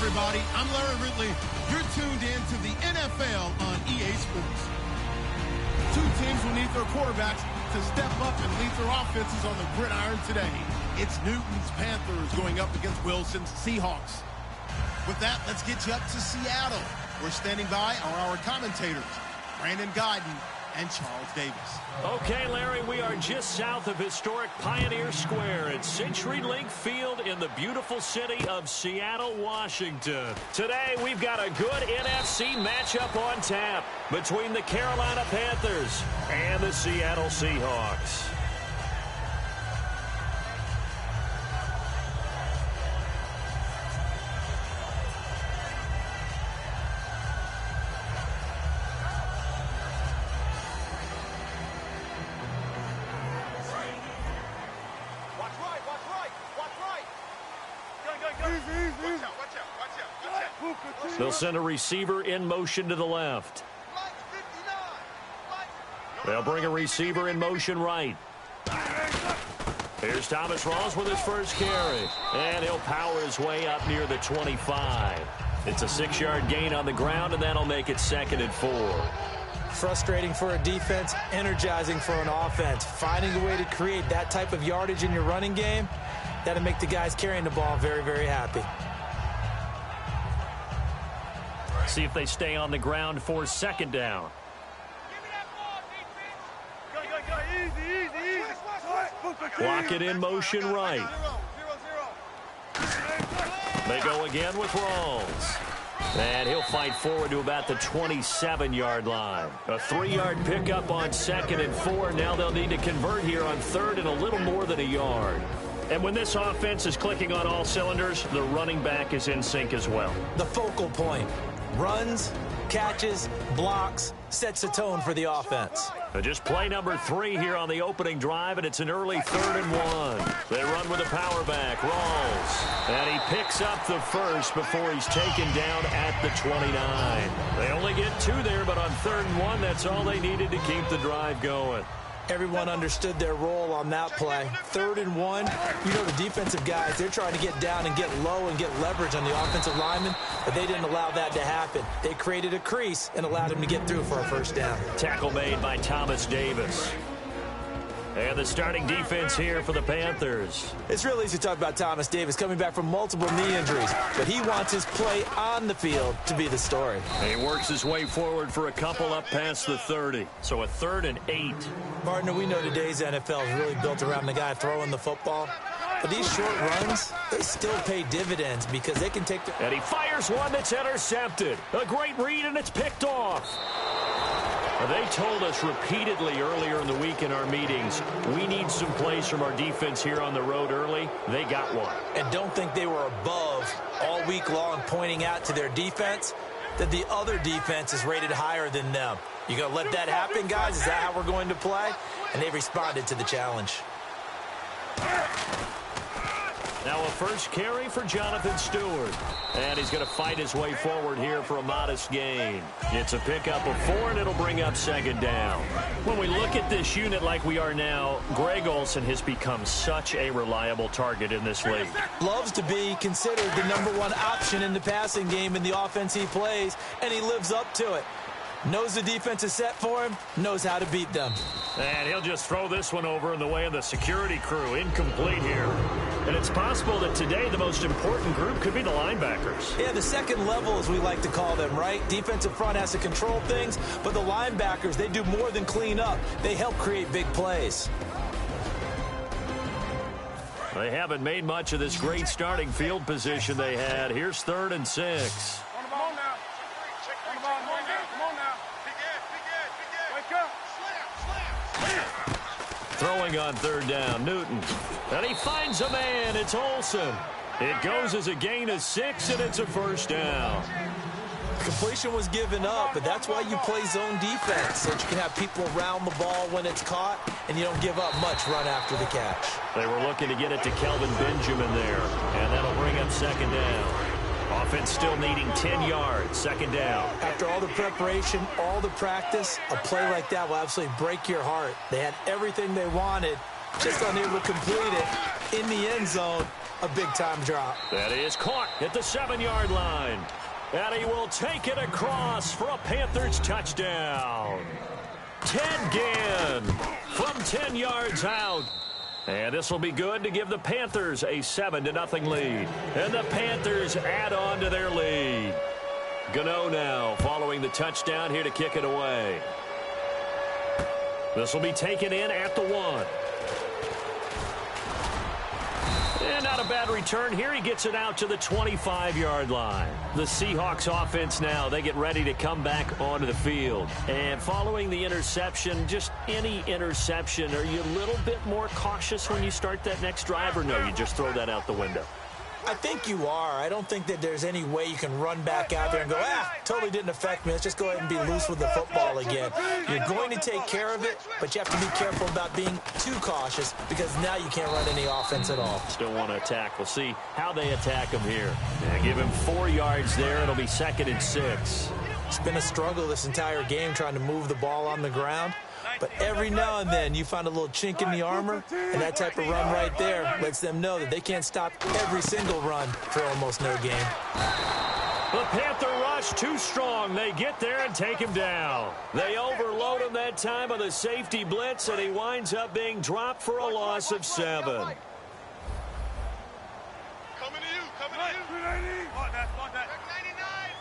everybody. I'm Larry Ridley. You're tuned in to the NFL on EA Sports. Two teams will need their quarterbacks to step up and lead their offenses on the gridiron today. It's Newton's Panthers going up against Wilson's Seahawks. With that, let's get you up to Seattle. We're standing by are our commentators, Brandon Guyton and Charles Davis. Okay, Larry, we are just south of historic Pioneer Square at CenturyLink Field in the beautiful city of Seattle, Washington. Today, we've got a good NFC matchup on tap between the Carolina Panthers and the Seattle Seahawks. They'll send a receiver in motion to the left. They'll bring a receiver in motion right. Here's Thomas Rawls with his first carry. And he'll power his way up near the 25. It's a 6-yard gain on the ground, and that'll make it 2nd and 4. Frustrating for a defense, energizing for an offense. Finding a way to create that type of yardage in your running game, that'll make the guys carrying the ball very, very happy. See if they stay on the ground for 2nd down. Block it in motion right. They go again with Rawls. And he'll fight forward to about the 27-yard line. A 3-yard pickup on 2nd and 4. Now they'll need to convert here on 3rd and a little more than a yard. And when this offense is clicking on all cylinders, the running back is in sync as well. The focal point. Runs, catches, blocks, sets the tone for the offense. Just play number 3 here on the opening drive, and it's an early 3rd and 1. They run with a power back, Rawls. And he picks up the first before he's taken down at the 29. They only get 2 there, but on 3rd and 1, that's all they needed to keep the drive going. Everyone understood their role on that play. 3rd and 1, you know the defensive guys, they're trying to get down and get low and get leverage on the offensive lineman, but they didn't allow that to happen. They created a crease and allowed him to get through for a first down. Tackle made by Thomas Davis. And the starting defense here for the Panthers. It's real easy to talk about Thomas Davis coming back from multiple knee injuries, but he wants his play on the field to be the story. He works his way forward for a couple up past the 30. So a 3rd and 8. Partner, we know today's NFL is really built around the guy throwing the football. But these short runs, they still pay dividends because they can take the... And he fires one that's intercepted. A great read, and it's picked off. They told us repeatedly earlier in the week in our meetings, we need some plays from our defense here on the road early. They got one. And don't think they were above all week long pointing out to their defense that the other defense is rated higher than them. You going to let that happen, guys? Is that how we're going to play? And they responded to the challenge. Now a first carry for Jonathan Stewart. And he's going to fight his way forward here for a modest gain. It's a pickup of 4, and it'll bring up 2nd down. When we look at this unit like we are now, Greg Olsen has become such a reliable target in this league. Loves to be considered the #1 option in the passing game in the offense he plays, and he lives up to it. Knows the defense is set for him, knows how to beat them. And he'll just throw this one over in the way of the security crew. Incomplete here. And it's possible that today the most important group could be the linebackers. Yeah, the second level, as we like to call them, right? Defensive front has to control things, but the linebackers, they do more than clean up. They help create big plays. They haven't made much of this great starting field position they had. Here's 3rd and 6. Throwing on 3rd down, Newton. And he finds a man. It's Olsen. It goes as a gain of 6, and it's a first down. Completion was given up, but that's why you play zone defense, so that you can have people around the ball when it's caught, and you don't give up much run after the catch. They were looking to get it to Kelvin Benjamin there, and that'll bring up 2nd down. Offense still needing 10 yards, 2nd down. After all the preparation, all the practice, a play like that will absolutely break your heart. They had everything they wanted, just unable to complete it in the end zone. A big-time drop. That is caught at the 7-yard line. And he will take it across for a Panthers touchdown. Ted Ginn from 10 yards out. And this will be good to give the Panthers a 7-0 lead. And the Panthers add on to their lead. Gano now following the touchdown here to kick it away. This will be taken in at the 1. And not a bad return here. He gets it out to the 25-yard line. The Seahawks offense now, they get ready to come back onto the field. And following the interception, just any interception, are you a little bit more cautious when you start that next drive, or no, you just throw that out the window? I think you are. I don't think that there's any way you can run back out there and go, totally didn't affect me. Let's just go ahead and be loose with the football again. You're going to take care of it, but you have to be careful about being too cautious because now you can't run any offense at all. Still want to attack. We'll see how they attack him here. Give him 4 yards there. It'll be 2nd and 6. It's been a struggle this entire game trying to move the ball on the ground. But every now and then you find a little chink in the armor, and that type of run right there lets them know that they can't stop every single run for almost no gain. The Panther rush too strong. They get there and take him down. They overload him that time on the safety blitz, and he winds up being dropped for a loss of 7. Coming to you, coming to you. Check 99,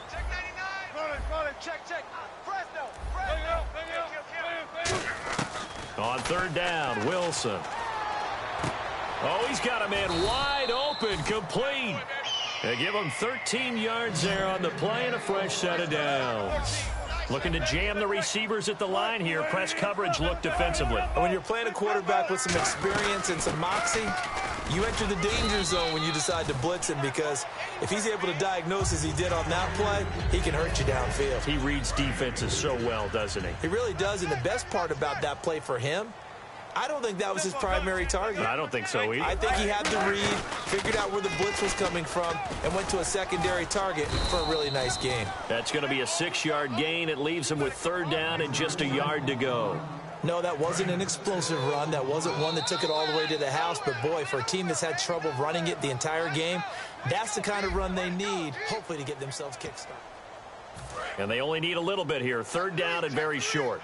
check 99. Check. Fresno. On 3rd down, Wilson. Oh, he's got a man wide open, complete. They give him 13 yards there on the play and a fresh set of downs. Looking to jam the receivers at the line here. Press coverage look defensively. When you're playing a quarterback with some experience and some moxie, you enter the danger zone when you decide to blitz him because if he's able to diagnose as he did on that play, he can hurt you downfield. He reads defenses so well, doesn't he? He really does, and the best part about that play for him, I don't think that was his primary target. I don't think so either. I think he had the read, figured out where the blitz was coming from, and went to a secondary target for a really nice gain. That's going to be a 6-yard gain. It leaves him with 3rd down and just a yard to go. No, that wasn't an explosive run. That wasn't one that took it all the way to the house. But, boy, for a team that's had trouble running it the entire game, that's the kind of run they need, hopefully, to get themselves kickstarted. And they only need a little bit here. 3rd down and very short.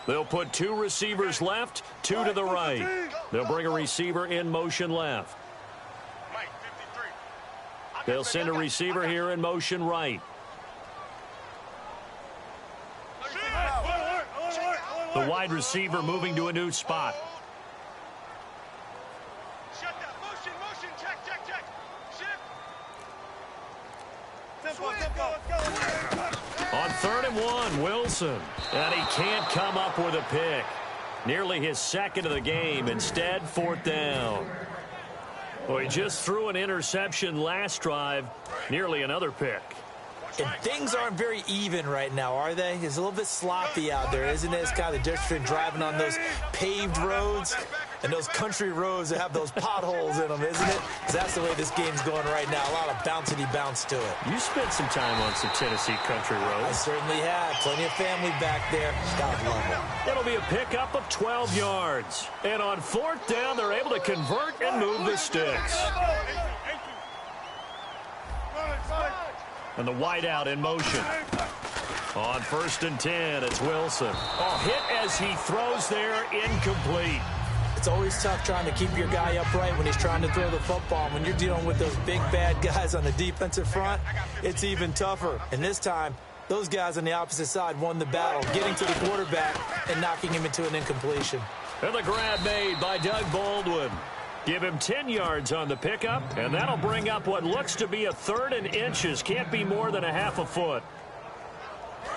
They'll put 2 receivers left, 2 to the right. They'll bring a receiver in motion left. They'll send a receiver here in motion right. The wide receiver moving to a new spot. Shut that. Motion. Check. Shift. On 3rd and 1, Wilson. And he can't come up with a pick. Nearly his 2nd of the game. Instead, 4th down. Well, he just threw an interception last drive. Nearly another pick. And things aren't very even right now, are they? It's a little bit sloppy out there, isn't it? It's kind of the difference between driving on those paved roads and those country roads that have those potholes in them, isn't it? Because that's the way this game's going right now. A lot of bouncy bounce to it. You spent some time on some Tennessee country roads. I certainly have. Plenty of family back there. God love it. It'll be a pickup of 12 yards. And on 4th down, they're able to convert and move the sticks. And the wideout in motion. On 1st and 10, it's Wilson. Oh, hit as he throws there, incomplete. It's always tough trying to keep your guy upright when he's trying to throw the football. When you're dealing with those big, bad guys on the defensive front, it's even tougher. And this time, those guys on the opposite side won the battle, getting to the quarterback and knocking him into an incompletion. And the grab made by Doug Baldwin. Give him 10 yards on the pickup, and that'll bring up what looks to be a 3rd and inches. Can't be more than a half a foot.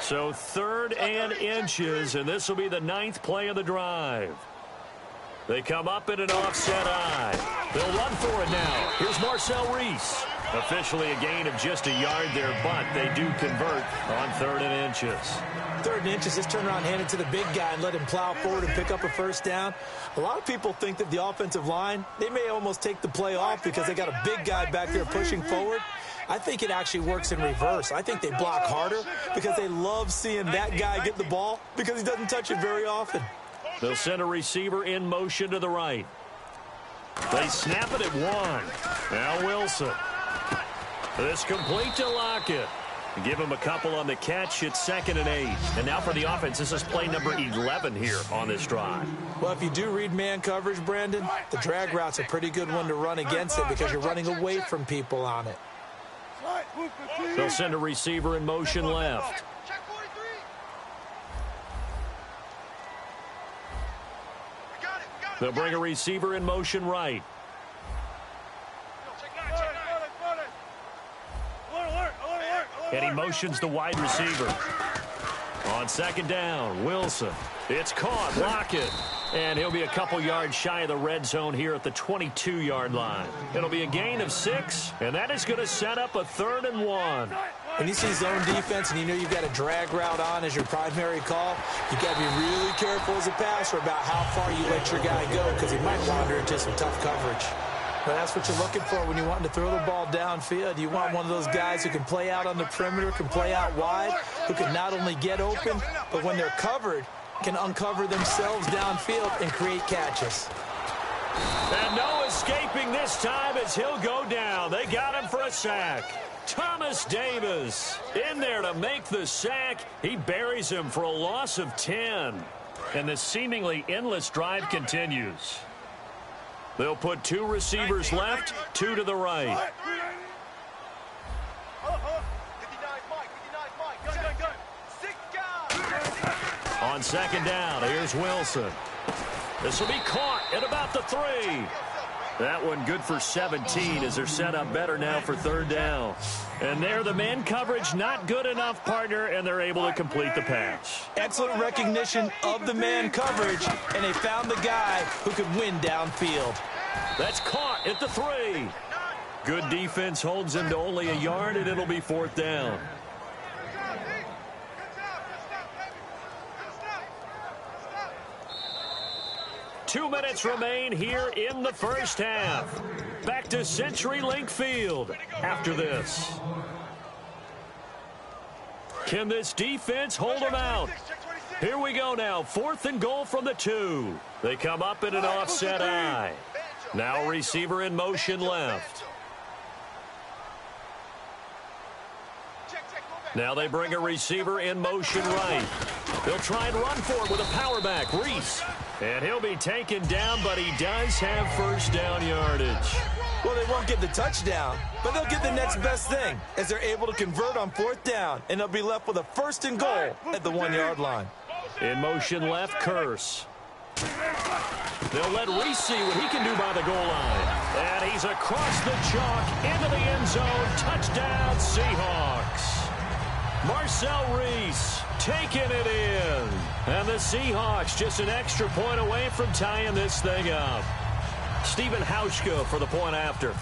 So 3rd and inches, and this will be the 9th play of the drive. They come up in an offset eye. They'll run for it now. Here's Marcel Reese. Officially a gain of just a yard there, but they do convert on 3rd and inches. 3rd and inches, just turn around and hand it to the big guy and let him plow forward and pick up a 1st down. A lot of people think that the offensive line, they may almost take the play off because they got a big guy back there pushing forward. I think it actually works in reverse. I think they block harder because they love seeing that guy get the ball because he doesn't touch it very often. They'll send a receiver in motion to the right. They snap it at 1. Now Wilson. This complete to Lockett. Give him a couple on the catch. It's 2nd and 8. And now for the offense, this is play number 11 here on this drive. Well, if you do read man coverage, Brandon, the drag route's a pretty good one to run against it because you're running away from people on it. They'll send a receiver in motion left. Check 43. Got it. They'll bring a receiver in motion right. And he motions the wide receiver. On 2nd down, Wilson. It's caught. Lockett. And he'll be a couple yards shy of the red zone here at the 22-yard line. It'll be a gain of 6, and that is going to set up a 3rd and 1. When you see zone defense and you know you've got a drag route on as your primary call, you got to be really careful as a passer about how far you let your guy go because he might wander into some tough coverage. But that's what you're looking for when you're wanting to throw the ball downfield. You want one of those guys who can play out on the perimeter, can play out wide, who can not only get open, but when they're covered, can uncover themselves downfield and create catches. And no escaping this time as he'll go down. They got him for a sack. Thomas Davis in there to make the sack. He buries him for a loss of 10. And the seemingly endless drive continues. They'll put 2 receivers left, 2 to the right. On 2nd down, here's Wilson. This will be caught at about the 3. That one good for 17 as they're set up better now for 3rd down. And there, the man coverage not good enough, partner, and they're able to complete the pass. Excellent recognition of the man coverage, and they found the guy who could win downfield. That's caught at the 3. Good defense holds him to only a yard, and it'll be 4th down. 2 minutes remain here in the first half. Back to CenturyLink Field after this. Can this defense hold them out? Here we go now. 4th and goal from the 2. They come up in an offset eye. Now receiver in motion left. Now they bring a receiver in motion right. They'll try and run for it with a power back. Reese. And he'll be taken down, but he does have 1st down yardage. Well, they won't get the touchdown, but they'll get the next best thing as they're able to convert on 4th down, and they'll be left with a 1st and goal at the 1-yard line. In motion left, Curse. They'll let Reese see what he can do by the goal line. And he's across the chalk into the end zone. Touchdown, Seahawks. Marcel Reese taking it in. And the Seahawks just an extra point away from tying this thing up. Stephen Hauschka for the point after.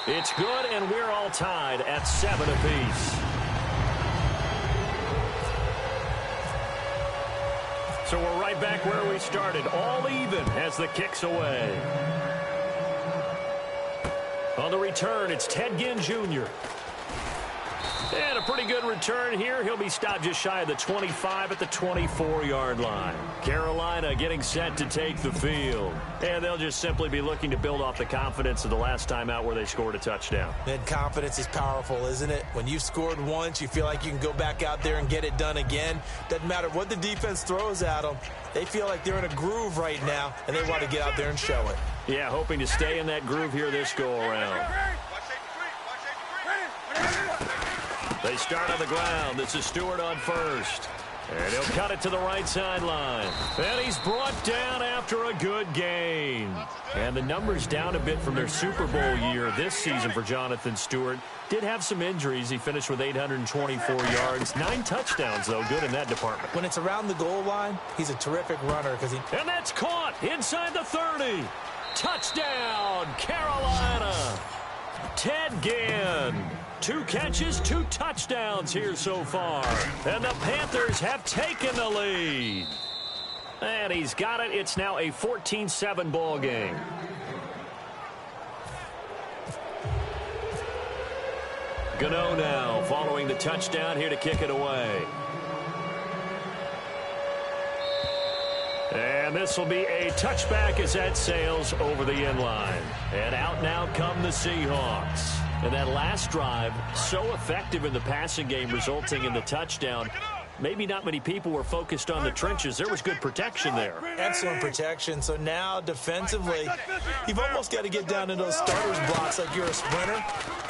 It's good, and we're all tied at 7 apiece. So we're right back where we started, all even as the kick's away. On the return, it's Ted Ginn Jr. And a pretty good return here. He'll be stopped just shy of the 25 at the 24-yard line. Carolina getting set to take the field. And they'll just simply be looking to build off the confidence of the last time out where they scored a touchdown. And confidence is powerful, isn't it? When you've scored once, you feel like you can go back out there and get it done again. Doesn't matter what the defense throws at them. They feel like they're in a groove right now, and they want to get out there and show it. Yeah, hoping to stay in that groove here this go-around. They start on the ground. This is Stewart on 1st. And he'll cut it to the right sideline. And he's brought down after a good gain. And the numbers down a bit from their Super Bowl year this season for Jonathan Stewart. Did have some injuries. He finished with 824 yards. 9 touchdowns, though. Good in that department. When it's around the goal line, he's a terrific runner. And that's caught inside the 30. Touchdown, Carolina. Ted Ginn. 2 catches, 2 touchdowns here so far. And the Panthers have taken the lead. And he's got it. It's now a 14-7 ball game. Gano now following the touchdown here to kick it away. And this will be a touchback as that sails over the end line. And out now come the Seahawks. And that last drive, so effective in the passing game, resulting in the touchdown. maybe not many people were focused on the trenches. There was good protection there. Excellent protection. So now defensively, you've almost got to get down in those starters blocks like you're a sprinter,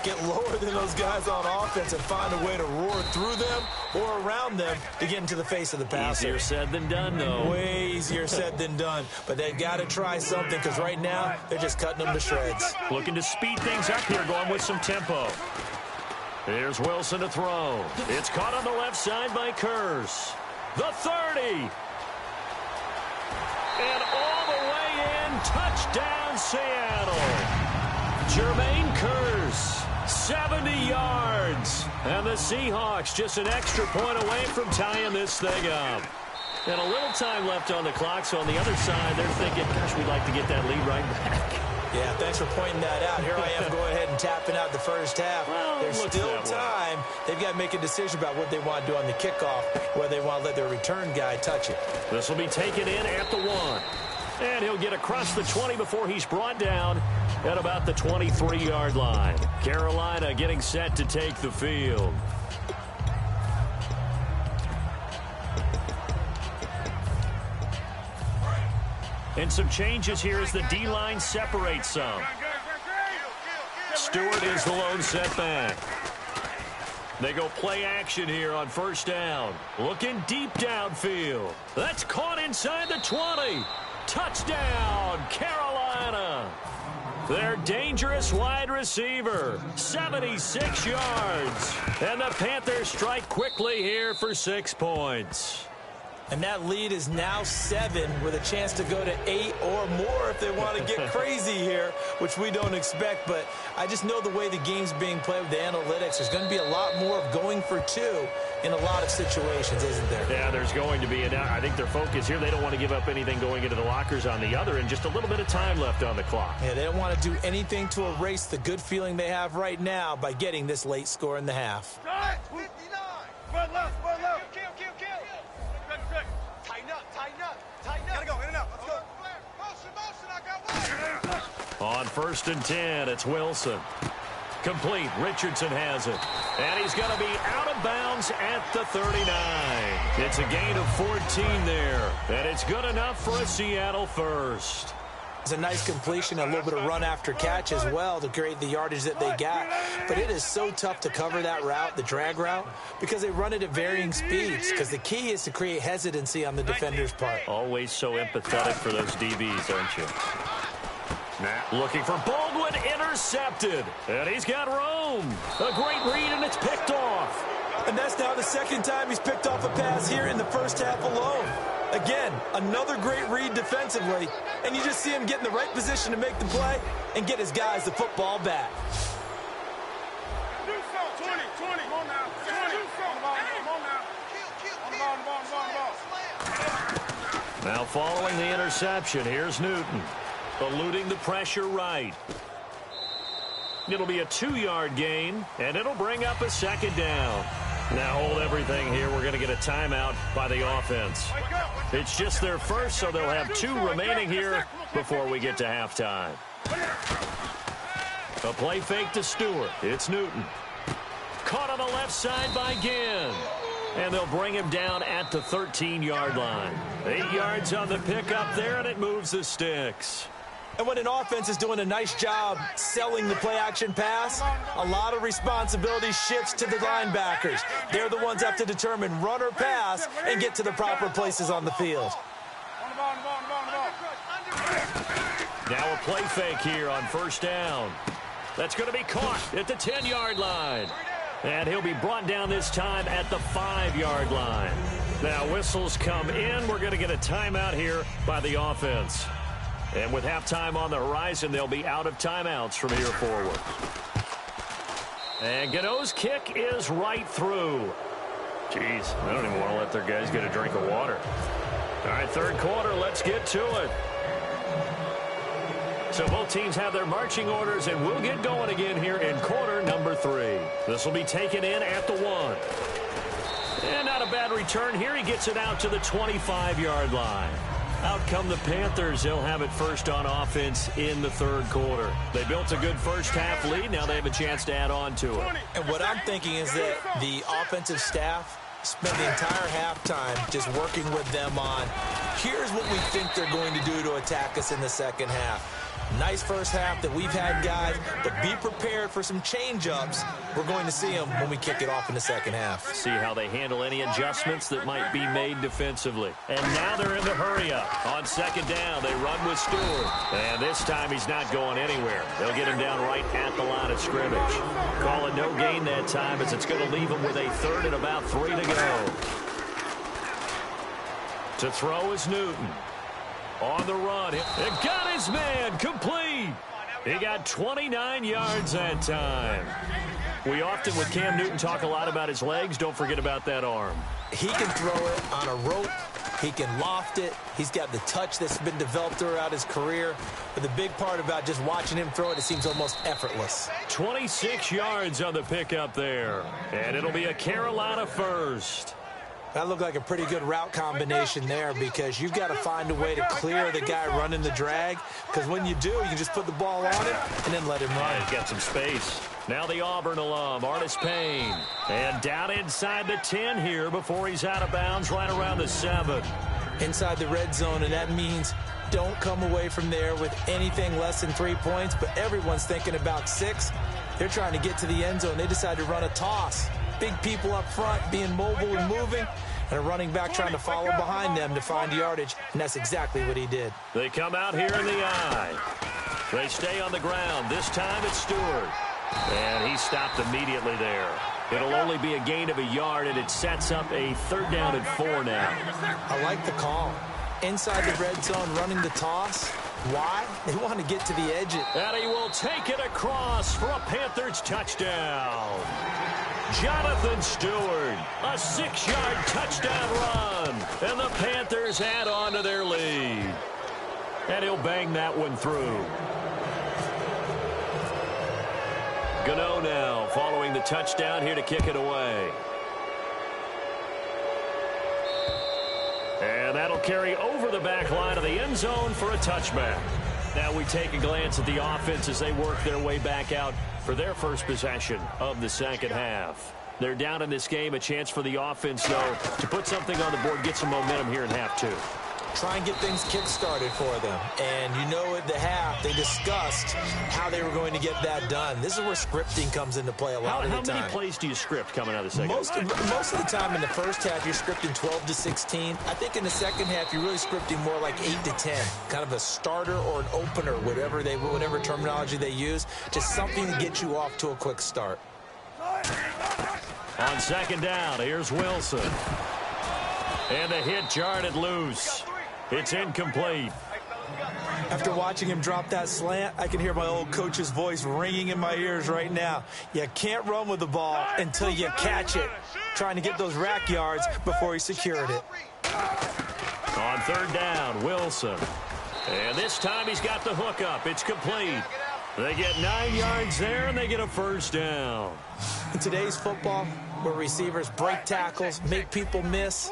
get lower than those guys on offense and find a way to roar through them or around them to get into the face of the passer. Easier said than done, though. Way easier said than done. But they've got to try something because right now they're just cutting them to shreds. Looking to speed things up here, going with some tempo. Here's Wilson to throw. It's caught on the left side by Kurz. The 30. And all the way in. Touchdown, Seattle. Jermaine Kurz, 70 yards. And the Seahawks just an extra point away from tying this thing up. And a little time left on the clock, so on the other side, they're thinking, gosh, we'd like to get that lead right back. Yeah, thanks for pointing that out. Here I am going ahead and tapping out the first half. Well, there's still time. They've got to make a decision about what they want to do on the kickoff, whether they want to let their return guy touch it. This will be taken in at the 1. And he'll get across the 20 before he's brought down at about the 23-yard line. Carolina getting set to take the field. And some changes here as the D-line separates some. Stewart is the lone setback. They go play action here on first down. Looking deep downfield. That's caught inside the 20. Touchdown, Carolina. Their dangerous wide receiver, 76 yards. And the Panthers strike quickly here for 6 points. And that lead is now 7 with a chance to go to 8 or more if they want to get crazy here, which we don't expect. But I just know the way the game's being played with the analytics, there's going to be a lot more of going for 2 in a lot of situations, isn't there? Yeah, there's going to be. And I think their focus here, they don't want to give up anything going into the lockers on the other, and just a little bit of time left on the clock. Yeah, they don't want to do anything to erase the good feeling they have right now by getting this late score in the half. 59. Spread left, spread left. Kill. Tighten up. Gotta go, in and out. Let's go. Motion, I got one. On 1st and 10, it's Wilson. Complete. Richardson has it. And he's going to be out of bounds at the 39. It's a gain of 14 there. And it's good enough for a Seattle first. It's a nice completion, a little bit of run after catch as well to create the yardage that they got. But it is so tough to cover that route, the drag route, because they run it at varying speeds. Because the key is to create hesitancy on the defender's part. Always so empathetic for those DBs, aren't you? Now looking for Baldwin, intercepted. And he's got room. A great read, and it's picked off. And that's now the second time he's picked off a pass here in the first half alone. Again, another great read defensively, and you just see him get in the right position to make the play and get his guys the football back. 20. Come on now. 20. Now following the interception, here's Newton. Eluding the pressure right. It'll be a 2-yard gain, and it'll bring up a 2nd down. Now hold everything here. We're going to get a timeout by the offense. It's just their first, so they'll have 2 remaining here before we get to halftime. A play fake to Stewart. It's Newton. Caught on the left side by Ginn. And they'll bring him down at the 13-yard line. 8 yards on the pickup there, and it moves the sticks. And when an offense is doing a nice job selling the play-action pass, a lot of responsibility shifts to the linebackers. They're the ones that have to determine run or pass and get to the proper places on the field. Now a play fake here on first down. That's going to be caught at the 10-yard line. And he'll be brought down this time at the 5-yard line. Now whistles come in. We're going to get a timeout here by the offense. And with halftime on the horizon, they'll be out of timeouts from here forward. And Gano's kick is right through. Jeez, I don't even want to let their guys get a drink of water. All right, 3rd quarter, let's get to it. So both teams have their marching orders, and we'll get going again here in quarter number 3. This will be taken in at the 1. And not a bad return here. He gets it out to the 25-yard line. Out come the Panthers. They'll have it first on offense in the 3rd quarter. They built a good first half lead. Now they have a chance to add on to it. And what I'm thinking is that the offensive staff Spent the entire halftime just working with them on, here's what we think they're going to do to attack us in the second half. Nice first half that we've had, guys, but be prepared for some change-ups. We're going to see them when we kick it off in the second half. See how they handle any adjustments that might be made defensively. And now they're in the hurry-up. On second down, they run with Stewart. And this time he's not going anywhere. They'll get him down right at the line of scrimmage. Call it no gain that time as it's going to leave him with a third and about 3 to go. To throw is Newton. On the run, it got his man complete. He got 29 yards that time. We often, with Cam Newton, talk a lot about his legs. Don't forget about that arm. He can throw it on a rope. He can loft it. He's got the touch that's been developed throughout his career. But the big part about just watching him throw it, it seems almost effortless. 26 yards on the pickup there. And it'll be a Carolina first. That looked like a pretty good route combination there because you've got to find a way to clear the guy running the drag, because when you do, you can just put the ball on him and then let him run. He's got some space. Now the Auburn alum, Artis Payne. And down inside the 10 here before he's out of bounds right around the 7. Inside the red zone, and that means don't come away from there with anything less than 3 points, but everyone's thinking about 6. They're trying to get to the end zone. They decide to run a toss. Big people up front being mobile and moving, and a running back trying to follow behind them to find yardage, and that's exactly what he did. They come out here in the eye. They stay on the ground. This time it's Stewart. And he stopped immediately there. It'll only be a gain of a yard, and it sets up a 3rd down and 4 now. I like the call. Inside the red zone, running the toss. Why? They want to get to the edge. And he will take it across for a Panthers touchdown. Jonathan Stewart, a 6-yard touchdown run. And the Panthers add on to their lead. And he'll bang that one through. Gano now following the touchdown here to kick it away. And that'll carry over the back line of the end zone for a touchback. Now we take a glance at the offense as they work their way back out for their first possession of the second half. They're down in this game. A chance for the offense, though, to put something on the board, get some momentum here in half 2. Try and get things kick-started for them. And you know at the half, they discussed how they were going to get that done. This is where scripting comes into play a lot of the time. How many plays do you script coming out of the second half? Most of the time in the first half, you're scripting 12 to 16. I think in the second half, you're really scripting more like 8 to 10. Kind of a starter or an opener, whatever terminology they use. Just something to get you off to a quick start. On second down, here's Wilson. And the hit jarred it loose. It's incomplete. After watching him drop that slant, I can hear my old coach's voice ringing in my ears right now. You can't run with the ball until you catch it. Trying to get those rack yards before he secured it. On 3rd down, Wilson. And this time he's got the hook up. It's complete. They get 9 yards there, and they get a 1st down. In today's football, where receivers break tackles, make people miss,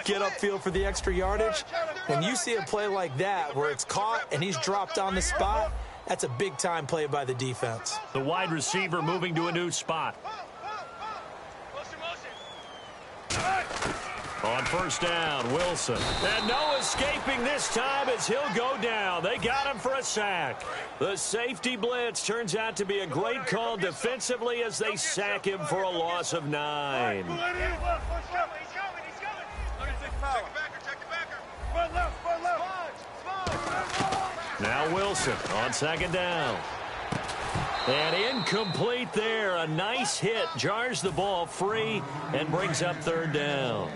get upfield for the extra yardage, when you see a play like that where it's caught and he's dropped on the spot, that's a big-time play by the defense. The wide receiver moving to a new spot. On 1st down, Wilson. And no escaping this time as he'll go down. They got him for a sack. The safety blitz turns out to be a great call defensively as they sack him for a loss of 9. Now Wilson on 2nd down. And incomplete there. A nice hit. Jars the ball free and brings up 3rd down.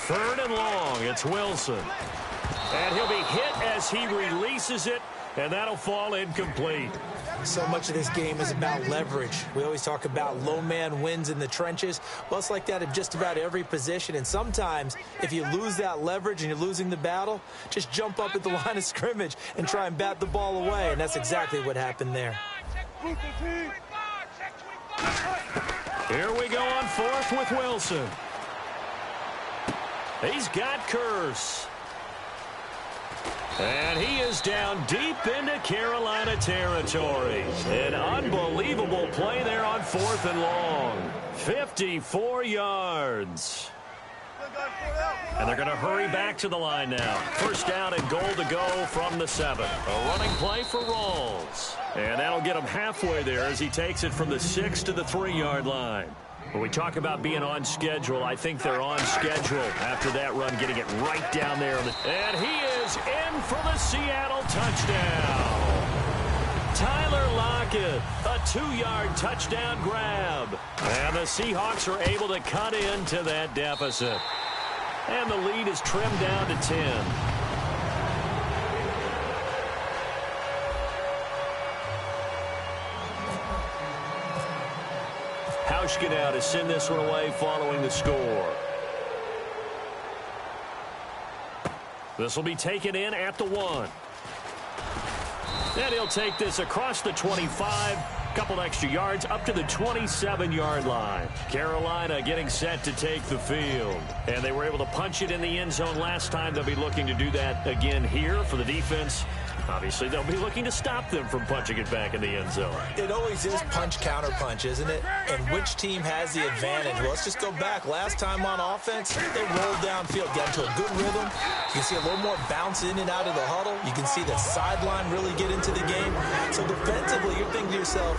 Third and long. It's Wilson. And he'll be hit as he releases it, and that'll fall incomplete. So much of this game is about leverage. We always talk about low man wins in the trenches. Well, it's like that in just about every position. And sometimes, if you lose that leverage and you're losing the battle, just jump up at the line of scrimmage and try and bat the ball away. And that's exactly what happened there. Here we go on 4th with Wilson. He's got Curse. And he is down deep into Carolina territory. An unbelievable play there on 4th and long. 54 yards. And they're going to hurry back to the line now. First down and goal to go from the 7. A running play for Rawls. And that'll get him halfway there as he takes it from the 6 to the 3-yard line. When we talk about being on schedule, I think they're on schedule after that run, getting it right down there. And he is in for the Seattle touchdown. Tyler Lockett, a 2-yard touchdown grab. And the Seahawks are able to cut into that deficit. And the lead is trimmed down to 10. Hauschka now to send this one away following the score. This will be taken in at the 1. And he'll take this across the 25. Couple extra yards up to the 27-yard line. Carolina getting set to take the field. And they were able to punch it in the end zone last time. They'll be looking to do that again here for the defense. Obviously, they'll be looking to stop them from punching it back in the end zone. It always is punch-counter-punch, isn't it? And which team has the advantage? Well, let's just go back. Last time on offense, they rolled downfield, got into a good rhythm. You can see a little more bounce in and out of the huddle. You can see the sideline really get into the game. So defensively, you're thinking to yourself,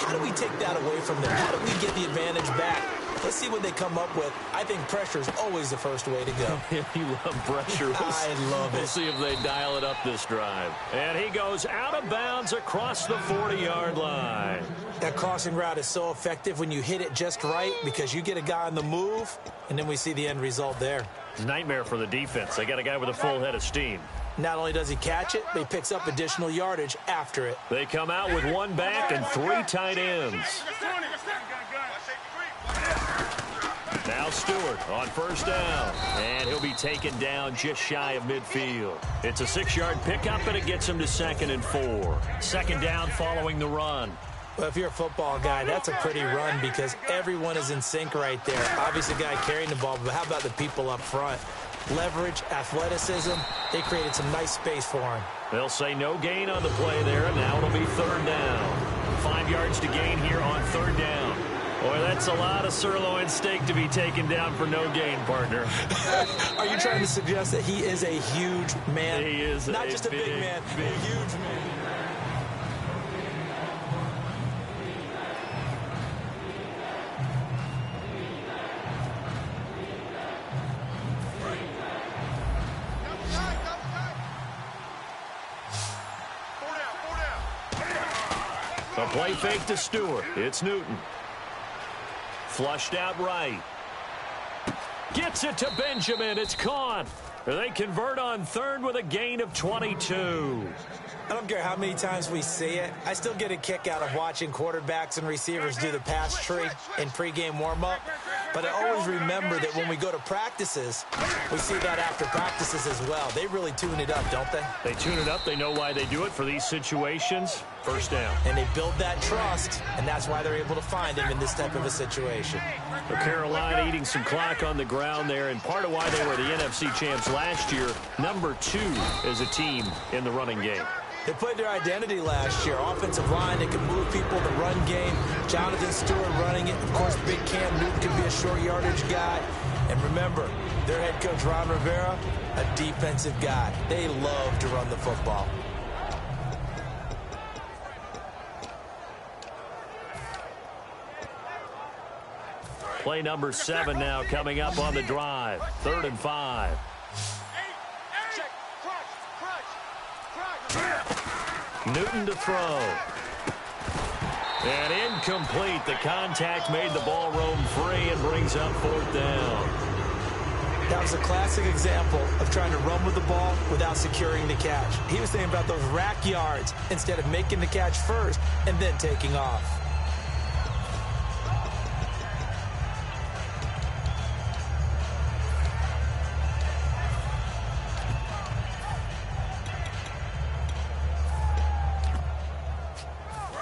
how do we take that away from them? How do we get the advantage back? Let's see what they come up with. I think pressure is always the first way to go. You love pressure. I love it. We'll see if they dial it up this drive. And he goes out of bounds across the 40-yard line. That crossing route is so effective when you hit it just right because you get a guy on the move, and then we see the end result there. It's a nightmare for the defense. They got a guy with a full head of steam. Not only does he catch it, but he picks up additional yardage after it. They come out with 1 back and 3 tight ends. Now Stewart on first down, and he'll be taken down just shy of midfield. It's a 6-yard pickup, and it gets him to 2nd and 4. Second down following the run. Well, if you're a football guy, that's a pretty run because everyone is in sync right there. Obviously, the guy carrying the ball, but how about the people up front? Leverage, athleticism, they created some nice space for him. They'll say no gain on the play there, and now it'll be 3rd down. 5 yards to gain here on 3rd down. Boy, that's a lot of sirloin steak to be taken down for no gain, partner. Are you trying to suggest that he is a huge man? He is not just a big man, a huge man. A play fake to Stewart. It's Newton. Flushed out right. Gets it to Benjamin. It's caught. They convert on 3rd with a gain of 22. I don't care how many times we see it. I still get a kick out of watching quarterbacks and receivers do the pass tree in pregame warm-up. But I always remember that when we go to practices, we see that after practices as well. They really tune it up, don't they? They tune it up. They know why they do it for these situations. First down. And they build that trust, and that's why they're able to find him in this type of a situation. Well, Carolina eating some clock on the ground there, and part of why they were the NFC champs last year, number 2 as a team in the running game. They played their identity last year. Offensive line, they can move people in the run game. Jonathan Stewart running it. Of course, big Cam Newton can be a short yardage guy. And remember, their head coach, Ron Rivera, a defensive guy. They love to run the football. Play number 7 now coming up on the drive. 3rd and 5. Newton to throw. And incomplete. The contact made the ball roam free and brings up 4th down. That was a classic example of trying to run with the ball without securing the catch. He was thinking about those rack yards instead of making the catch first and then taking off.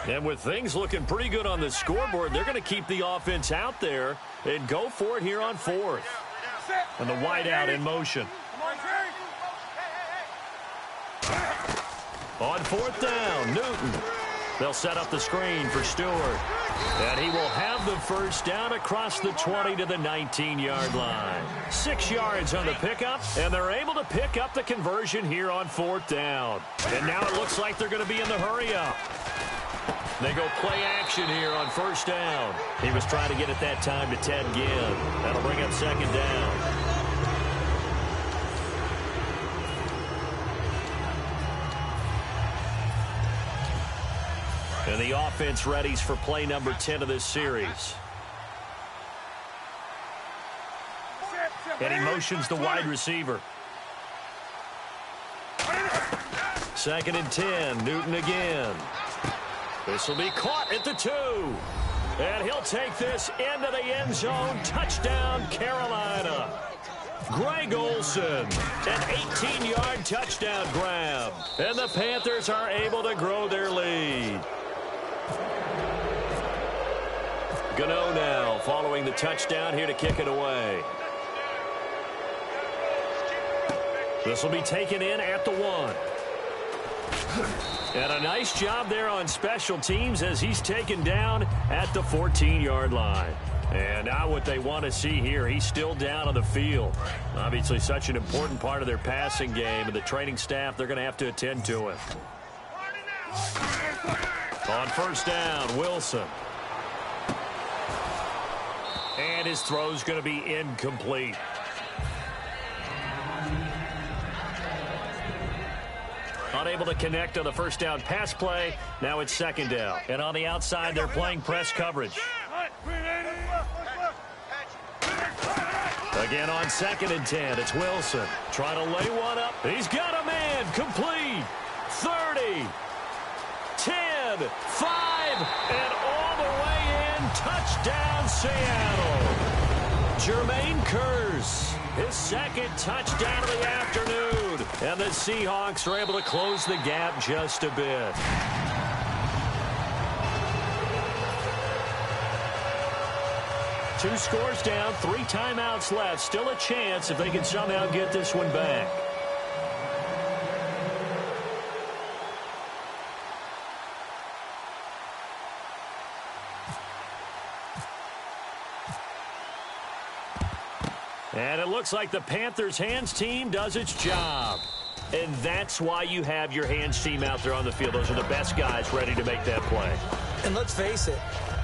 And with things looking pretty good on the scoreboard, they're going to keep the offense out there and go for it here on 4th. And the wideout in motion. On fourth down, Newton. They'll set up the screen for Stewart. And he will have the first down across the 20 to the 19-yard line. 6 yards on the pickup, and they're able to pick up the conversion here on fourth down. And now it looks like they're going to be in the hurry-up. They go play action here on first down. He was trying to get it that time to Ted Ginn. That'll bring up second down. And the offense readies for play number 10 of this series. And he motions the wide receiver. Second and 10, Newton again. This will be caught at the 2. And he'll take this into the end zone. Touchdown, Carolina. Greg Olsen, an 18-yard touchdown grab. And the Panthers are able to grow their lead. Gano now following the touchdown here to kick it away. This will be taken in at the 1. And a nice job there on special teams as he's taken down at the 14-yard line. And now what they want to see here, he's still down on the field. Obviously such an important part of their passing game, and the training staff, they're going to have to attend to it. On first down, Wilson. And his throw's going to be incomplete. Unable to connect on the first down pass play. Now it's second down. And on the outside, they're playing press coverage. Again on second and 10, it's Wilson. Trying to lay one up. He's got a man. Complete. 30. 10. 5. And all the way in. Touchdown, Seattle. Jermaine Kearse, his second touchdown of the afternoon. And the Seahawks are able to close the gap just a bit. Two scores down, 3 timeouts left. Still a chance if they can somehow get this one back. And it looks like the Panthers' hands team does its job. And that's why you have your hands team out there on the field. Those are the best guys ready to make that play. And let's face it,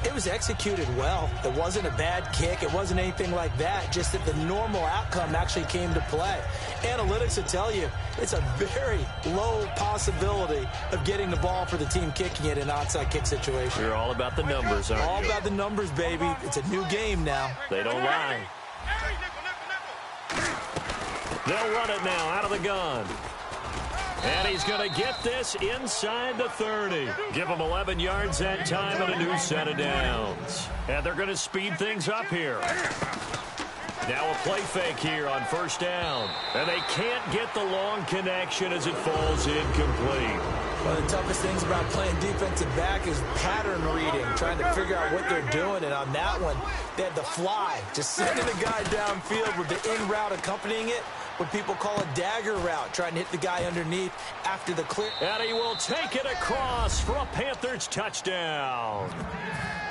it was executed well. It wasn't a bad kick. It wasn't anything like that. Just that the normal outcome actually came to play. Analytics will tell you it's a very low possibility of getting the ball for the team kicking it in an onside kick situation. You're all about the numbers, aren't you? All about the numbers, baby. It's a new game now. They don't lie. They'll run it now out of the gun. And he's going to get this inside the 30. Give him 11 yards that time and a new set of downs. And they're going to speed things up here. Now a play fake here on first down. And they can't get the long connection as it falls incomplete. One of the toughest things about playing defensive back is pattern reading, trying to figure out what they're doing. And on that one, they had the fly, just sending the guy downfield with the in route accompanying it. What people call a dagger route, trying to hit the guy underneath after the clear. And he will take it across for a Panthers touchdown.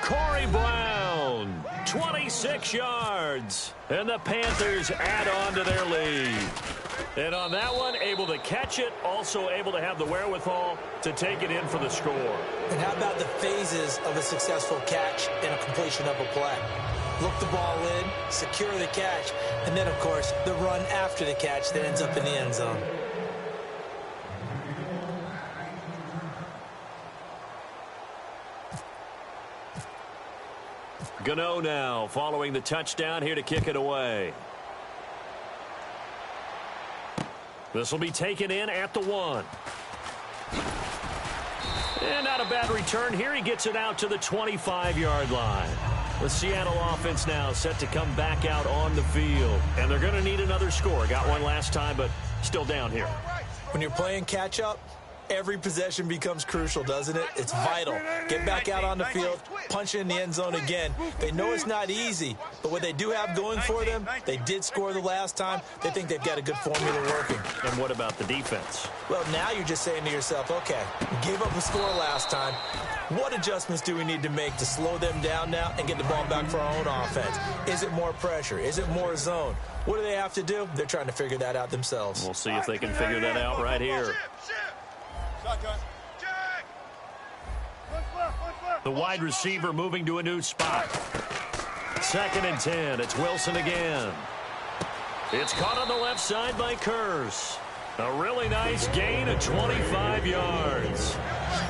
Corey Brown, 26 yards. And the Panthers add on to their lead. And on that one, able to catch it, also able to have the wherewithal to take it in for the score. And how about the phases of a successful catch and a completion of a play? Look the ball in, secure the catch, and then, of course, the run after the catch that ends up in the end zone. Gano now following the touchdown here to kick it away. This will be taken in at the 1. And not a bad return here. He gets it out to the 25-yard line. The Seattle offense now set to come back out on the field. And they're going to need another score. Got one last time, but still down here. When you're playing catch-up, Every possession becomes crucial, doesn't it? It's vital. Get back out on the field, punch in the end zone again. They know it's not easy, but what they do have going for them, they did score the last time. They think they've got a good formula working. And what about the defense? Well, now you're just saying to yourself, okay, gave up a score last time. What adjustments do we need to make to slow them down now and get the ball back for our own offense? Is it more pressure? Is it more zone? What do they have to do? They're trying to figure that out themselves. We'll see if they can figure that out right here. The wide receiver moving to a new spot. 2nd and 10. It's Wilson again. It's caught on the left side by Curse. A really nice gain of 25 yards.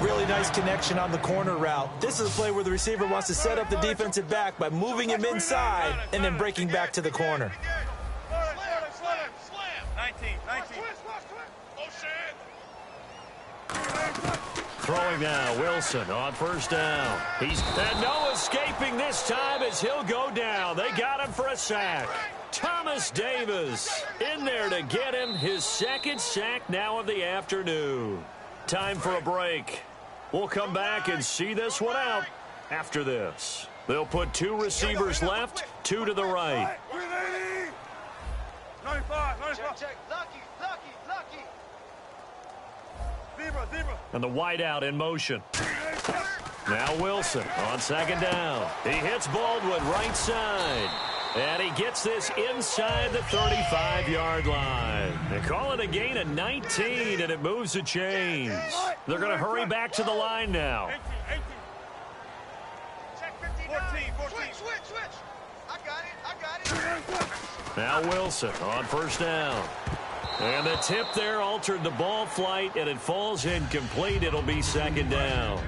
Really nice connection on the corner route. This is a play where the receiver wants to set up the defensive back by moving him inside and then breaking back to the corner. 19. Throwing now, Wilson on 1st down. And no escaping this time as he'll go down. They got him for a sack. Thomas Davis in there to get him his 2nd sack now of the afternoon. Time for a break. We'll come back and see this one out after this. They'll put 2 receivers left, 2 to the right. 95. Check. Lucky. Zebra. And the wideout in motion. Now Wilson on 2nd down. He hits Baldwin right side. And he gets this inside the 35-yard line. They call it a gain of 19, and it moves the chains. They're going to hurry back to the line now. 18. Check 14. Switch. I got it. Now Wilson on 1st down. And the tip there altered the ball flight, and it falls incomplete. It'll be 2nd down.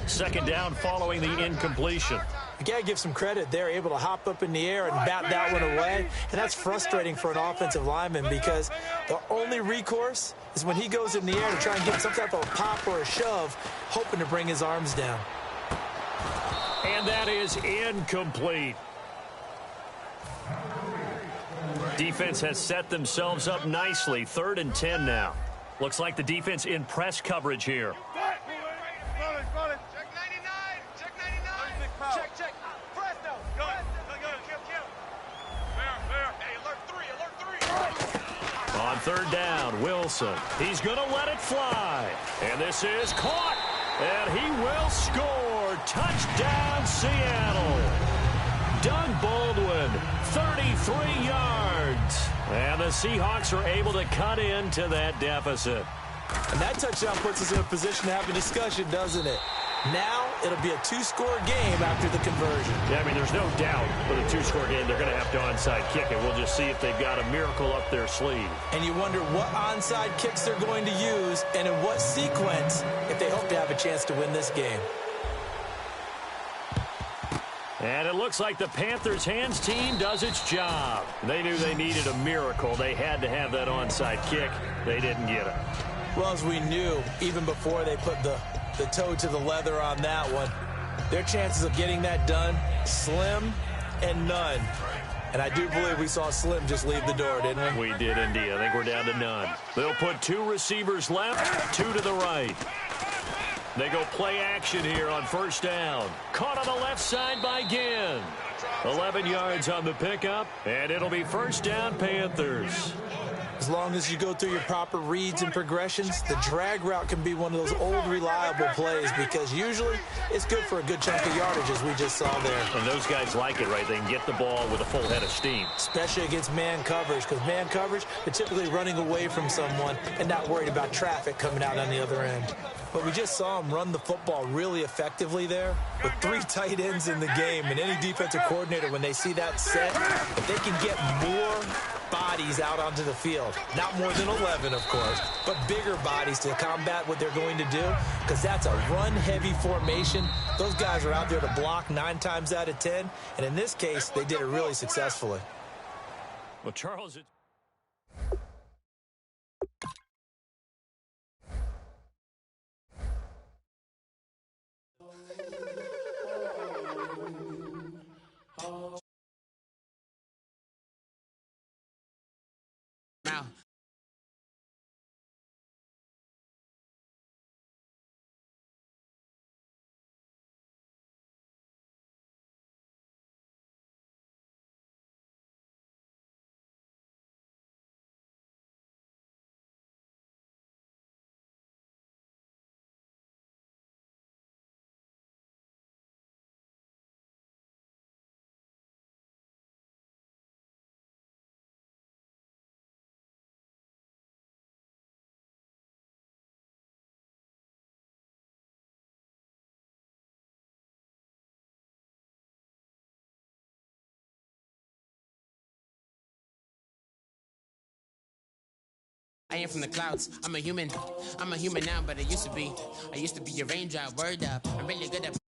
2nd down following the incompletion. You got to give some credit. They're able to hop up in the air and bat that one away. And that's frustrating for an offensive lineman because the only recourse is when he goes in the air to try and get some type of a pop or a shove, hoping to bring his arms down. And that is incomplete. Defense has set themselves up nicely. 3rd and 10 now. Looks like the defense in press coverage here. Check. Presto. Go. Kill. Hey, alert 3. On 3rd down, Wilson. He's going to let it fly. And this is caught. And he will score. Touchdown, Seattle. Doug Baldwin, 33 yards. And the Seahawks are able to cut into that deficit. And that touchdown puts us in a position to have a discussion, doesn't it? Now it'll be a 2-score game after the conversion. Yeah, I mean, there's no doubt with a 2-score game they're going to have to onside kick it. We'll just see if they've got a miracle up their sleeve. And you wonder what onside kicks they're going to use and in what sequence if they hope to have a chance to win this game. And it looks like the Panthers' hands team does its job. They knew they needed a miracle. They had to have that onside kick. They didn't get it. Well, as we knew, even before they put the toe to the leather on that one, their chances of getting that done, slim and none. And I do believe we saw Slim just leave the door, didn't we? We did indeed. I think we're down to none. They'll put 2 receivers left, 2 to the right. They go play action here on 1st down. Caught on the left side by Ginn. 11 yards on the pickup, and it'll be 1st down, Panthers. As long as you go through your proper reads and progressions, the drag route can be one of those old reliable plays because usually it's good for a good chunk of yardage as we just saw there. And those guys like it, right? They can get the ball with a full head of steam. Especially against man coverage because man coverage, they're typically running away from someone and not worried about traffic coming out on the other end. But we just saw him run the football really effectively there with 3 tight ends in the game. And any defensive coordinator, when they see that set, if they can get more bodies out onto the field, not more than 11, of course, but bigger bodies to combat what they're going to do, because that's a run-heavy formation. Those guys are out there to block 9 times out of 10. And in this case, they did it really successfully. Well, Charles... Now, I am from the clouds. I'm a human now, but I used to be a raindrop. Word up. I'm really good at